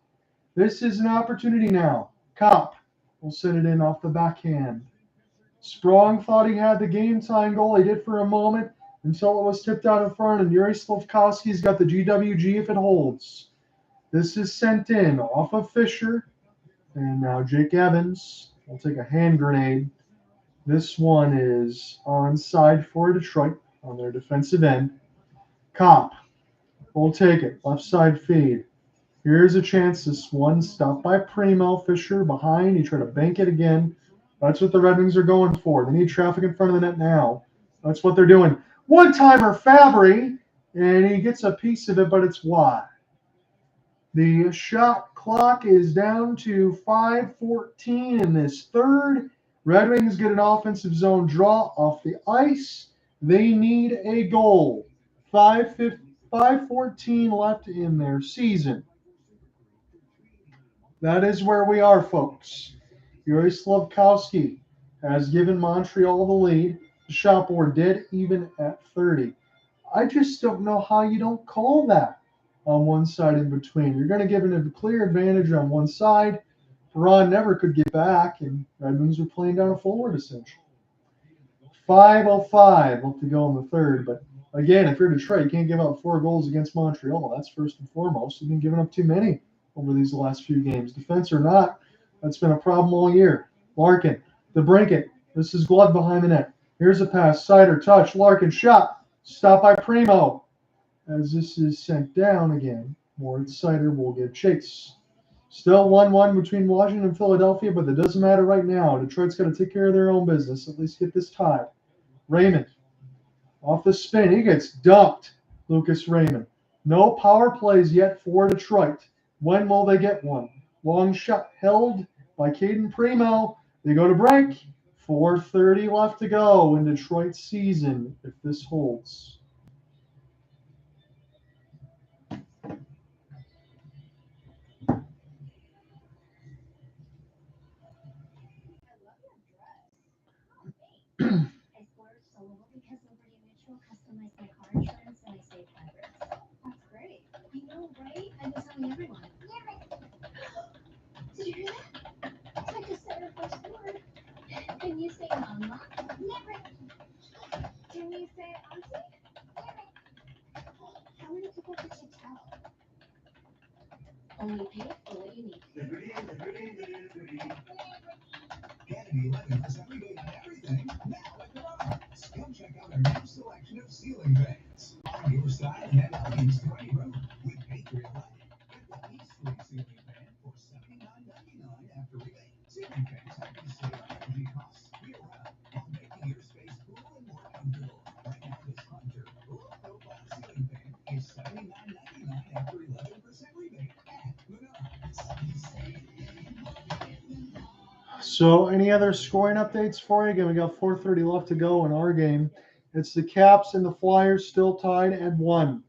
This is an opportunity now. Copp will send it in off the backhand. Sprong thought he had the game-time goal. He did for a moment until it was tipped out in front, and Yuri Slavkowski's got the GWG if it holds. This is sent in off of Fisher, and now Jake Evans will take a hand grenade. This one is onside for Detroit on their defensive end. Copp will take it. Left side feed. Here's a chance. This one stopped by Primo. Fisher behind. He tried to bank it again. That's what the Red Wings are going for. They need traffic in front of the net now. That's what they're doing. One-timer Fabry, and he gets a piece of it, but it's wide. The shot clock is down to 5:14 in this third. Red Wings get an offensive zone draw off the ice. They need a goal. 5:14 left in their season. That is where we are, folks. Yuri Slafkowski has given Montreal the lead. The shot board dead even at 30. I just don't know how you don't call that on one side in between. You're going to give it a clear advantage on one side. Perron never could get back, and Red Wings were playing down a forward essentially. 5:05 left to go in the third. But again, if you're Detroit, you can't give up 4 goals against Montreal. That's first and foremost. You've been giving up too many over these last few games. Defense or not, that's been a problem all year. Larkin, DeBrincat. This is glove behind the net. Here's a pass. Seider, touch. Larkin, shot. Stop by Primo. As this is sent down again, Moritz Seider will get chase. Still 1-1 between Washington and Philadelphia, but that doesn't matter right now. Detroit's got to take care of their own business, at least get this tied. Raymond, off the spin. He gets dumped, Lucas Raymond. No power plays yet for Detroit. When will they get one? Long shot held by Caden Primo. They go to break. 4:30 left to go in Detroit's season if this holds.
I splurged a little because Liberty Mutual customized my car insurance and I saved hundreds. That's great. I know, right? I've been telling everyone. Did you hear that? I just said her first word. Can you say mama? Can you say auntie? How many people could you tell? Only pay for what you need.
Canopy 11% rebate on everything now at Menards. Come check out our new selection of ceiling fans. On your side, head out East 20 Road with Patriot Lighting. Get the East Street ceiling fan for $79.99 after rebate. Ceiling fans help you save on energy costs year-round while making your space cool and more comfortable. Right now, this Hunter low-profile ceiling fan is $79.99 after 11% rebate at Menards.
So, any other scoring updates for you? Again, we got 4:30 left to go in our game. It's the Caps and the Flyers still tied at 1.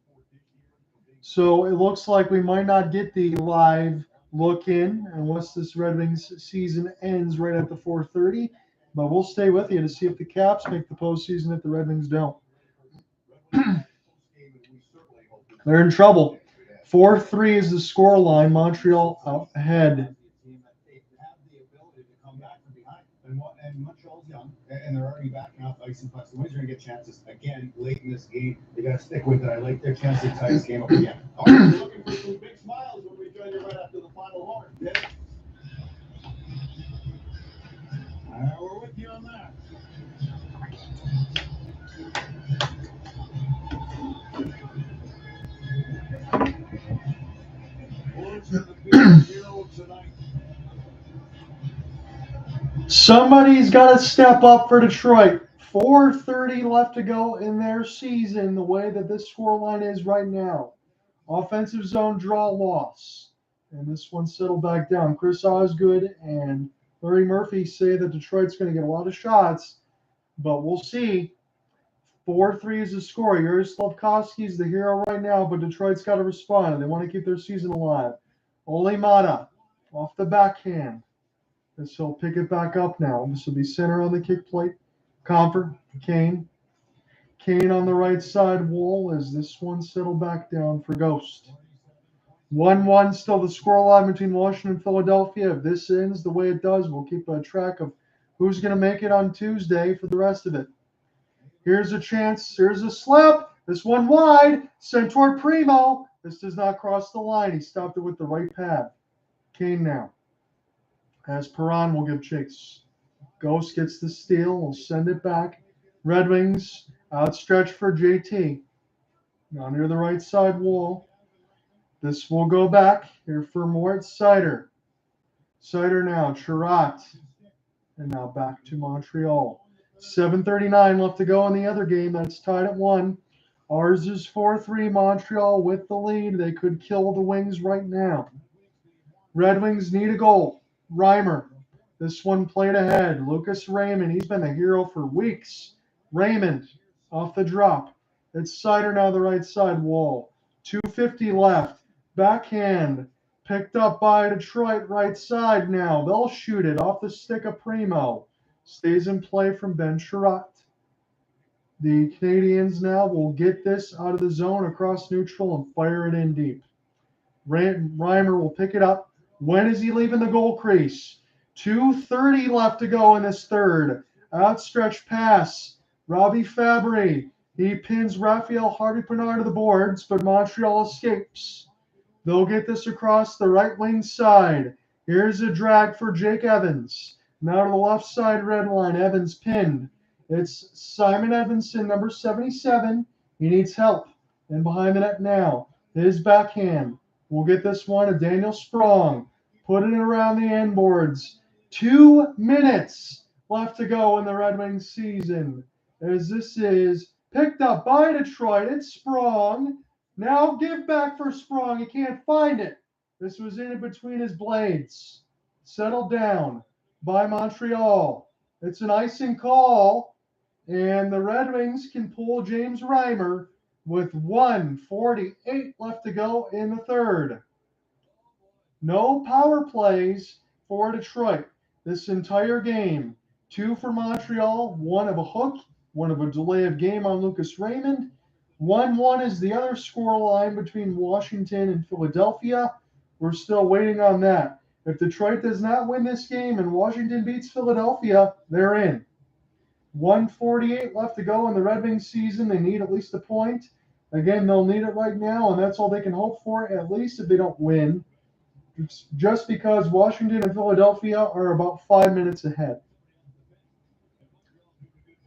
So, it looks like we might not get the live look in unless this Red Wings season ends right at the 4:30. But we'll stay with you to see if the Caps make the postseason if the Red Wings don't. They're in trouble. 4-3 is the score line. Montreal out ahead.
And Montreal's young, and they're already backing off ice and pucks. The Wings are going to get chances again late in this game. They got to stick with it. I like their chance to tie this game up again. All right, we're looking for some big smiles when we join you right after the final horn. Yeah. We're with you on that. Bulls are the big hero tonight.
Somebody's got to step up for Detroit. 4:30 left to go in their season, the way that this scoreline is right now. Offensive zone draw loss. And this one settled back down. Chris Osgood and Larry Murphy say that Detroit's going to get a lot of shots, but we'll see. 4-3 is the score. Yuri Slafkowski's the hero right now, but Detroit's got to respond, and they want to keep their season alive. Ole Mata off the backhand. As he'll pick it back up now. This will be center on the kick plate. Compher, Kane. Kane on the right side wall as this one settled back down for Ghost. 1-1 still the scoreline between Washington and Philadelphia. If this ends the way it does, we'll keep a track of who's going to make it on Tuesday for the rest of it. Here's a chance. Here's a slip. This one wide. Sent toward Primo. This does not cross the line. He stopped it with the right pad. Kane now. As Perron will give chase. Ghost gets the steal. Will send it back. Red Wings outstretched for JT. Now near the right side wall. This will go back here for Moritz Seider. Seider now. Chirat. And now back to Montreal. 7:39 left to go in the other game. That's tied at 1. Ours is 4-3 Montreal with the lead. They could kill the Wings right now. Red Wings need a goal. Reimer. This one played ahead. Lucas Raymond. He's been the hero for weeks. Raymond off the drop. It's Seider now the right side wall. 2:50 left. Backhand. Picked up by Detroit right side now. They'll shoot it off the stick of Primo. Stays in play from Ben Sherratt. The Canadians now will get this out of the zone across neutral and fire it in deep. Reimer will pick it up. When is he leaving the goal crease? 2:30 left to go in this third. Outstretched pass. Robbie Fabry. He pins Raphael Harvey-Pinard to the boards, but Montreal escapes. They'll get this across the right wing side. Here's a drag for Jake Evans. Now to the left side red line. Evans pinned. It's Simon Edmondson, number 77. He needs help. And behind the net now. His backhand. We'll get this one to Daniel Sprong. Put it around the end boards. 2 minutes left to go in the Red Wings season. As this is picked up by Detroit. It's Sprong. Now give back for Sprong. He can't find it. This was in between his blades. Settled down by Montreal. It's an icing call. And the Red Wings can pull James Reimer with 1:48 left to go in the third. No power plays for Detroit this entire game. 2 for Montreal, 1 of a hook, 1 of a delay of game on Lucas Raymond. 1-1 is the other score line between Washington and Philadelphia. We're still waiting on that. If Detroit does not win this game and Washington beats Philadelphia, they're in. 1:48 left to go in the Red Wings season. They need at least a point. Again, they'll need it right now, and that's all they can hope for, at least if they don't win. It's just because Washington and Philadelphia are about 5 minutes ahead.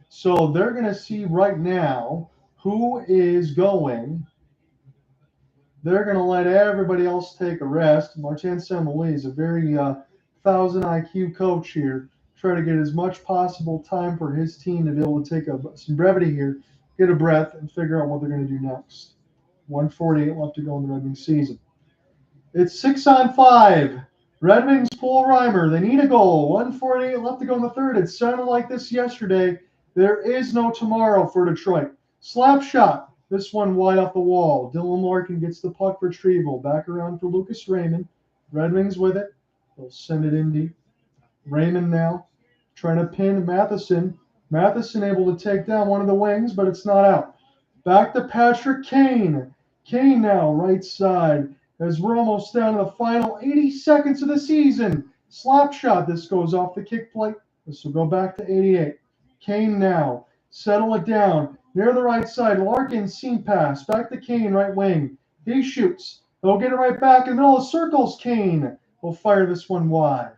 So they're going to see right now who is going. They're going to let everybody else take a rest. Martin Saint-Louis is a very 1,000 IQ coach here. Try to get as much possible time for his team to be able to take some brevity here, get a breath, and figure out what they're going to do next. 1:48 left to go in the Red Wings season. It's 6-on-5. Red Wings pull Reimer. They need a goal. 1:48 left to go in the third. It sounded like this yesterday. There is no tomorrow for Detroit. Slap shot. This one wide off the wall. Dylan Larkin gets the puck retrieval. Back around for Lucas Raymond. Red Wings with it. They'll send it in deep. Raymond now trying to pin Matheson. Matheson able to take down one of the wings, but it's not out. Back to Patrick Kane. Kane now right side as we're almost down to the final 80 seconds of the season. Slap shot. This goes off the kick plate. This will go back to 88. Kane now. Settle it down. Near the right side. Larkin seam pass. Back to Kane, right wing. He shoots. They'll get it right back in the middle of circles. Kane will fire this one wide.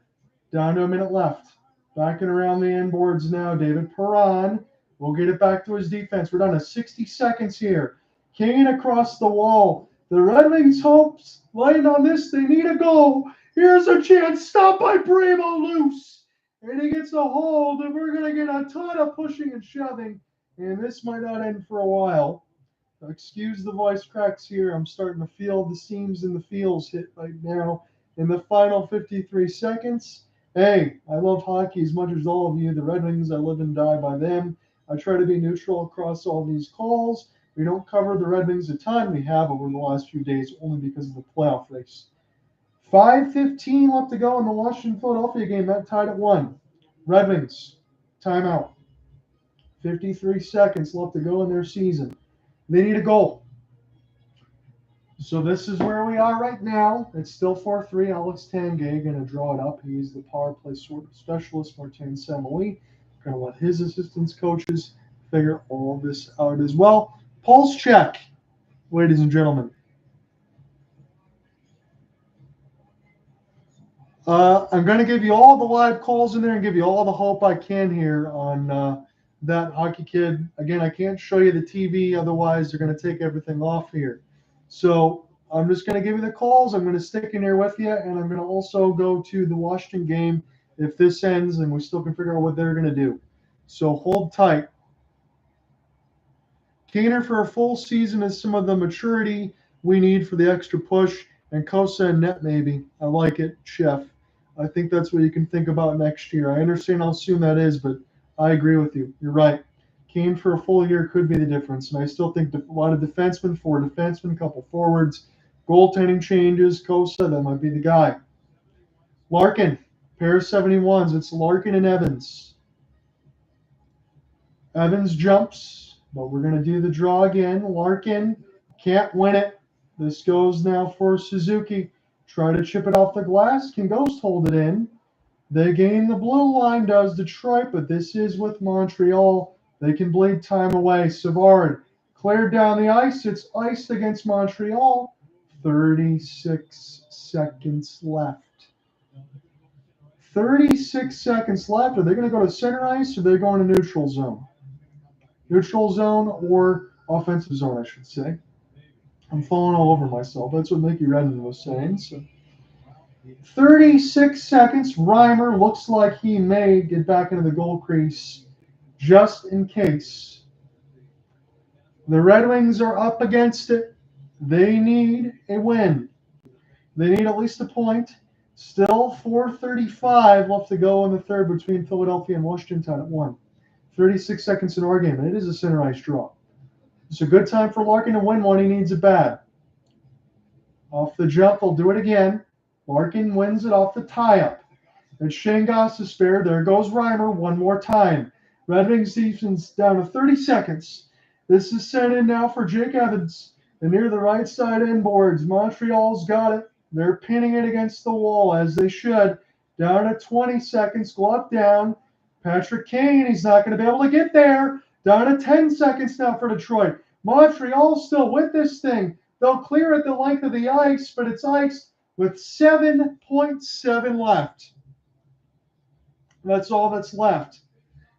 Down to a minute left. Backing around the end boards now. David Perron will get it back to his defense. We're down to 60 seconds here. Kane across the wall. The Red Wings hopes laying on this. They need a goal. Here's a chance. Stop by Primo loose. And he gets a hold. And we're going to get a ton of pushing and shoving. And this might not end for a while. Excuse the voice cracks here. I'm starting to feel the seams and the feels hit right now. In the final 53 seconds. Hey, I love hockey as much as all of you. The Red Wings, I live and die by them. I try to be neutral across all these calls. We don't cover the Red Wings a ton. We have over the last few days only because of the playoff race. 5:15 left to go in the Washington-Philadelphia game. That tied at 1. Red Wings, timeout. 53 seconds left to go in their season. They need a goal. So this is where we are right now. It's still 4-3. Alex Tanguay going to draw it up. He's the power play sort of specialist. Martin Saint-Louis going to let his assistants coaches figure all this out as well. Pulse check, ladies and gentlemen. I'm going to give you all the live calls in there and give you all the hope I can here on that hockey kid. Again, I can't show you the TV. Otherwise, they're going to take everything off here. So I'm just going to give you the calls. I'm going to stick in here with you, and I'm going to also go to the Washington game if this ends and we still can figure out what they're going to do. So hold tight. Kane for a full season is some of the maturity we need for the extra push, and Kosa and net maybe. I like it, Chef. I think that's what you can think about next year. I understand how soon that is, but I agree with you. You're right. Kane for a full year could be the difference, and I still think a lot of defensemen, 4 defensemen, a couple forwards, goaltending changes, Kosa, that might be the guy. Larkin, pair of 71s. It's Larkin and Evans. Evans jumps, but we're going to do the draw again. Larkin can't win it. This goes now for Suzuki. Try to chip it off the glass. Can Ghost hold it in? They gain the blue line, does Detroit, but this is with Montreal. They can bleed time away. Savard cleared down the ice. It's iced against Montreal. 36 seconds left. 36 seconds left. Are they going to go to center ice or are they going to neutral zone? Neutral zone or offensive zone, I should say. I'm falling all over myself. That's what Mickey Redmond was saying. So 36 seconds. Reimer looks like he may get back into the goal crease just in case. The Red Wings are up against it. They need a win. They need at least a point. Still 4:35 left to go in the third between Philadelphia and Washington tied at 1. 36 seconds in our game, and it is a center ice draw. It's a good time for Larkin to win one. He needs it bad. Off the jump, they'll do it again. Larkin wins it off the tie-up. It's Shayne Gostisbehere. There goes Reimer one more time. Red Wings defense down to 30 seconds. This is sent in now for Jake Evans. And near the right side inboards, Montreal's got it. They're pinning it against the wall, as they should. Down to 20 seconds, glove down. Patrick Kane, he's not going to be able to get there. Down to 10 seconds now for Detroit. Montreal's still with this thing. They'll clear at the length of the ice, but it's iced with 7.7 left. That's all that's left.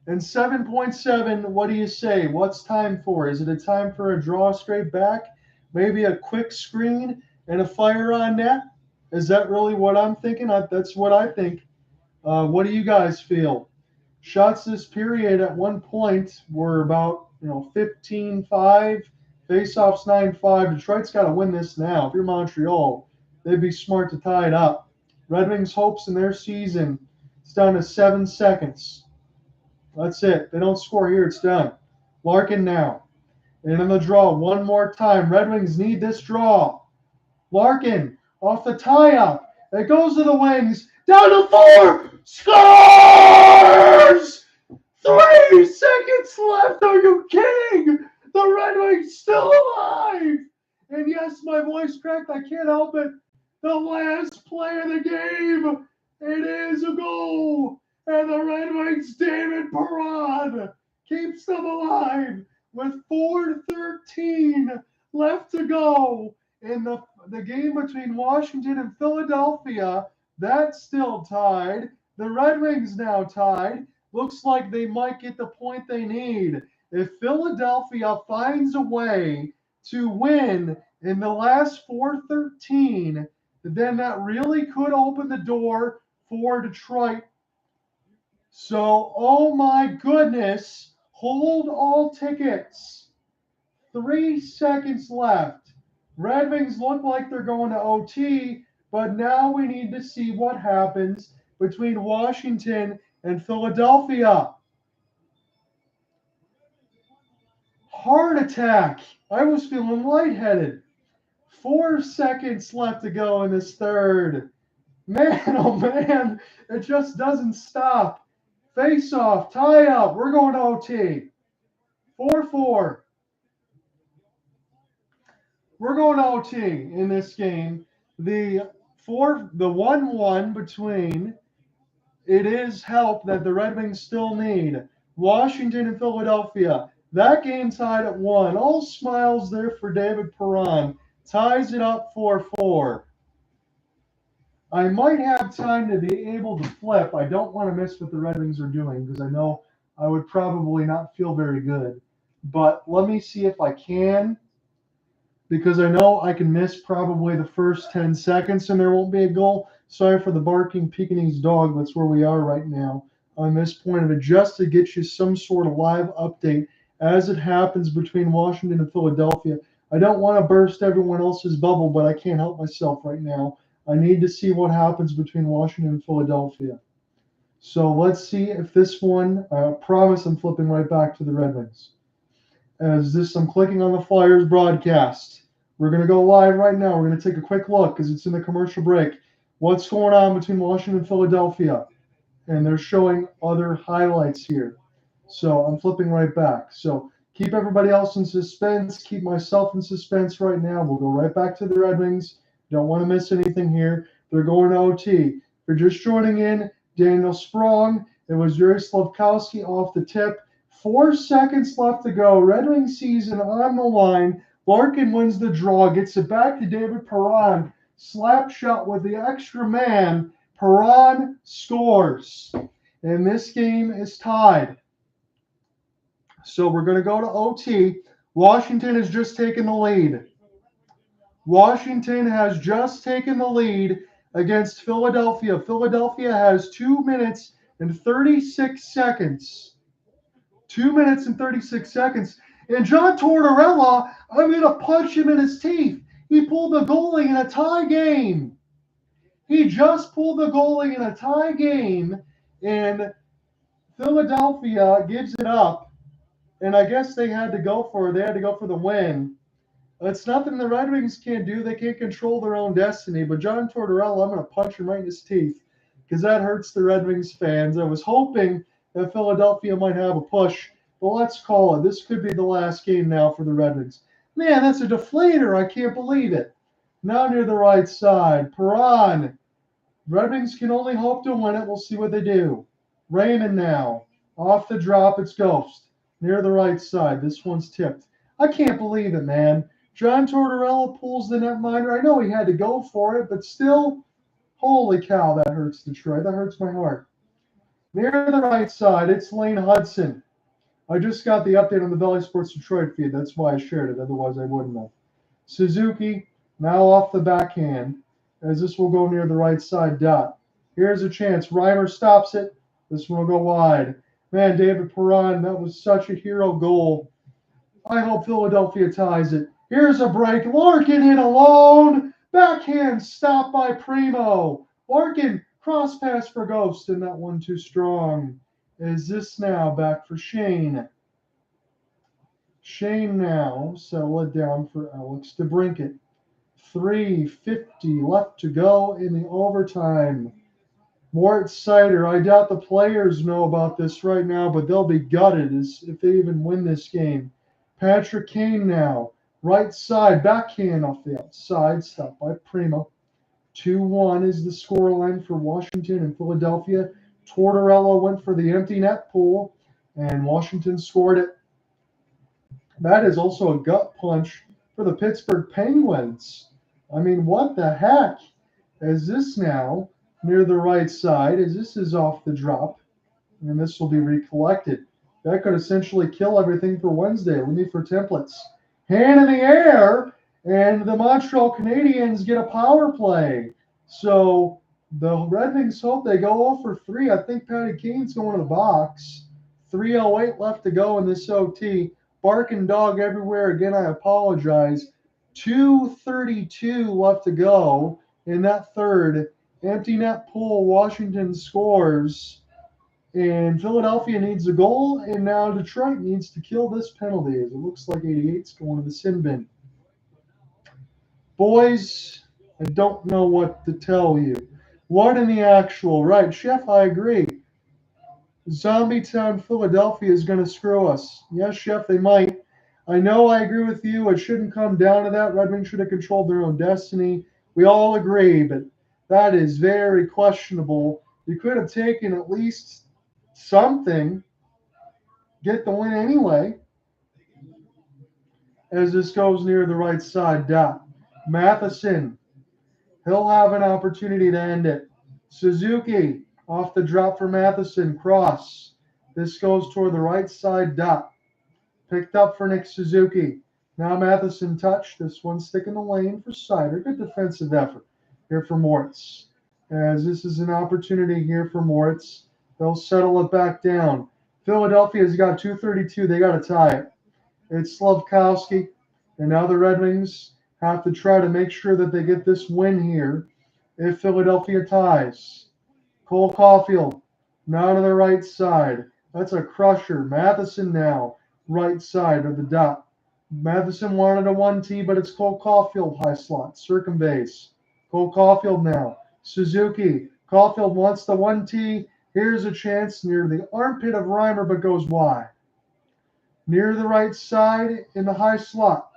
And 7.7, what do you say? What's time for? Is it a time for a draw straight back? Maybe a quick screen and a fire on net? Is that really what I'm thinking? That's what I think. What do you guys feel? Shots this period at one point were about 15-5. Faceoffs 9-5. Detroit's got to win this now. If you're Montreal, they'd be smart to tie it up. Red Wings' hopes in their season. It's down to 7 seconds. That's it. They don't score here. It's done. Larkin now. And in the draw, one more time. Red Wings need this draw. Larkin off the tie-up. It goes to the Wings. Down to 4. Scores! 3 seconds left. Are you kidding? The Red Wings still alive. And yes, my voice cracked. I can't help it. The last play of the game. It is a goal. And the Red Wings, David Perron, keeps them alive with 4:13 left to go in the game between Washington and Philadelphia. That's still tied. The Red Wings now tied. Looks like they might get the point they need. If Philadelphia finds a way to win in the last 4:13, then that really could open the door for Detroit. So, oh my goodness, hold all tickets. 3 seconds left. Red Wings look like they're going to OT, but now we need to see what happens between Washington and Philadelphia. Heart attack. I was feeling lightheaded. 4 seconds left to go in this third. Man, oh man, it just doesn't stop. Face off, tie up. We're going to OT. 4-4. We're going to OT in this game. The 1-1 between, it is help that the Red Wings still need. Washington and Philadelphia. That game tied at 1. All smiles there for David Perron. Ties it up 4-4. I might have time to be able to flip. I don't want to miss what the Red Wings are doing because I know I would probably not feel very good. But let me see if I can, because I know I can miss probably the first 10 seconds and there won't be a goal. Sorry for the barking Pekingese dog. That's where we are right now on this point of it, just to get you some sort of live update as it happens between Washington and Philadelphia. I don't want to burst everyone else's bubble, but I can't help myself right now. I need to see what happens between Washington and Philadelphia. So let's see if this one, I promise I'm flipping right back to the Red Wings. I'm clicking on the Flyers broadcast. We're going to go live right now. We're going to take a quick look because it's in the commercial break. What's going on between Washington and Philadelphia? And they're showing other highlights here. So I'm flipping right back. So keep everybody else in suspense. Keep myself in suspense right now. We'll go right back to the Red Wings. Don't want to miss anything here. They're going to OT. If you're just joining in, Daniel Sprong. It was Yuri Slafkowski off the tip. 4 seconds left to go. Red Wings season on the line. Larkin wins the draw. Gets it back to David Perron. Slap shot with the extra man. Perron scores. And this game is tied. So we're going to go to OT. Washington has just taken the lead. Washington has just taken the lead against Philadelphia. Philadelphia has 2 minutes and 36 seconds. 2 minutes and 36 seconds. And John Tortorella, I'm going to punch him in his teeth. He pulled the goalie in a tie game. He just pulled the goalie in a tie game, and Philadelphia gives it up. And I guess they had to go for the win. It's nothing the Red Wings can't do. They can't control their own destiny. But John Tortorella, I'm going to punch him right in his teeth because that hurts the Red Wings fans. I was hoping that Philadelphia might have a push, but let's call it. This could be the last game now for the Red Wings. Man, that's a deflator. I can't believe it. Now near the right side, Perron. Red Wings can only hope to win it. We'll see what they do. Raymond now. Off the drop, it's Ghost. Near the right side. This one's tipped. I can't believe it, man. John Tortorella pulls the netminder. I know he had to go for it, but still, holy cow, that hurts Detroit. That hurts my heart. Near the right side, it's Lane Hudson. I just got the update on the Bally Sports Detroit feed. That's why I shared it. Otherwise, I wouldn't have. Suzuki, now off the backhand, as this will go near the right side dot. Here's a chance. Reimer stops it. This one will go wide. Man, David Perron, that was such a hero goal. I hope Philadelphia ties it. Here's a break. Larkin in alone. Backhand stop by Primo. Larkin cross pass for Ghost, and that one too strong. Is this now back for Shayne? Shayne now settle it down for Alex DeBrincat. 3:50 left to go in the overtime. Moritz Seider, I doubt the players know about this right now, but they'll be gutted if they even win this game. Patrick Kane now, right side, backhand off the outside, stopped by Primo. 2-1 is the scoreline for Washington and Philadelphia. Tortorella went for the empty net pool, and Washington scored it. That is also a gut punch for the Pittsburgh Penguins. I mean, what the heck? Is this now near the right side, as this is off the drop, and this will be recollected. That could essentially kill everything for Wednesday. We need for templates. Hand in the air, and the Montreal Canadiens get a power play. So the Red Wings hope they go 0 for 3. I think Patty Kane's going to the box. 3:08 left to go in this OT. Barking dog everywhere. Again, I apologize. 2:32 left to go in that third. Empty net pool, Washington scores, and Philadelphia needs a goal, and now Detroit needs to kill this penalty, as it looks like 88's going to the sin bin. Boys, I don't know what to tell you. What in the actual right? Chef, I agree. Zombie Town, Philadelphia is going to screw us. Yes, Chef, they might. I know I agree with you. It shouldn't come down to that. Red Wings should have controlled their own destiny. We all agree, but that is very questionable. You could have taken at least something, get the win anyway. As this goes near the right side dot. Matheson, he'll have an opportunity to end it. Suzuki, off the drop for Matheson, cross. This goes toward the right side dot. Picked up for Nick Suzuki. Now Matheson touched. This one stick in the lane for Seider. Good defensive effort here for Moritz. As this is an opportunity here for Moritz. They'll settle it back down. Philadelphia's got 2:32. They got to tie it. It's Slavkowski. And now the Red Wings have to try to make sure that they get this win here if Philadelphia ties. Cole Caulfield now to the right side. That's a crusher. Matheson now, right side of the dot. Matheson wanted a 1T, but it's Cole Caulfield high slot. Circumvase. Cole Caulfield now. Suzuki. Caulfield wants the 1T. Here's a chance near the armpit of Reimer, but goes wide. Near the right side in the high slot.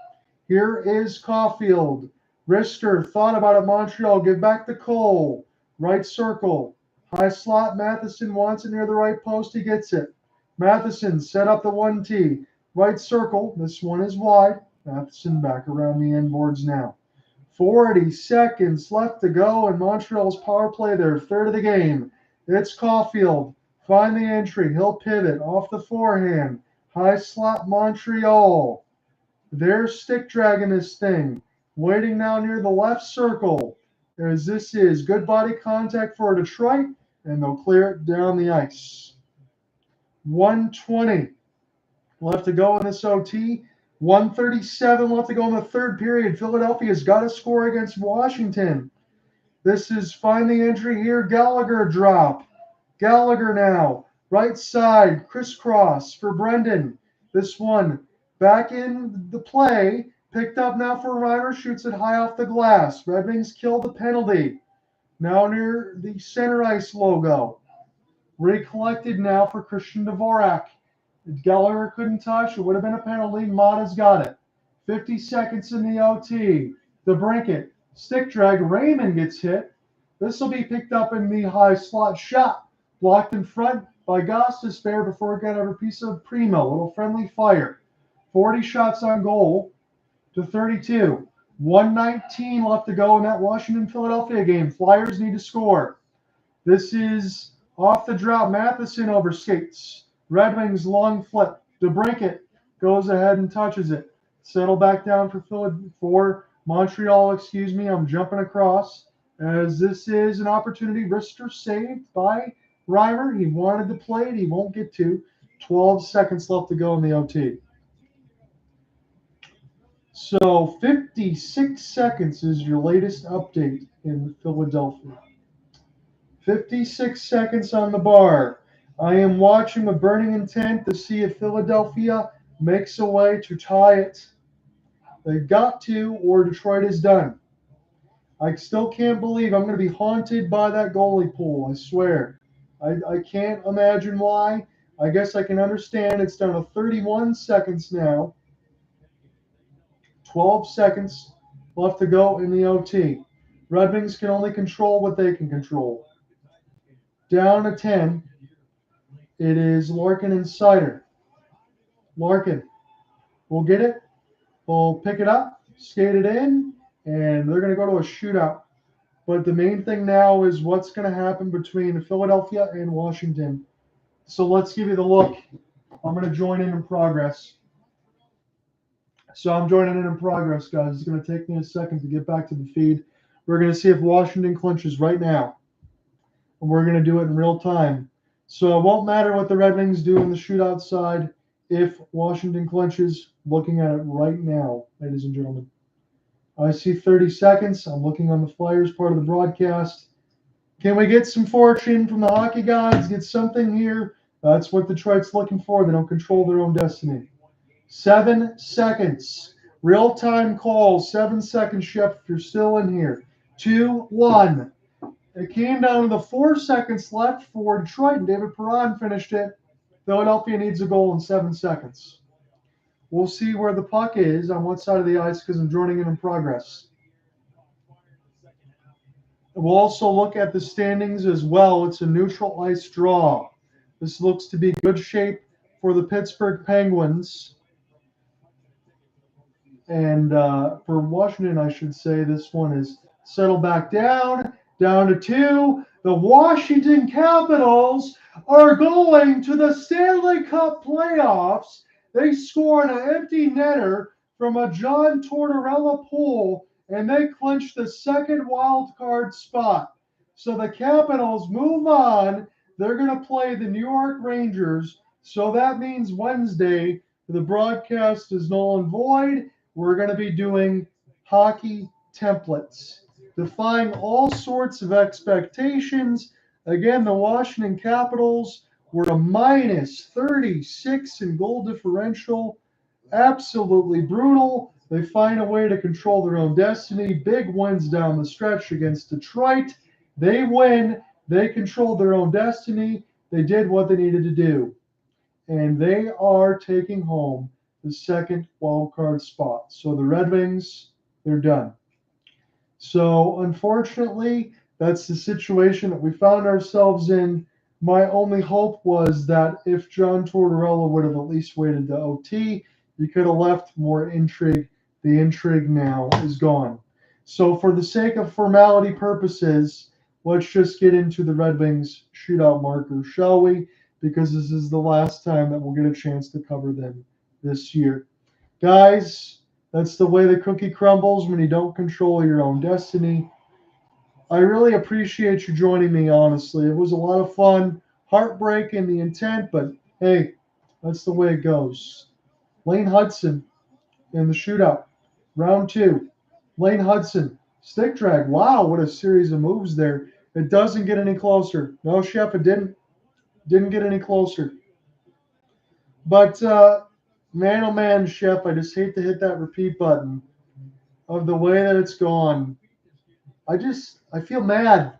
Here is Caulfield. Rister thought about it. Montreal. Give back to Cole. Right circle. High slot. Matheson wants it near the right post. He gets it. Matheson set up the 1T. Right circle. This one is wide. Matheson back around the end boards now. 40 seconds left to go in Montreal's power play, their third of the game. It's Caulfield. Find the entry. He'll pivot off the forehand. High slot Montreal. They're stick dragging this thing. Waiting now near the left circle. As this is good body contact for Detroit, and they'll clear it down the ice. 1:20 left to go in this OT. 1:37 left to go in the third period. Philadelphia's got to score against Washington. This is find the entry here. Gallagher drop. Gallagher now. Right side. Crisscross for Brendan. This one back in the play. Picked up now for Reimer. Shoots it high off the glass. Red Wings kill the penalty. Now near the center ice logo. Recollected now for Christian Dvorak. Gallagher couldn't touch. It would have been a penalty. Mata's got it. 50 seconds in the OT. DeBrincat. Stick drag. Raymond gets hit. This will be picked up in the high slot shot. Blocked in front by Gostisbehere before it got over a piece of Primo. A little friendly fire. 40 shots on goal to 32. 1:19 left to go in that Washington-Philadelphia game. Flyers need to score. This is off the drop. Matheson over skates. Red Wings long flip. DeBrincat goes ahead and touches it. Settle back down for Montreal. Excuse me, I'm jumping across. As this is an opportunity. Rister saved by Reimer. He wanted to play it. He won't get to. 12 seconds left to go in the OT. So 56 seconds is your latest update in Philadelphia. 56 seconds on the bar. I am watching with burning intent to see if Philadelphia makes a way to tie it. They've got to, or Detroit is done. I still can't believe I'm going to be haunted by that goalie pool, I swear. I can't imagine why. I guess I can understand it's down to 31 seconds now. 12 seconds left to go in the OT. Red Wings can only control what they can control. Down to 10. It is Larkin and Seider. Larkin will get it. We'll pick it up, skate it in, and they're going to go to a shootout. But the main thing now is what's going to happen between Philadelphia and Washington. So let's give you the look. I'm going to join in progress. So I'm joining in progress, guys. It's going to take me a second to get back to the feed. We're going to see if Washington clinches right now. And we're going to do it in real time. So it won't matter what the Red Wings do in the shootout side if Washington clinches. Looking at it right now, ladies and gentlemen. I see 30 seconds. I'm looking on the Flyers part of the broadcast. Can we get some fortune from the hockey gods? Get something here. That's what Detroit's looking for. They don't control their own destiny. 7 seconds. Real-time call. 7 seconds, Chef, if you're still in here. 2-1. It came down to the 4 seconds left for Detroit, and David Perron finished it. Philadelphia needs a goal in 7 seconds. We'll see where the puck is on what side of the ice because I'm joining in progress. We'll also look at the standings as well. It's a neutral ice draw. This looks to be good shape for the Pittsburgh Penguins. And for Washington, I should say, this one is settled back down to 2. The Washington Capitals are going to the Stanley Cup playoffs. They scored an empty netter from a John Tortorella pool, and they clinched the second wild card spot. So the Capitals move on. They're going to play the New York Rangers. So that means Wednesday, The broadcast is null and void. We're going to be doing hockey templates, defying all sorts of expectations. Again, the Washington Capitals were a minus 36 in goal differential. Absolutely brutal. They find a way to control their own destiny. Big wins down the stretch against Detroit. They win. They control their own destiny. They did what they needed to do. And they are taking home the second wild card spot. So the Red Wings, they're done. So unfortunately, that's the situation that we found ourselves in. My only hope was that if John Tortorella would have at least waited to OT, he could have left more intrigue. The intrigue now is gone. So for the sake of formality purposes, let's just get into the Red Wings shootout marker, shall we? Because this is the last time that we'll get a chance to cover them this year. Guys, that's the way the cookie crumbles when you don't control your own destiny. I really appreciate you joining me, honestly. It was a lot of fun, heartbreak in the intent, but hey, that's the way it goes. Lane Hudson in the shootout, round 2. Lane Hudson, stick drag. Wow, what a series of moves there. It doesn't get any closer. No, Chef, it didn't get any closer. But man, oh man, Chef, I just hate to hit that repeat button of the way that it's gone. I feel mad,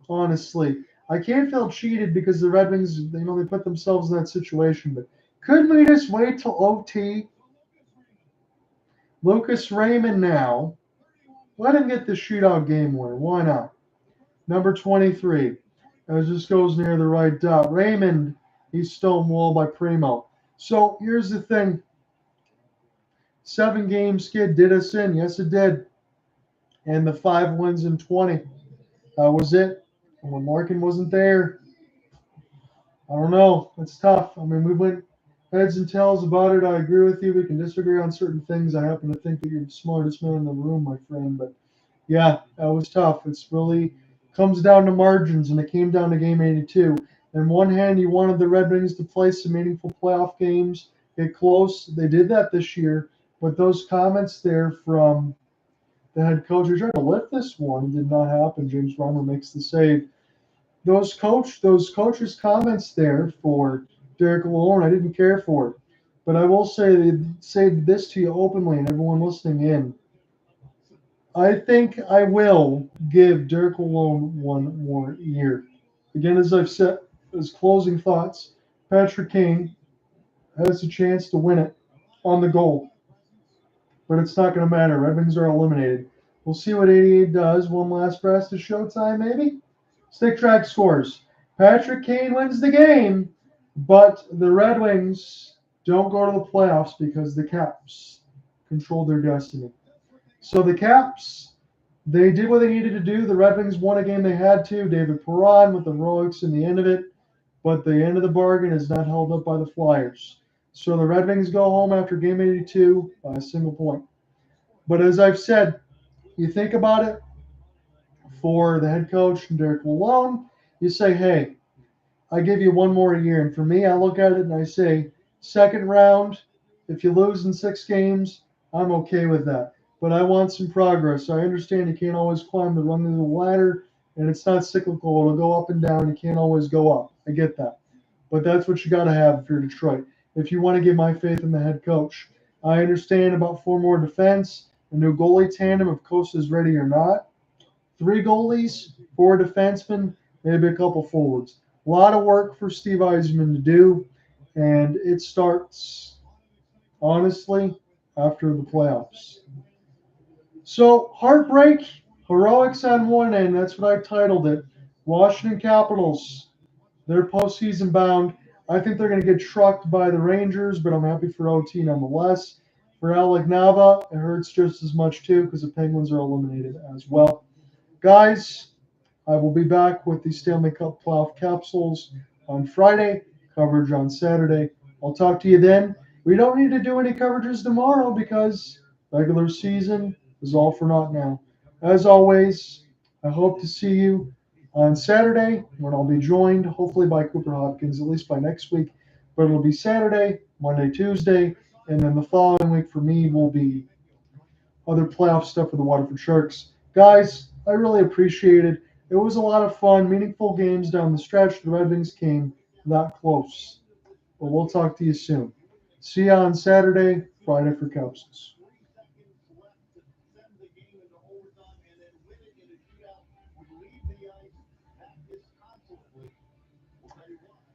honestly. I can't feel cheated because the Red Wings, they put themselves in that situation. But couldn't we just wait till OT? Lucas Raymond now. Let him get the shootout game winner. Why not? Number 23. As this goes near the right dot. Raymond, he's stonewalled by Primo. So here's the thing. 7-game skid did us in. Yes, it did. And the 5 wins in 20. That was it. And when Larkin wasn't there, I don't know. It's tough. I mean, we went heads and tails about it. I agree with you. We can disagree on certain things. I happen to think that you're the smartest man in the room, my friend. But yeah, that was tough. It's really comes down to margins, and it came down to game 82. On one hand, you wanted the Red Wings to play some meaningful playoff games, get close. They did that this year. But those comments there from the head coach, who tried to lift this one, did not happen. James Reimer makes the save. Those coaches' comments there for Derek Lalonde, I didn't care for it. But I will say this to you openly and everyone listening in. I think I will give Derek Lalonde one more year. Again, as I've said, as closing thoughts, Patrick Kane has a chance to win it on the goal. But it's not going to matter. Red Wings are eliminated. We'll see what 88 does. One last press to showtime, maybe? Stick track scores. Patrick Kane wins the game, but the Red Wings don't go to the playoffs because the Caps control their destiny. So the Caps, they did what they needed to do. The Red Wings won a game they had to. David Perron with the heroics in the end of it, but the end of the bargain is not held up by the Flyers. So the Red Wings go home after game 82 by a single point. But as I've said, you think about it, for the head coach, Derek Lalonde, you say, hey, I give you one more year. And for me, I look at it and I say, second round, if you lose in 6 games, I'm okay with that. But I want some progress. I understand you can't always climb the rung of the ladder, and it's not cyclical. It'll go up and down. You can't always go up. I get that. But that's what you got to have if you're Detroit. If you want to give my faith in the head coach. I understand about 4 more defense, a new goalie tandem if Costa's ready or not. 3 goalies, 4 defensemen, maybe a couple forwards. A lot of work for Steve Yzerman to do, and it starts, honestly, after the playoffs. So, heartbreak, heroics on one end, that's what I titled it. Washington Capitals, they're postseason bound. I think they're going to get trucked by the Rangers, but I'm happy for OT nonetheless. For Alec Nava, it hurts just as much too because the Penguins are eliminated as well. Guys, I will be back with the Stanley Cup playoff capsules on Friday, coverage on Saturday. I'll talk to you then. We don't need to do any coverages tomorrow because regular season is all for naught now. As always, I hope to see you on Saturday when I'll be joined hopefully by Cooper Hopkins, at least by next week. But it'll be Saturday, Monday, Tuesday, And then the following week for me will be other playoff stuff for the Waterford Sharks. Guys, I really appreciate it. It was a lot of fun, meaningful games down the stretch. The Red Wings came that close. But we'll talk to you soon. See you on Saturday, Friday for Capsules.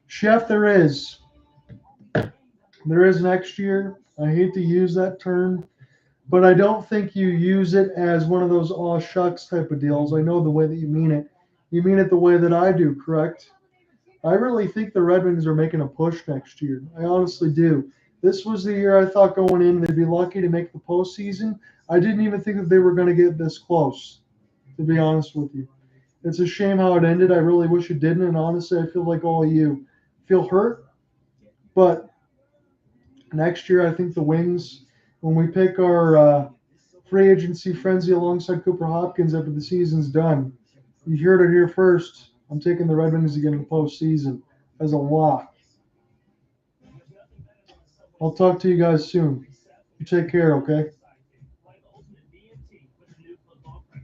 Chef, there is. There is next year. I hate to use that term, but I don't think you use it as one of those aw shucks type of deals. I know the way that you mean it. You mean it the way that I do, correct? I really think the Red Wings are making a push next year. I honestly do. This was the year I thought going in they'd be lucky to make the postseason. I didn't even think that they were going to get this close, to be honest with you. It's a shame how it ended. I really wish it didn't, and honestly, I feel like all of you feel hurt. But next year, I think the Wings, when we pick our free agency frenzy alongside Cooper Hopkins after the season's done, you heard it here first. I'm taking the Red Wings again in the postseason as a lock. I'll talk to you guys soon. You take care, okay?